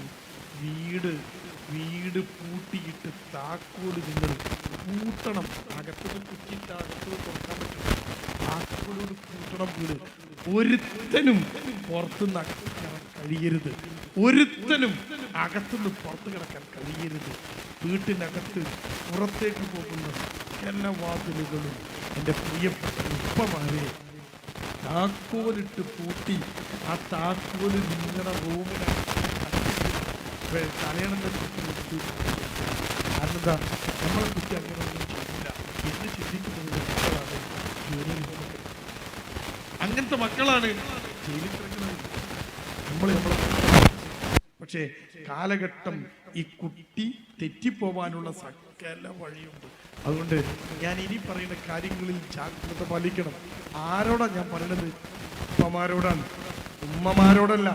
Speaker 1: വീട് പൂട്ടിയിട്ട് താക്കോല് നിങ്ങൾ പൂട്ടണം. അകത്തത് കുറ്റിയിട്ട് അകത്തത് തുറക്കാൻ പറ്റും. താക്കോലോട് പൂട്ടണം വീട്. ഒരുത്തനും പുറത്തുനിന്ന് അകത്ത് കിടക്കാൻ കഴിയരുത്. ഒരുത്തനും അകത്തുനിന്ന് പുറത്ത് കിടക്കാൻ കഴിയരുത്. വീട്ടിനകത്ത് പുറത്തേക്ക് പോകുന്ന എല്ലാ വാതിലുകളും എൻ്റെ പ്രിയപ്പെട്ട ഉപ്പമാരെ താക്കോലിട്ട് പൂട്ടി, ആ താക്കോല് നിങ്ങളുടെ റൂമിനകത്ത് തലയണന്റെ ചുറ്റും. കാരണം എന്താ, നമ്മളെ കുട്ടി അങ്ങനെ ഒന്നും ചെയ്യില്ല എന്ന് ചിന്തിക്കുന്നത് മക്കളാണ് ജോലിയിൽ പോകുന്നത്. അങ്ങനത്തെ മക്കളാണ് ജയിലിൽ കിടക്കുന്നത്. നമ്മളെ പക്ഷേ കാലഘട്ടം ഈ കുട്ടി തെറ്റിപ്പോവാനുള്ള സകല വഴിയുണ്ട്. അതുകൊണ്ട് ഞാൻ ഇനി പറയുന്ന കാര്യങ്ങളിൽ ജാഗ്രത പാലിക്കണം. ആരോടാ ഞാൻ പറയുന്നത്? ഉപ്പമാരോടാണ്, ഉമ്മമാരോടല്ല,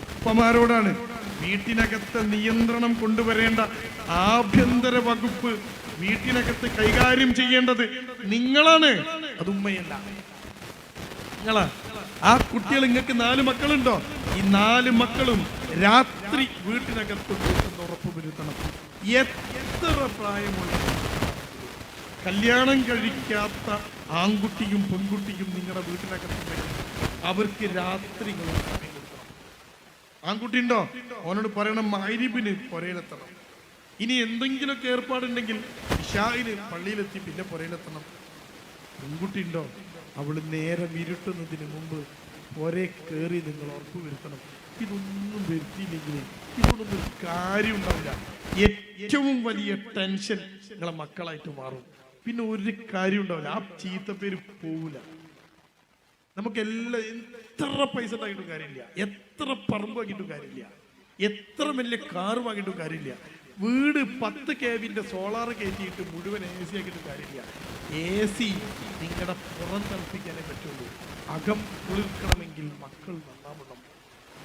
Speaker 1: ഉപ്പമാരോടാണ്. വീട്ടിനകത്ത് നിയന്ത്രണം കൊണ്ടുവരേണ്ട ആഭ്യന്തര വകുപ്പ് വീട്ടിനകത്ത് കൈകാര്യം ചെയ്യേണ്ടത് നിങ്ങളാണ്, അത് ഉമ്മയല്ല. നിങ്ങളാ. ആ കുട്ടികൾ, നിങ്ങൾക്ക് 4 മക്കളുണ്ടോ? ഈ 4 മക്കളും രാത്രി വീട്ടിനകത്ത് പോയിട്ടെന്ന് ഉറപ്പ് വരുത്തണം. എത്ര പ്രായമുള്ള കല്യാണം കഴിക്കാത്ത ആൺകുട്ടിയും പെൺകുട്ടിയും നിങ്ങളുടെ വീട്ടിനകത്തുണ്ടെങ്കിൽ അവർക്ക് രാത്രി സമയം കൊടുക്കണം. ആൺകുട്ടി ഉണ്ടോ? അവനോട് പറയണം മഗ്‌രിബിന് പുരയിലെത്തണം. ഇനി എന്തെങ്കിലുമൊക്കെ ഏർപ്പാടുണ്ടെങ്കിൽ ഇശാഇന് പള്ളിയിലെത്തി പിന്നെ പുരയിലെത്തണം. പെൺകുട്ടി ഉണ്ടോ? അവള് നേരം ഇരുട്ടുന്നതിന് മുമ്പ് ഒരേ കയറി നിങ്ങൾ ഉറപ്പ് വരുത്തണം. ഇതൊന്നും വരുത്തിയില്ലെങ്കിൽ ഇതൊന്നും കാര്യം ഉണ്ടാവില്ല. ഏറ്റവും വലിയ ടെൻഷൻ നിങ്ങളെ മക്കളായിട്ട് മാറും. പിന്നെ ഒരു കാര്യം ഉണ്ടാവില്ല, ആ ചീത്തപ്പേര് പോവില്ല. നമുക്കെല്ലാം എത്ര പൈസ ഉണ്ടാക്കിയിട്ടും കാര്യമില്ല, എത്ര പറമ്പ് വാങ്ങിയിട്ടും കാര്യമില്ല, എത്ര വലിയ കാർ വാങ്ങിയിട്ടും കാര്യമില്ല. വീട് 10 kW സോളാർ കയറ്റിയിട്ട് മുഴുവൻ AC ആക്കിയിട്ട് കാര്യമില്ല. AC നിങ്ങളുടെ പുറം തണുപ്പിക്കാനേ പറ്റുള്ളൂ. അകം കുളിർക്കണമെങ്കിൽ മക്കൾ നന്നാവണം.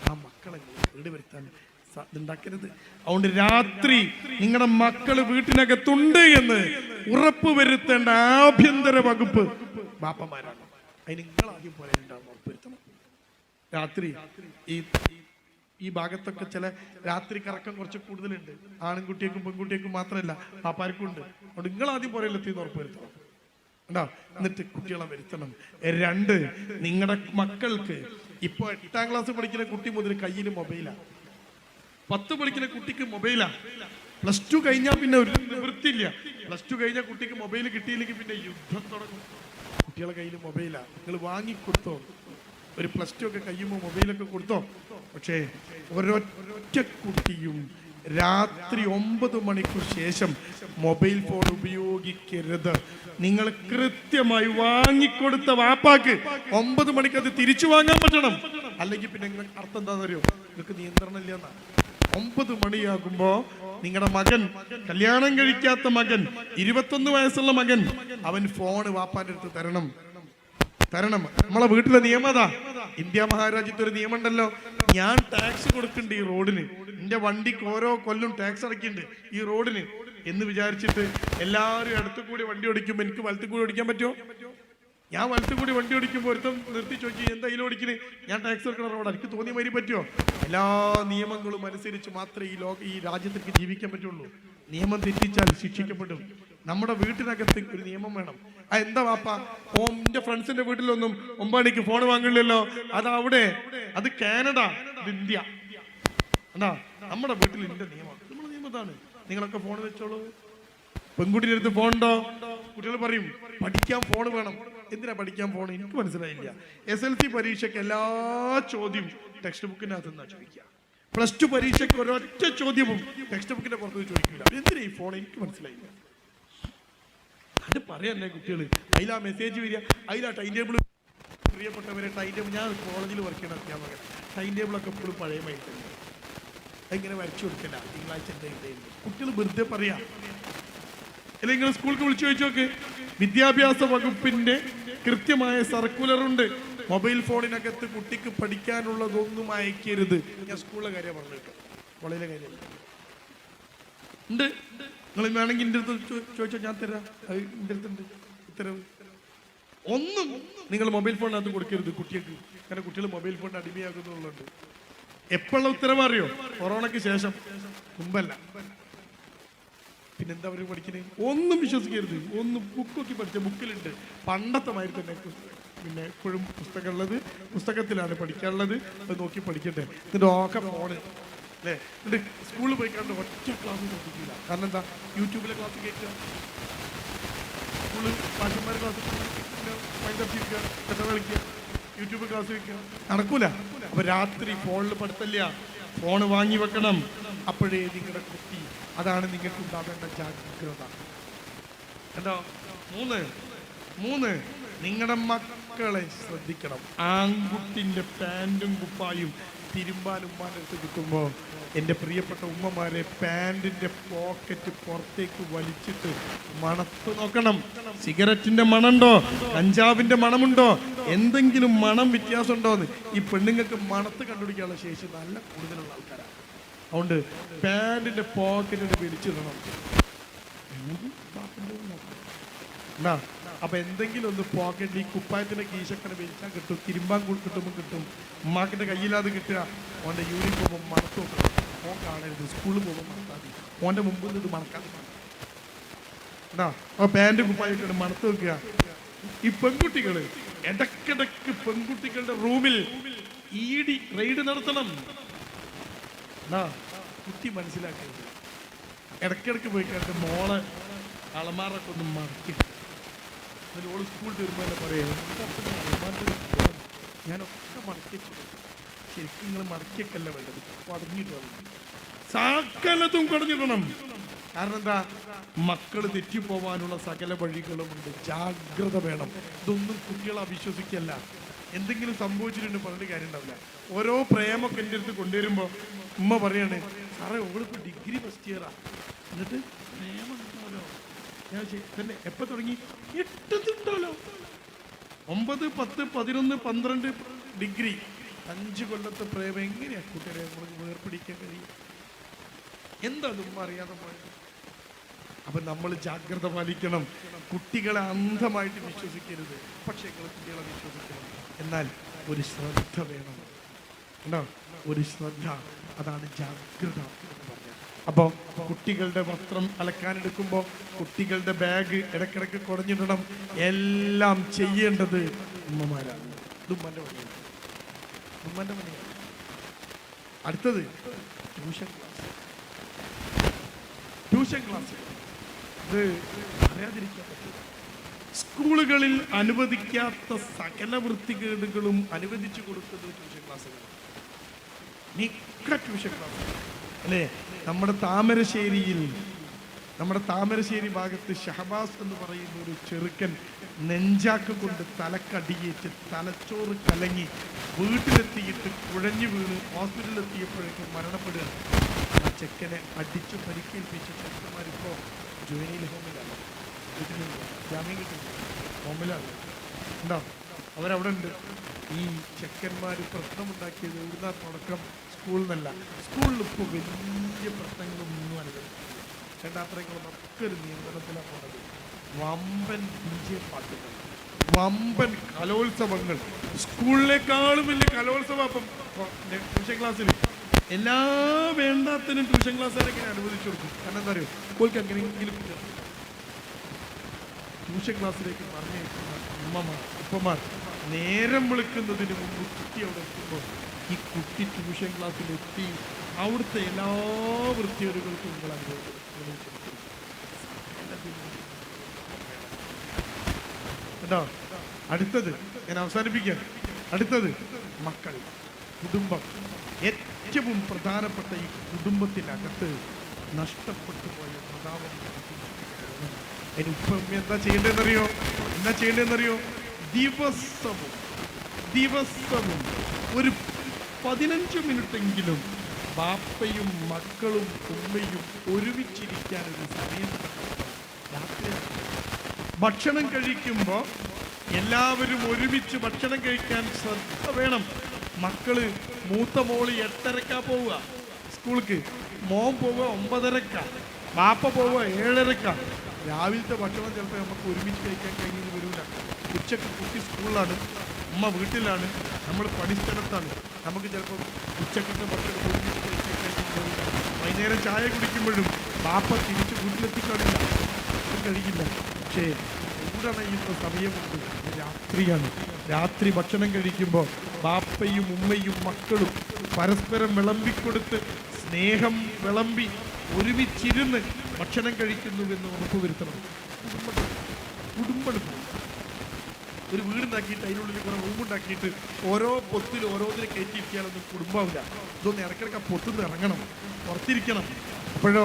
Speaker 1: ആ മക്കളെ വീട് വരുത്താൻ ഉണ്ടാക്കരുത്. അതുകൊണ്ട് രാത്രി നിങ്ങളുടെ മക്കള് വീട്ടിനകത്തുണ്ട് എന്ന് ഉറപ്പ് വരുത്തേണ്ട ആഭ്യന്തര വകുപ്പ് ബാപ്പമാരാണ്. അതിന് നിങ്ങൾ ആദ്യം പോലെ ഉറപ്പ് വരുത്തണം. രാത്രി ഈ ഭാഗത്തൊക്കെ ചില രാത്രി കറക്കം കുറച്ച് കൂടുതലുണ്ട്. ആൺകുട്ടിയേക്കും പെൺകുട്ടിയേക്കും മാത്രമല്ല, പാപ്പാർക്കും ഉണ്ട്. അതുകൊണ്ട് നിങ്ങൾ ആദ്യം പുരയിലെത്തിയെന്ന് ഉറപ്പ് വരുത്തണം. ഉണ്ടോ? എന്നിട്ട് കുട്ടികളെ വരുത്തണം. 2, നിങ്ങളുടെ മക്കൾക്ക് ഇപ്പൊ 8ാം ക്ലാസ് പഠിക്കുന്ന കുട്ടി മുതൽ കയ്യിൽ മൊബൈലാ. 10 പഠിക്കുന്ന കുട്ടിക്ക് മൊബൈലാ. +2 കഴിഞ്ഞാൽ പിന്നെ ഒരു നിവൃത്തിയില്ല. +2 കഴിഞ്ഞാൽ കുട്ടിക്ക് മൊബൈൽ കിട്ടിയില്ലെങ്കിൽ പിന്നെ യുദ്ധം തുടങ്ങും. കുട്ടികളെ കയ്യിൽ മൊബൈലാ. നിങ്ങൾ വാങ്ങിക്കൊടുത്തോ? ഒരു +2 ഒക്കെ കഴിയുമ്പോൾ മൊബൈലൊക്കെ കൊടുത്തോ? പക്ഷേ ഒരൊറ്റ കുട്ടിയും രാത്രി 9 മണിക്ക് ശേഷം മൊബൈൽ ഫോൺ ഉപയോഗിക്കരുത്. നിങ്ങൾ കൃത്യമായി വാങ്ങിക്കൊടുത്ത വാപ്പാക്ക് 9 മണിക്ക് അത് തിരിച്ചു വാങ്ങാൻ പറ്റണം. അല്ലെങ്കിൽ പിന്നെ നിങ്ങൾക്ക് അർത്ഥം എന്താണെന്ന് അറിയോ? നിങ്ങൾക്ക് നിയന്ത്രണം ഇല്ലെന്നാ. 9 മണിയാകുമ്പോ നിങ്ങളുടെ മകൻ, കല്യാണം കഴിക്കാത്ത മകൻ, 21 വയസ്സുള്ള മകൻ, അവൻ ഫോണ് വാപ്പാന്റെ അടുത്ത് തരണം. നമ്മളെ വീട്ടിലെ നിയമതാ. ഇന്ത്യ മഹാരാജ്യത്ത് ഒരു നിയമം ഉണ്ടല്ലോ, ഞാൻ ടാക്സ് കൊടുക്കുന്നുണ്ട് ഈ റോഡിന്, എന്റെ വണ്ടിക്ക് ഓരോ കൊല്ലം ടാക്സ് അടക്കുന്നുണ്ട് ഈ റോഡിന് എന്ന് വിചാരിച്ചിട്ട് എല്ലാവരും അടുത്ത് കൂടി വണ്ടി ഓടിക്കുമ്പോൾ എനിക്ക് വലത്തു കൂടി ഓടിക്കാൻ പറ്റുമോ? ഞാൻ വലത്തു കൂടി വണ്ടി ഓടിക്കുമ്പോൾ ഒരുത്തം നിർത്തി ചോദിച്ചു, എന്താ ഇതിൽ ഓടിക്കണേ? ഞാൻ ടാക്സ് കൊടുക്കുന്ന റോഡ്, എനിക്ക് തോന്നിയ മാതിരി പറ്റുമോ? എല്ലാ നിയമങ്ങളും അനുസരിച്ച് മാത്രമേ ഈ രാജ്യത്തേക്ക് ജീവിക്കാൻ പറ്റുള്ളൂ. നിയമം തെറ്റിച്ചാൽ ശിക്ഷിക്കപ്പെടും. നമ്മുടെ വീട്ടിനകത്ത് ഒരു നിയമം വേണം. എന്താ വാപ്പാ, എന്റെ ഫ്രണ്ട്സിന്റെ വീട്ടിലൊന്നും 9 മണിക്ക് ഫോൺ വാങ്ങില്ലല്ലോ, അതവിടെ, അത് കാനഡ, ഇത് ഇന്ത്യ. എന്താ നമ്മുടെ വീട്ടിൽ ഇന്ത്യ നിയമം, നമ്മുടെ നിയമത്താണ്. നിങ്ങളൊക്കെ ഫോൺ വെച്ചോളൂ. പെൺകുട്ടിയുടെ അടുത്ത് ഫോൺ ഉണ്ടോ? കുട്ടികൾ പറയും പഠിക്കാൻ ഫോൺ വേണം. എന്തിനാ പഠിക്കാൻ ഫോൺ? എനിക്ക് മനസ്സിലായില്ല. SLC പരീക്ഷയ്ക്ക് എല്ലാ ചോദ്യവും ടെക്സ്റ്റ് ബുക്കിനകത്ത് നിന്നാ ചോദിക്കുക. +2 പരീക്ഷയ്ക്ക് ഒരൊറ്റ ചോദ്യവും ടെക്സ്റ്റ് ബുക്കിന്റെ പുറത്ത് ചോദിക്കില്ല. എന്തിനാ ഈ ഫോൺ? എനിക്ക് മനസ്സിലായില്ല. അത് പറയല്ലേ കുട്ടികൾ. അതിലാ മെസ്സേജ് വരിക, അതിലാ ടൈം ടേബിൾ. പ്രിയപ്പെട്ടവരെ, ടൈം ടേബിൾ, ഞാൻ കോളേജിൽ വർക്ക് ചെയ്യണ അധ്യാപകൻ, ടൈം ടേബിളൊക്കെ എപ്പോഴും പഴയ മൈൻഡ്. അതിങ്ങനെ വരച്ചു കൊടുക്കല. തിങ്കളാഴ്ച കുട്ടികൾ വെറുതെ പറയാ. അല്ലെങ്കിൽ നിങ്ങൾ സ്കൂൾക്ക് വിളിച്ചു ചോദിച്ചു നോക്ക്. വിദ്യാഭ്യാസ വകുപ്പിന്റെ കൃത്യമായ സർക്കുലറുണ്ട്. മൊബൈൽ ഫോണിനകത്ത് കുട്ടിക്ക് പഠിക്കാനുള്ളതൊന്നും അയക്കരുത്. ഞാൻ സ്കൂളിലെ കാര്യം പറഞ്ഞു കേട്ടോ, കോളേജിലെ കാര്യം ഉണ്ട്. നിങ്ങൾ വേണമെങ്കിൽ എൻ്റെ അടുത്ത് ചോദിച്ചാൽ ഞാൻ തരാം. എൻ്റെ അടുത്തുണ്ട് ഉത്തരവ്. ഒന്നും നിങ്ങൾ മൊബൈൽ ഫോണിനകത്ത് കൊടുക്കരുത് കുട്ടികൾക്ക്. കാരണം കുട്ടികൾ മൊബൈൽ ഫോണിന് അടിമയാകുന്നുള്ളതുണ്ട്. എപ്പോഴുള്ള ഉത്തരവ് അറിയോ? കൊറോണയ്ക്ക് ശേഷം, മുമ്പല്ല. പിന്നെന്താ അവർ പഠിക്കുന്നത്? ഒന്നും വിശ്വസിക്കരുത്. ഒന്നും ബുക്കൊക്കെ പഠിച്ച ബുക്കിലുണ്ട്. പണ്ടത്തെ മാതിരി തന്നെ പിന്നെ എപ്പോഴും പുസ്തകമുള്ളത്, പുസ്തകത്തിലാണ് പഠിക്കാനുള്ളത്. അത് നോക്കി പഠിക്കട്ടെ. എന്നിട്ട് ഒക്കെ ഫോണ് അല്ലേ. എന്നിട്ട് സ്കൂളിൽ പോയി കണ്ട് ഒറ്റ ക്ലാസ് പഠിക്കില്ല. കാരണം എന്താ? യൂട്യൂബിലെ ക്ലാസ് കേൾക്കുക, സ്കൂളിൽ പാഷന്മാർ ക്ലാസ് മൈൻഡപ്പിക്കുക, കഥ കളിക്കുക, യൂട്യൂബ് ക്ലാസ് വെക്കുക, നടക്കൂല. അപ്പൊ രാത്രി ഫോണിൽ പഠിത്തല്ല, ഫോണ് വാങ്ങി വെക്കണം. അപ്പോഴേ നിങ്ങളുടെ കുട്ടി, അതാണ് നിങ്ങൾക്ക് ഉണ്ടാകേണ്ട ജാഗ്രത. എന്താ? 3 നിങ്ങളുടെ മക്കളെ ശ്രദ്ധിക്കണം. ആൺകുട്ടിന്റെ പാൻറ്റും കുപ്പായും തിരുമ്പാൻ ഉമ്മാൻ്റെ അടുത്ത് കിട്ടുമ്പോൾ, എൻ്റെ പ്രിയപ്പെട്ട ഉമ്മമാരെ, പാൻറ്റിന്റെ പോക്കറ്റ് പുറത്തേക്ക് വലിച്ചിട്ട് മണത്ത് നോക്കണം. സിഗരറ്റിന്റെ മണമുണ്ടോ? കഞ്ചാവിന്റെ മണമുണ്ടോ? എന്തെങ്കിലും മണം വ്യത്യാസം ഉണ്ടോന്ന്. ഈ പെണ്ണുങ്ങൾക്ക് മണത്ത് കണ്ടുപിടിക്കാനുള്ള ശേഷി നല്ല കൂടുതലുള്ള ആൾക്കാരാണ്. അതുകൊണ്ട് പാൻറ്റിന്റെ പോക്കറ്റിന് പിടിച്ചിടണം. എന്നാ അപ്പൊ എന്തെങ്കിലും ഒന്ന് പോക്കറ്റ്, ഈ കുപ്പായത്തിന്റെ കീശക്കട വലിച്ചാൽ കിട്ടും, തിരുമ്പാൻ കിട്ടുമ്പോൾ കിട്ടും. ഉമ്മാക്കിന്റെ കയ്യിലാതെ കിട്ടുക. ഓന്റെ യൂണിഫോം മണത്ത് നോക്കണം. ഓൻ കാണരുത്. സ്കൂളിൽ പോകുമ്പോൾ മണത്താൽ മതി. ഓന്റെ മുമ്പിൽ ഇത് മണക്കാൻ എന്നാ ആ പാൻറ് കുപ്പായിട്ട് മണത്ത് വെക്കുക. ഈ പെൺകുട്ടികള് ഇടക്കിടക്ക് പെൺകുട്ടികളുടെ റൂമിൽ ED റെയ്ഡ് നടത്തണം. കുട്ടി മനസ്സിലാക്കരുത്. ഇടക്കിടക്ക് പോയി കേട്ട് മോളെ അളമാറൊക്കെ ഒന്ന് മറക്കി. ഓള് സ്കൂളിൽ വരുമ്പോൾ തന്നെ പറയുന്നത് ഞാനൊക്കെ മടക്കി. ശരിക്കും നിങ്ങൾ മടക്കിയൊക്കെയല്ല വേണ്ടത്, പടഞ്ഞിട്ട് സകലതും കടഞ്ഞിടണം. കാരണം എന്താ? മക്കൾ തെറ്റിപ്പോവാനുള്ള സകല വഴികളുമുണ്ട്. ജാഗ്രത വേണം. ഇതൊന്നും കുട്ടികളെ അവിശ്വസിക്കല്ല. എന്തെങ്കിലും സംഭവിച്ചിട്ടുണ്ട് പറഞ്ഞിട്ട് കാര്യം ഉണ്ടാവില്ല. ഓരോ പ്രേമൊക്കെ എൻ്റെ അടുത്ത് കൊണ്ടുവരുമ്പോൾ ഉമ്മ പറയാണ്, സാറേ ഓളിപ്പോൾ ഡിഗ്രി ഫസ്റ്റ് ഇയറാ, എന്നിട്ട് പ്രേമം കിട്ടുമല്ലോ. ഞാൻ തന്നെ എപ്പോൾ തുടങ്ങി? 8 ഉണ്ടല്ലോ. 9, 10, 11, 12 ഡിഗ്രി, 5 കൊല്ലത്തെ പ്രേമം എങ്ങനെയാ കുട്ടികളെ നമുക്ക് വേർപിടിക്കാൻ കഴിയും? എന്താ ഉമ്മ അറിയാതെ പോയത്? അപ്പൊ നമ്മൾ ജാഗ്രത പാലിക്കണം. കുട്ടികളെ അന്ധമായിട്ട് വിശ്വസിക്കരുത്. പക്ഷേ കുട്ടികളെ വിശ്വസിക്കണം. എന്നാൽ ഒരു ശ്രദ്ധ വേണം. ഉണ്ടോ? ഒരു ശ്രദ്ധ, അതാണ് ജാഗ്രത എന്ന് പറഞ്ഞാൽ. അപ്പോൾ കുട്ടികളുടെ വസ്ത്രം അലക്കാനെടുക്കുമ്പോൾ കുട്ടികളുടെ ബാഗ് ഇടയ്ക്കിടയ്ക്ക് കുടഞ്ഞിടണം. എല്ലാം ചെയ്യേണ്ടത് ഉമ്മമാരാണ്. ഇത് ഉമ്മൻ്റെ പണിയാണ്. ഉമ്മൻ്റെ പണിയാണ്. അടുത്തത് ട്യൂഷൻ ക്ലാസ്. ഇത് അറിയാതിരിക്കാൻ പറ്റില്ല. സ്കൂളുകളിൽ അനുവദിക്കാത്ത സകല വൃത്തികേടുകളും അനുവദിച്ചു കൊടുക്കുന്നത് ട്യൂഷൻ ക്ലാസ്സുകൾ. മിക്ക ട്യൂഷൻ ക്ലാസ് അല്ലേ? നമ്മുടെ താമരശ്ശേരി ഭാഗത്ത് ഷഹബാസ് എന്ന് പറയുന്ന ഒരു ചെറുക്കൻ നെഞ്ചാക്ക് കൊണ്ട് തലക്കടിയേറ്റ് തലച്ചോറ് കലങ്ങി വീട്ടിലെത്തിയിട്ട് കുഴഞ്ഞു വീണ് ഹോസ്പിറ്റലിലെത്തിയപ്പോഴേക്കും മരണപ്പെടുകയാണ്. ആ ചെക്കനെ അടിച്ചു പരിക്കേൽപ്പിച്ച ചെക്കന്മാരിപ്പോൾ ജുവനൈൽ ഹോമിലാണ്, വീട്ടിലുണ്ട്, ജാമ്യം കിട്ടുന്നു, ഹോമിലാണ്. ഉണ്ടോ? അവരവിടെ ഉണ്ട്. ഈ ചെക്കന്മാർ പ്രശ്നമുണ്ടാക്കിയത് എവിടുന്ന തുടക്കം? സ്കൂളിൽ നിന്നല്ല. സ്കൂളിൽ ഇപ്പോൾ വലിയ പ്രശ്നങ്ങളൊന്നും അനുഭവിക്കും, ക്ഷേത്രാത്രങ്ങളൊക്കെ ഒരു നിയന്ത്രണത്തിലാണ് പോണത്. വമ്പൻ DJ പാട്ടുകൾ, വമ്പൻ കലോത്സവങ്ങൾ, സ്കൂളിനേക്കാളും വലിയ കലോത്സവം. അപ്പം ട്യൂഷൻ ക്ലാസ്സിൽ എല്ലാ വേണ്ടാത്തതിനും ട്യൂഷൻ ക്ലാസ്സുകാരെങ്ങനെ അനുവദിച്ചു കൊടുക്കും. കാരണം എന്താ അറിയോ? ഓൾക്ക് എങ്ങനെയെങ്കിലും ട്യൂഷൻ ക്ലാസ്സിലേക്ക് പറഞ്ഞയക്കുന്ന അമ്മമാർ ഉപ്പമാർ നേരം വിളിക്കുന്നതിന് മുമ്പ് കുട്ടി അവിടെ എത്തുമ്പോൾ ഈ കുട്ടി ട്യൂഷൻ ക്ലാസ്സിലെത്തി അവിടുത്തെ എല്ലാ വൃത്തികേടുകൾക്കും നിങ്ങൾ അനുഭവിക്കും. കേട്ടോ? അടുത്തത് ഞാൻ അവസാനിപ്പിക്കാം. അടുത്തത് മക്കൾ, കുടുംബം. ഏറ്റവും പ്രധാനപ്പെട്ട ഈ കുടുംബത്തിനകത്ത് നഷ്ടപ്പെട്ടു പോയ പ്രധാനം. അതിന് ഇപ്പം എന്താ ചെയ്യേണ്ടതെന്നറിയോ? ദിവസവും ഒരു 15 മിനിറ്റെങ്കിലും ബാപ്പയും മക്കളും ഉമ്മയും ഒരുമിച്ചിരിക്കാനൊരു സമയം. രാത്രി ഭക്ഷണം കഴിക്കുമ്പോൾ എല്ലാവരും ഒരുമിച്ച് ഭക്ഷണം കഴിക്കാൻ ശ്രദ്ധ വേണം. മക്കള് മൂത്ത മോള് 8:30 പോവുക സ്കൂൾക്ക്, മോൻ പോവുക 9:30, ബാപ്പ പോവുക 7:30. രാവിലത്തെ ഭക്ഷണം ചിലപ്പോൾ നമുക്ക് ഒരുമിച്ച് കഴിക്കാൻ കഴിയുമെന്ന് വരില്ല. ഉച്ചക്ക് കുട്ടി സ്കൂളിലാണ്, ഉമ്മ വീട്ടിലാണ്, നമ്മൾ പണിസ്ഥലത്താണ്. നമുക്ക് ചിലപ്പോൾ ഉച്ചക്കത്തെ ഭക്ഷണം ഒരുമിച്ച് കഴിക്കാൻ കഴിയുന്നില്ല. വൈകുന്നേരം ചായ കുടിക്കുമ്പോഴും ബാപ്പ തിരിച്ച് വീട്ടിലെത്തിക്കാണില്ല, കഴിയില്ല. പക്ഷേ ഊടണയുന്ന സമയമുണ്ട്, രാത്രിയാണ്. രാത്രി ഭക്ഷണം കഴിക്കുമ്പോൾ ബാപ്പയും ഉമ്മയും മക്കളും പരസ്പരം വിളമ്പിക്കൊടുത്ത് സ്നേഹം വിളമ്പി ഒരുമിച്ചിരുന്ന് ഭക്ഷണം കഴിക്കുന്നുവെന്ന് ഉറപ്പുവരുത്തണം. കുടുംബം ഒരു വീടുണ്ടാക്കിയിട്ട് അതിനുള്ളിൽ കുറെ റൂമുണ്ടാക്കിയിട്ട് ഓരോ പൊത്തിൽ ഓരോന്നിനെ കയറ്റിയിരിക്കാനൊന്നും കുടുംബമാവില്ല. ഇതൊന്ന് ഇടയ്ക്കിടയ്ക്ക് ആ പൊത്തുനിന്ന് ഇറങ്ങണം, പുറത്തിരിക്കണം. അപ്പോഴോ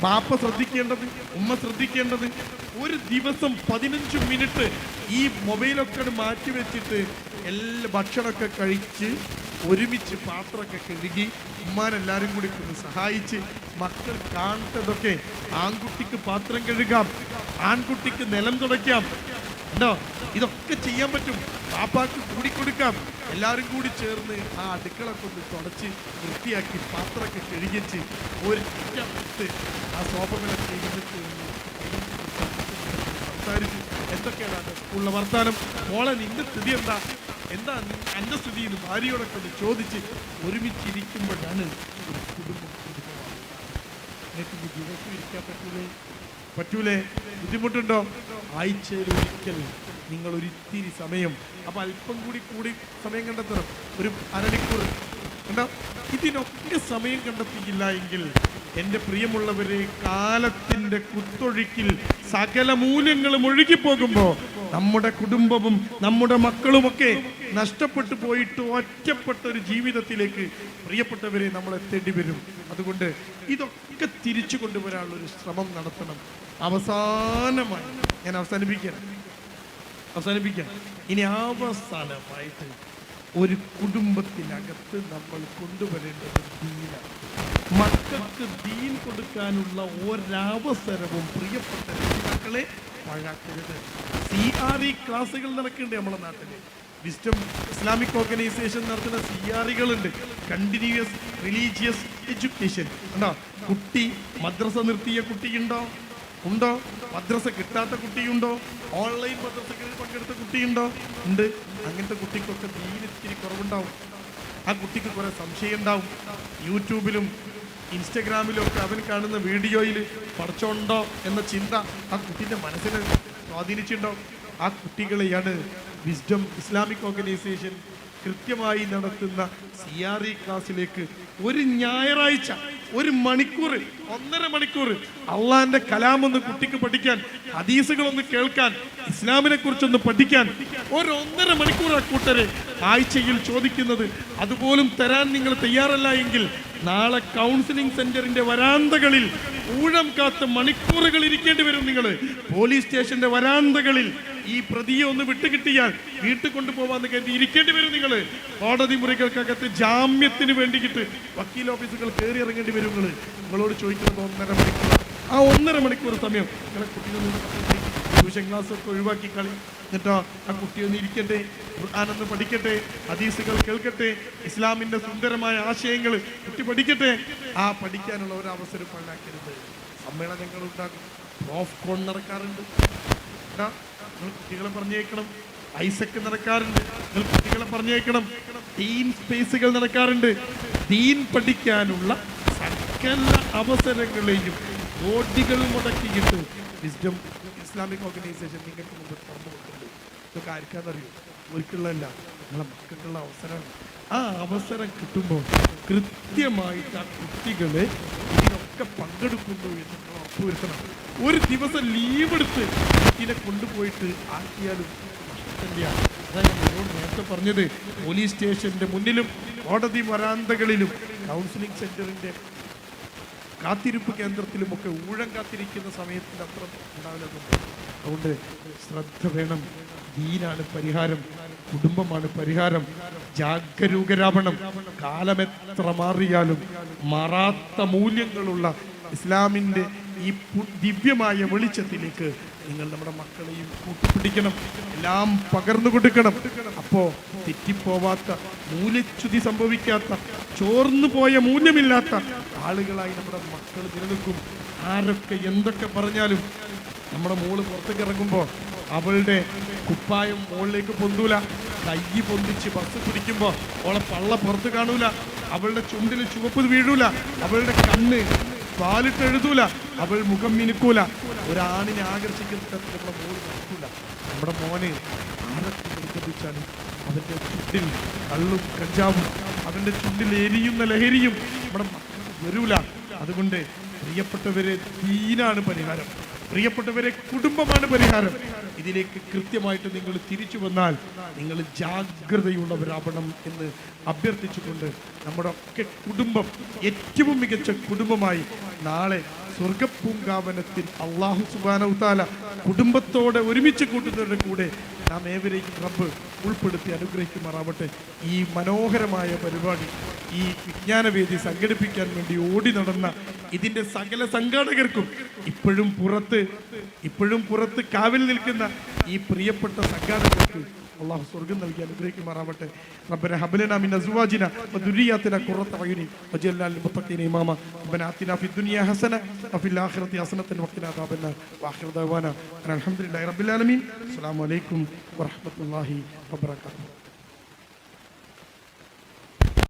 Speaker 1: ബാപ്പ ശ്രദ്ധിക്കേണ്ടത്, ഉമ്മ ശ്രദ്ധിക്കേണ്ടത്, ഒരു ദിവസം 15 മിനിറ്റ് ഈ മൊബൈലൊക്കെ മാറ്റി വെച്ചിട്ട് എല്ലാ ഭക്ഷണമൊക്കെ കഴിച്ച് ഒരുമിച്ച് പാത്രമൊക്കെ കഴുകി ഉമ്മാനെല്ലാവരും കൂടി സഹായിച്ച് മക്കൾ കാണുന്നതൊക്കെ. ആൺകുട്ടിക്ക് പാത്രം കഴുകാം, ആൺകുട്ടിക്ക് നിലം തുടയ്ക്കാം. ഉണ്ടോ? ഇതൊക്കെ ചെയ്യാൻ പറ്റും. പാപ്പാക്ക് കൂടിക്കൊടുക്കാം. എല്ലാവരും കൂടി ചേർന്ന് ആ അടുക്കളൊക്കെ ഒന്ന് തുടച്ച് വൃത്തിയാക്കി പാത്രമൊക്കെ കഴുകിച്ച് ഒരിടത്ത് ആ സോഫകളൊക്കെ ഇരുന്നിട്ട് സംസാരിച്ച് എന്തൊക്കെയാണ് സ്കൂളിലെ വർത്താനം, മോളെ നിന്റെ സ്ഥിതി എന്താ എൻ്റെ സ്ഥിതി എന്ന് ഭാര്യയോടൊക്കെ ഒന്ന് ചോദിച്ച് ഒരുമിച്ചിരിക്കുമ്പോഴാണ് ഒരു കുടുംബം. എനിക്ക് ദിവസം ഇരിക്കാൻ പറ്റൂലേ? ബുദ്ധിമുട്ടുണ്ടോ? ആഴ്ചയിൽ ഒരിക്കൽ നിങ്ങൾ ഒരിത്തിരി സമയം, അപ്പൊ അല്പം കൂടി സമയം കണ്ടെത്തണം. ഒരു അരമണിക്കൂർ ഉണ്ടോ? ഇതിനൊക്കെ സമയം കണ്ടെത്തിയില്ല എങ്കിൽ എൻ്റെ പ്രിയമുള്ളവരെ, കാലത്തിൻ്റെ കുത്തൊഴുക്കിൽ സകല മൂല്യങ്ങളും ഒഴുകിപ്പോകുമ്പോൾ നമ്മുടെ കുടുംബവും നമ്മുടെ മക്കളുമൊക്കെ നഷ്ടപ്പെട്ടു പോയിട്ട് ഒറ്റപ്പെട്ട ഒരു ജീവിതത്തിലേക്ക് പ്രിയപ്പെട്ടവരെ നമ്മൾ എത്തേണ്ടി വരും. അതുകൊണ്ട് ഇതൊക്കെ തിരിച്ചു കൊണ്ടുവരാനുള്ള ഒരു ശ്രമം നടത്തണം. അവസാനമായി ഞാൻ അവസാനിപ്പിക്കാം. ഇനി അവസാനമായിട്ട് ഒരു കുടുംബത്തിനകത്ത് നമ്മൾ കൊണ്ടുവരേണ്ടത് ദീനാണ്. മക്കൾക്ക് ദീൻ കൊടുക്കാനുള്ള ഒരവസരവും പ്രിയപ്പെട്ട രക്ഷിതാക്കളെ പാഴാക്കരുത്. CRE ക്ലാസ്സുകൾ നടക്കുന്നുണ്ട് നമ്മുടെ നാട്ടിൽ. വിസ്ഡം ഇസ്ലാമിക് ഓർഗനൈസേഷൻ നടത്തുന്ന CREകളുണ്ട്, കണ്ടിന്യൂസ് റിലീജിയസ് എഡ്യൂക്കേഷൻ. ഉണ്ടോ? കുട്ടി മദ്രസ നിർത്തിയ കുട്ടിയുണ്ടോ? മദ്രസ കിട്ടാത്ത കുട്ടിയുണ്ടോ? ഓൺലൈൻ മദ്രസകളിൽ പങ്കെടുത്ത കുട്ടിയുണ്ടോ? ഉണ്ട്. അങ്ങനത്തെ കുട്ടിക്കൊക്കെ ദീനിത്തിരി കുറവുണ്ടാവും. ആ കുട്ടിക്ക് കുറെ സംശയം ഉണ്ടാവും. യൂട്യൂബിലും ഇൻസ്റ്റഗ്രാമിലും ഒക്കെ അവൻ കാണുന്ന വീഡിയോയിൽ പഠിച്ചോണ്ടോ എന്ന ചിന്ത ആ കുട്ടീൻ്റെ മനസ്സിനെ സ്വാധീനിച്ചിട്ടുണ്ടാവും. ആ കുട്ടികളെയാണ് വിസ്ഡം ഇസ്ലാമിക് ഓർഗനൈസേഷൻ കൃത്യമായി നടത്തുന്ന CRE ക്ലാസ്സിലേക്ക് ഒരു ഞായറാഴ്ച 1 മണിക്കൂർ 1.5 മണിക്കൂർ അള്ളാന്റെ കലാമൊന്ന് കുട്ടിക്ക് പഠിക്കാൻ, ഹദീസുകളൊന്ന് കേൾക്കാൻ, ഇസ്ലാമിനെ കുറിച്ചൊന്ന് പഠിക്കാൻ 1.5 മണിക്കൂർ ആ കൂട്ടരെ ആഴ്ചയിൽ ചോദിക്കുന്നത്. അതുപോലും തരാൻ നിങ്ങൾ തയ്യാറല്ല എങ്കിൽ നാളെ കൗൺസിലിംഗ് സെന്ററിന്റെ വരാന്തകളിൽ ഊഴം കാത്ത് മണിക്കൂറുകൾ ഇരിക്കേണ്ടി വരും. നിങ്ങൾ പോലീസ് സ്റ്റേഷന്റെ വരാന്തകളിൽ ഈ പ്രതിയെ ഒന്ന് വിട്ടുകിട്ടിയാൽ വീട്ടിൽ കൊണ്ടുപോകാന്ന് കരുതി ഇരിക്കേണ്ടി വരും. നിങ്ങൾ കോടതി മുറികൾക്കകത്ത് ജാമ്യത്തിന് വേണ്ടിയിട്ട് വക്കീൽ ഓഫീസുകൾ കയറി ഇറങ്ങേണ്ടി വരും. നിങ്ങളോട് ചോദിക്കുന്നത് 1.5 മണിക്കൂർ. ആ 1.5 മണിക്കൂർ സമയം നിങ്ങളെ കുട്ടികൾ ട്യൂഷൻ ക്ലാസ് ഒക്കെ ഒഴിവാക്കി കളി. എന്നിട്ടോ ആ കുട്ടിയൊന്ന് ഇരിക്കട്ടെ, ഖുർആനൊന്ന് പഠിക്കട്ടെ, ഹദീസുകൾ കേൾക്കട്ടെ, ഇസ്ലാമിന്റെ സുന്ദരമായ ആശയങ്ങൾ കുട്ടി പഠിക്കട്ടെ. ആ പഠിക്കാനുള്ള ഒരു അവസരം പാഴാക്കരുത്. സമ്മേളനങ്ങൾ ഉണ്ടാകും, പ്രോഫ് കോൺ നടക്കാറുണ്ട്, നിങ്ങൾ കുട്ടികളെ പറഞ്ഞേക്കണം. ഐസക്ക് നടക്കാറുണ്ട്, നിങ്ങൾ കുട്ടികളെ പറഞ്ഞേക്കണം. ടീൻ സ്പേസുകൾ നടക്കാറുണ്ട്. ദീൻ പഠിക്കാനുള്ള സകല അവസരങ്ങളെയും കോടികൾ മുടക്കിയിട്ട് വിസ്ഡം ഇസ്ലാമിക് ഓർഗനൈസേഷൻ നിങ്ങൾക്ക് മുമ്പ് തുറന്നു കൊടുക്കുന്നുണ്ട്. ഇതൊക്കെ ആർക്കാന്നറിയോ? ഒരിക്കലല്ല, നിങ്ങളെ മക്കൾക്കുള്ള അവസരമാണ്. ആ അവസരം കിട്ടുമ്പോൾ കൃത്യമായിട്ട് ആ കുട്ടികളെ ഇതിനൊക്കെ പങ്കെടുക്കുന്നു എന്ന് നിങ്ങൾ ഉറപ്പുവരുത്തണം. ഒരു ദിവസം ലീവ് എടുത്ത് കുട്ടീനെ കൊണ്ടുപോയിട്ട് ആക്കിയാലും നഷ്ടമില്ല. അതാണ് നിങ്ങളോട് നേരത്തെ പറഞ്ഞത്. പോലീസ് സ്റ്റേഷന്റെ മുന്നിലും കോടതി വരാന്തകളിലും കൗൺസിലിംഗ് സെന്ററിന്റെ കാത്തിരിപ്പ് കേന്ദ്രത്തിലുമൊക്കെ ഊഴം കാത്തിരിക്കുന്ന സമയത്തിൽ അത്ര ഉണ്ടാവില്ലെന്നുണ്ട്. അതുകൊണ്ട് ശ്രദ്ധ വേണം. ദീനാണ് പരിഹാരം, കുടുംബമാണ് പരിഹാരം. ജാഗരൂകരാവണം. കാലമെത്ര മാറിയാലും മാറാത്ത മൂല്യങ്ങളുള്ള ഇസ്ലാമിൻ്റെ ഈ ദിവ്യമായ വെളിച്ചത്തിലേക്ക് നിങ്ങൾ നമ്മുടെ മക്കളെയും കൂട്ടിപ്പിടിക്കണം, എല്ലാം പകർന്നു കൊടുക്കണം. അപ്പോൾ തെറ്റിപ്പോവാത്ത, മൂല്യച്യുതി സംഭവിക്കാത്ത, ചോർന്നു പോയ മൂല്യമില്ലാത്ത ആളുകളായി നമ്മുടെ മക്കൾ നിലനിൽക്കും. ആരൊക്കെ എന്തൊക്കെ പറഞ്ഞാലും നമ്മുടെ മോള് പുറത്തേക്ക് ഇറങ്ങുമ്പോൾ അവളുടെ കുപ്പായം മുകളിലേക്ക് പൊന്തൂല, കൈ പൊന്തിച്ച് ബസ് പിടിക്കുമ്പോൾ അവളെ പള്ള പുറത്ത് കാണൂല, അവളുടെ ചുണ്ടിൽ ചുവപ്പ് വീഴൂല, അവളുടെ കണ്ണ് പാലിട്ട് എഴുതൂല, അവൾ മുഖം മിനുക്കൂല. ഒരാണിനെ ആകർഷിക്കുന്ന തരത്തിൽ നമ്മുടെ മോള് നടക്കൂല. നമ്മുടെ മോന് ആരൊക്കെ നിർബന്ധിച്ചാലും അവൻ്റെ ചുണ്ടിൽ കള്ളും കഞ്ചാവും, അവൻ്റെ ചുണ്ടിൽ എരിയുന്ന ലഹരിയും നമ്മുടെ മക്കൾക്ക് വരൂല. അതുകൊണ്ട് പ്രിയപ്പെട്ടവരെ, ദീനാണ് പരിഹാരം, പ്രിയപ്പെട്ടവരെ, കുടുംബമാണ് പരിഹാരം. ഇതിലേക്ക് കൃത്യമായിട്ട് നിങ്ങൾ തിരിച്ചു വന്നാൽ നിങ്ങൾ ജാഗ്രതയുള്ളവരാവണം എന്ന് അഭ്യർത്ഥിച്ചുകൊണ്ട് നമ്മുടെ ഒക്കെ കുടുംബം ഏറ്റവും മികച്ച കുടുംബമായി നാളെ സ്വർഗപ്പൂങ്കാവനത്തിൽ അല്ലാഹു സുബ്ഹാനഹു തആല കുടുംബത്തോടെ ഒരുമിച്ച് കൂട്ടുന്നവരുടെ കൂടെ നാം ഏവരെയും റബ്ബ് ഉൾപ്പെടുത്തി അനുഗ്രഹിക്കുമാറാവട്ടെ. ഈ മനോഹരമായ പരിപാടി, ഈ വിജ്ഞാനവേദി സംഘടിപ്പിക്കാൻ വേണ്ടി ഓടി നടന്ന ഇതിൻ്റെ സകല സംഘാടകർക്കും ഇപ്പോഴും പുറത്ത് കാവൽ നിൽക്കുന്ന ഈ പ്രിയപ്പെട്ട സംഘാടകർക്ക് അല്ലാഹു സ്വർഗ്ഗം നൽകി അനുഗ്രഹിക്കുമാറാവട്ടെ. റബ്ബന ഹബ് ലനാ മിൻ അസ്വാജിനാ വദുരിയാതിനാ ഖുറത അയുനി വജഅൽനാ ലിൽ മുത്തഖീന ഇമാമാ റബ്ബന ആതിനാ ഫിദ് ദുനിയാ ഹസന വഫിൽ ആഖിറതി ഹസനതൻ വഖിനാ അദാബന്നാർ വആഖിറു ദഅവാനാ അൽഹംദുലില്ലാഹി റബ്ബിൽ ആലമീൻ. അസ്സലാമു അലൈക്കും വറഹ്മത്തുള്ളാഹി വബറകാതുഹു.